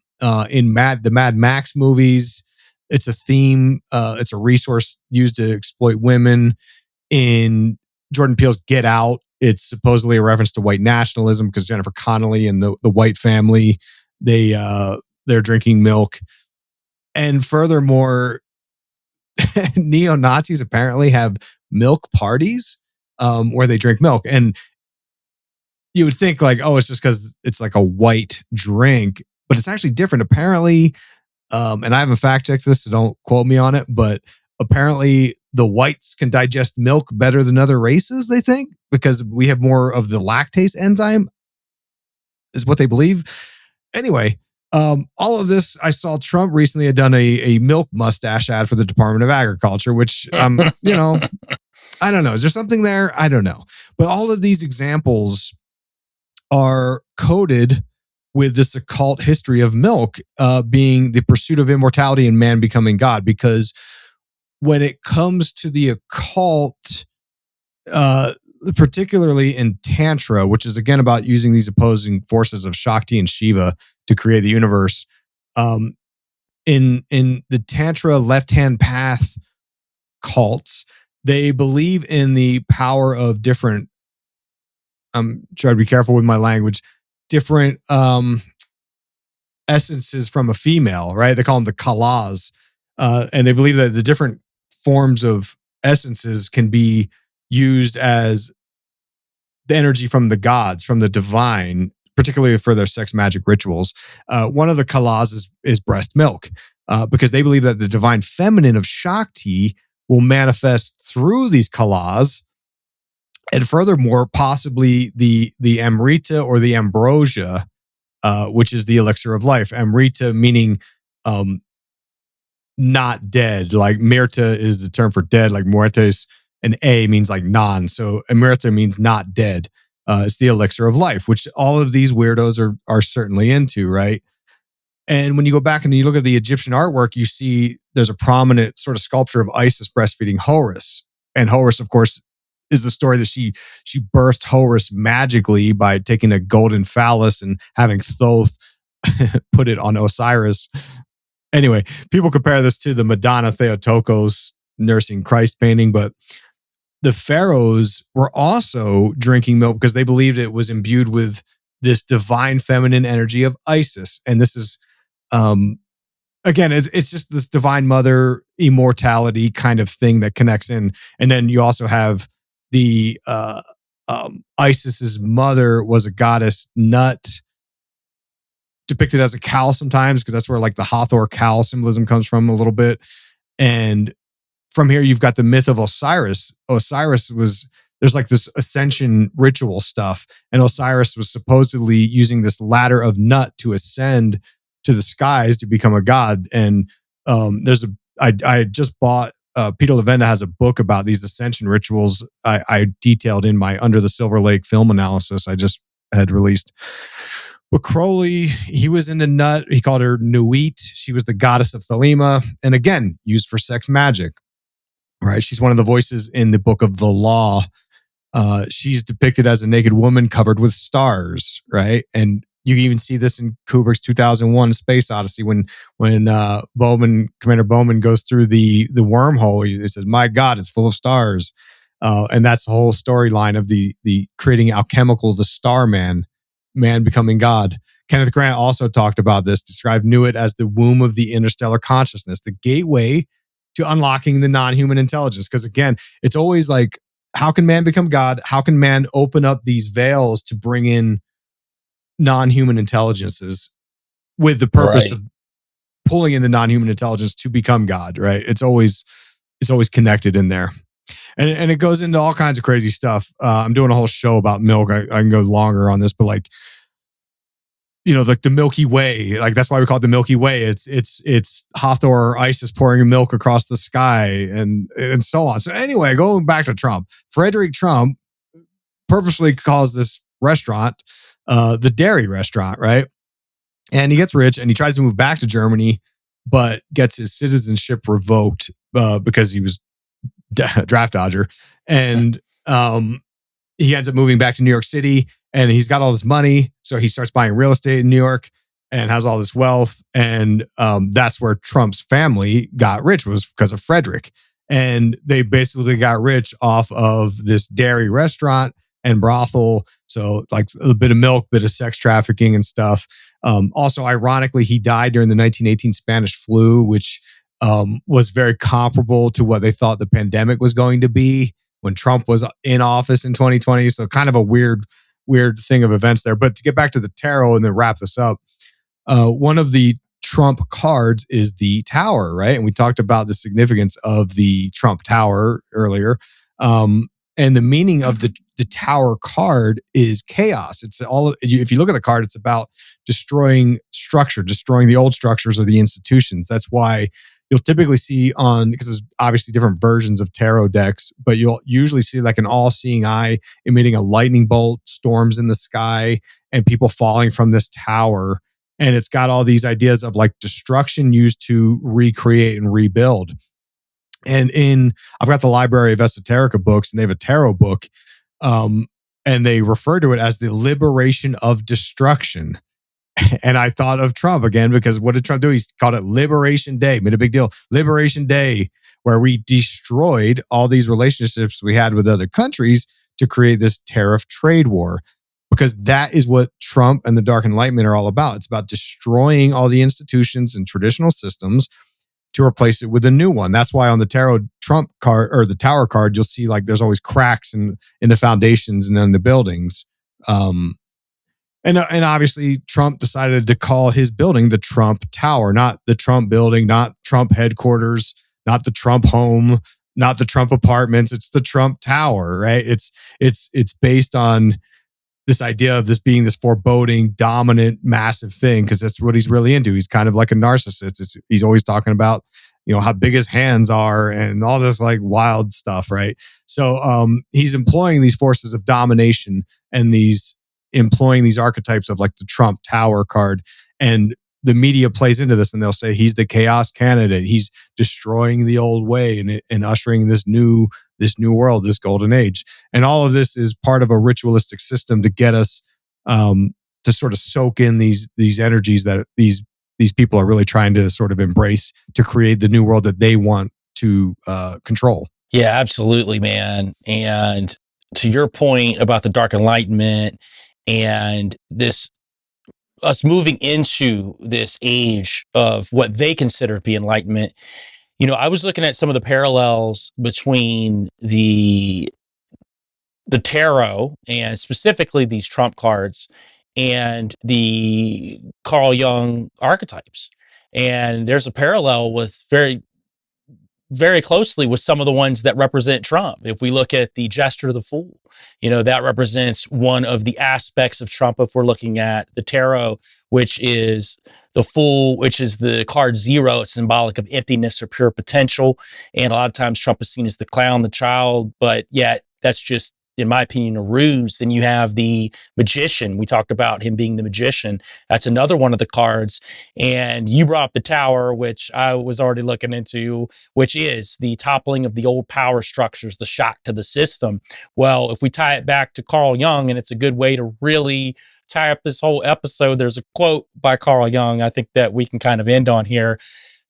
In the Mad Max movies, it's a theme. It's a resource used to exploit women. In Jordan Peele's Get Out, it's supposedly a reference to white nationalism, because Jennifer Connelly and the white family, they're drinking milk. And furthermore, neo-Nazis apparently have milk parties where they drink milk. And you would think like, oh, it's just because it's like a white drink, but it's actually different. Apparently, and I haven't fact checked this, so don't quote me on it, but apparently the whites can digest milk better than other races, they think, because we have more of the lactase enzyme, is what they believe. Anyway, all of this, I saw Trump recently had done a milk mustache ad for the Department of Agriculture, which, I don't know. Is there something there? I don't know. But all of these examples are coded with this occult history of milk being the pursuit of immortality and man becoming God. Because when it comes to the occult, particularly in Tantra, which is again about using these opposing forces of Shakti and Shiva to create the universe, in the Tantra left-hand path cults, they believe in the power of different, I'm trying to be careful with my language, different essences from a female, right? They call them the kalas. And they believe that the different forms of essences can be used as the energy from the gods, from the divine, particularly for their sex magic rituals. One of the kalas is breast milk. because they believe that the divine feminine of Shakti will manifest through these kalas, and furthermore, possibly the Amrita or the ambrosia, which is the elixir of life. Amrita meaning not dead. Like Mirta is the term for dead, like muertes, and A means like non. So Amrita means not dead. It's the elixir of life, which all of these weirdos are certainly into, right? And when you go back and you look at the Egyptian artwork, you see there's a prominent sort of sculpture of Isis breastfeeding Horus. And Horus, of course, is the story that she birthed Horus magically by taking a golden phallus and having Thoth put it on Osiris. Anyway, people compare this to the Madonna Theotokos nursing Christ painting, but the pharaohs were also drinking milk because they believed it was imbued with this divine feminine energy of Isis. And this is, again, it's just this divine mother immortality kind of thing that connects in. And then you also have the Isis's mother was a goddess Nut, depicted as a cow sometimes, because that's where like the Hathor cow symbolism comes from a little bit. And from here, you've got the myth of Osiris. There's like this ascension ritual stuff. And Osiris was supposedly using this ladder of Nut to ascend to the skies to become a god. And I just bought, Peter Levenda has a book about these ascension rituals I detailed in my Under the Silver Lake film analysis I just had released. But Crowley, he was into Nut. He called her Nuit. She was the goddess of Thelema. And again, used for sex magic. Right? She's one of the voices in the Book of the Law. She's depicted as a naked woman covered with stars, right? And you can even see this in Kubrick's 2001 Space Odyssey when Commander Bowman goes through the wormhole. He says, "My God, it's full of stars." And that's the whole storyline of the creating alchemical, the star man becoming God. Kenneth Grant also talked about this, described Nuit as the womb of the interstellar consciousness, the gateway to unlocking the non-human intelligence. Because again, it's always like, how can man become God? How can man open up these veils to bring in non-human intelligences with the purpose of pulling in the non-human intelligence to become God, right? It's always connected in there. And it goes into all kinds of crazy stuff. I'm doing a whole show about milk. I can go longer on this, but like, you know, like the Milky Way, like that's why we call it the Milky Way. It's Hathor or Isis pouring milk across the sky and so on. So anyway, going back to Trump, Frederick Trump purposely calls this restaurant the dairy restaurant, right? And he gets rich and he tries to move back to Germany, but gets his citizenship revoked because he was draft dodger. And he ends up moving back to New York City, and he's got all this money. So he starts buying real estate in New York and has all this wealth. And that's where Trump's family got rich, was because of Frederick. And they basically got rich off of this dairy restaurant and brothel. So like a bit of milk, bit of sex trafficking and stuff. Also, ironically, he died during the 1918 Spanish flu, which was very comparable to what they thought the pandemic was going to be when Trump was in office in 2020. So kind of a weird thing of events there. But to get back to the tarot and then wrap this up, one of the Trump cards is the Tower, right? And we talked about the significance of the Trump Tower earlier. And the meaning of the Tower card is chaos. It's all, if you look at the card, it's about destroying structure, destroying the old structures of the institutions. That's why you'll typically see because there's obviously different versions of tarot decks, but you'll usually see like an all-seeing eye emitting a lightning bolt, storms in the sky, and people falling from this tower. And it's got all these ideas of like destruction used to recreate and rebuild. And I've got the Library of Esoterica books, and they have a tarot book, and they refer to it as the liberation of destruction. And I thought of Trump again, because what did Trump do? He called it Liberation Day, made a big deal. Liberation Day, where we destroyed all these relationships we had with other countries to create this tariff trade war. Because that is what Trump and the Dark Enlightenment are all about. It's about destroying all the institutions and traditional systems to replace it with a new one. That's why on the tarot Trump card or the Tower card, you'll see like there's always cracks in the foundations and in the buildings. And obviously Trump decided to call his building the Trump Tower, not the Trump building, not Trump headquarters, not the Trump home, not the Trump apartments. It's the Trump Tower, right? It's based on this idea of this being this foreboding, dominant, massive thing, because that's what he's really into. He's kind of like a narcissist. He's always talking about, how big his hands are and all this like wild stuff, right? So he's employing these forces of domination and employing these archetypes of like the Trump Tower card. And the media plays into this and they'll say he's the chaos candidate. He's destroying the old way and ushering this new world, this golden age. And all of this is part of a ritualistic system to get us to sort of soak in these energies that these people are really trying to sort of embrace to create the new world that they want to control. Yeah, absolutely, man. And to your point about the Dark Enlightenment and us moving into this age of what they consider to be enlightenment, I was looking at some of the parallels between the tarot and specifically these Trump cards and the Carl Jung archetypes. And there's a parallel with very, very closely with some of the ones that represent Trump. If we look at the gesture of the fool, that represents one of the aspects of Trump. If we're looking at the tarot, which is the fool, which is the card 0, it's symbolic of emptiness or pure potential. And a lot of times Trump is seen as the clown, the child, but yet that's just, in my opinion, a ruse. Then you have the magician. We talked about him being the magician. That's another one of the cards. And you brought up the tower, which I was already looking into, which is the toppling of the old power structures, the shock to the system. Well, if we tie it back to Carl Jung, and it's a good way to really tie up this whole episode, there's a quote by Carl Jung I think that we can kind of end on here.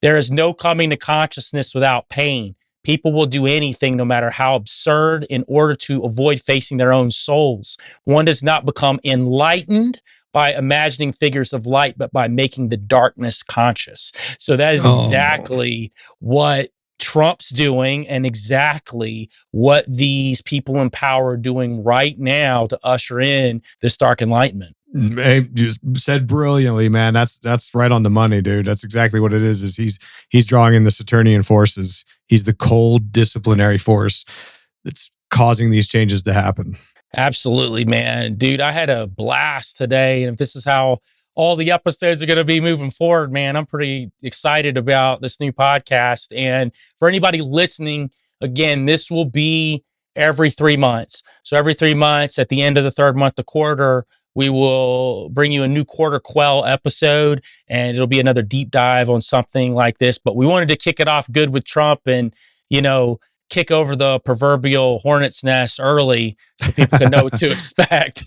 There is no coming to consciousness without pain. People will do anything, no matter how absurd, in order to avoid facing their own souls. One does not become enlightened by imagining figures of light, but by making the darkness conscious. So that is exactly what Trump's doing and exactly what these people in power are doing right now to usher in this dark enlightenment. Hey, you said brilliantly, man. That's right on the money, dude. That's exactly what it is. He's drawing in the Saturnian forces. He's the cold disciplinary force that's causing these changes to happen. Absolutely, man. Dude, I had a blast today. And if this is how all the episodes are going to be moving forward, man, I'm pretty excited about this new podcast. And for anybody listening, again, this will be every 3 months. So every 3 months, at the end of the third month, the quarter, we will bring you a new quarter Kwell episode, and it'll be another deep dive on something like this. But we wanted to kick it off good with Trump and, kick over the proverbial hornet's nest early so people can know what to expect.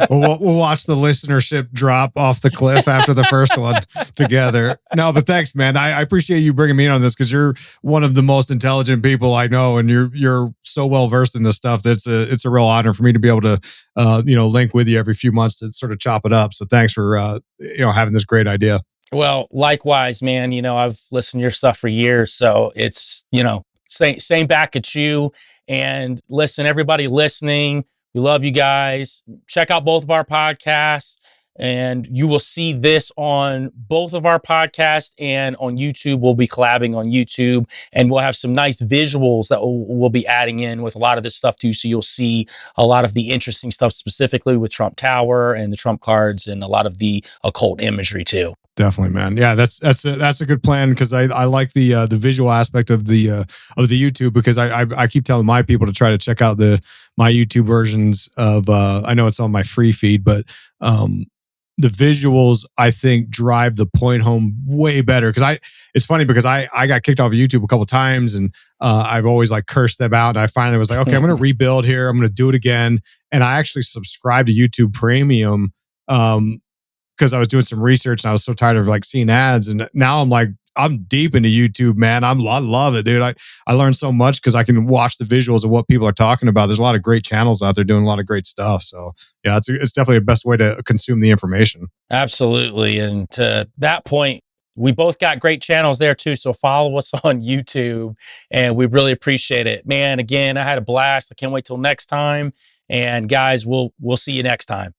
We'll watch the listenership drop off the cliff after the first one together. No, but thanks, man. I appreciate you bringing me in on this because you're one of the most intelligent people I know, and you're so well versed in this stuff. It's a real honor for me to be able to link with you every few months to sort of chop it up. So thanks for having this great idea. Well, likewise, man. I've listened to your stuff for years, so it's same back at you. And listen, everybody listening, we love you guys. Check out both of our podcasts, and you will see this on both of our podcasts and on YouTube. We'll be collabing on YouTube, and we'll have some nice visuals that we'll be adding in with a lot of this stuff too. So you'll see a lot of the interesting stuff specifically with Trump Tower and the Trump cards and a lot of the occult imagery too. Definitely, man. Yeah, that's a good plan because I like the visual aspect of the YouTube because I keep telling my people to try to check out my YouTube versions of I know it's on my free feed, but the visuals I think drive the point home way better because it's funny because I got kicked off of YouTube a couple of times and I've always like cursed them out, and I finally was like, okay, I'm going to rebuild here. I'm going to do it again, and I actually subscribed to YouTube Premium. Because I was doing some research and I was so tired of like seeing ads, and now I'm deep into YouTube, man. I love it, dude. I learned so much because I can watch the visuals of what people are talking about. There's a lot of great channels out there doing a lot of great stuff. So yeah, it's definitely the best way to consume the information. Absolutely. And to that point, we both got great channels there too. So follow us on YouTube, and we really appreciate it, man. Again, I had a blast. I can't wait till next time. And guys, we'll see you next time.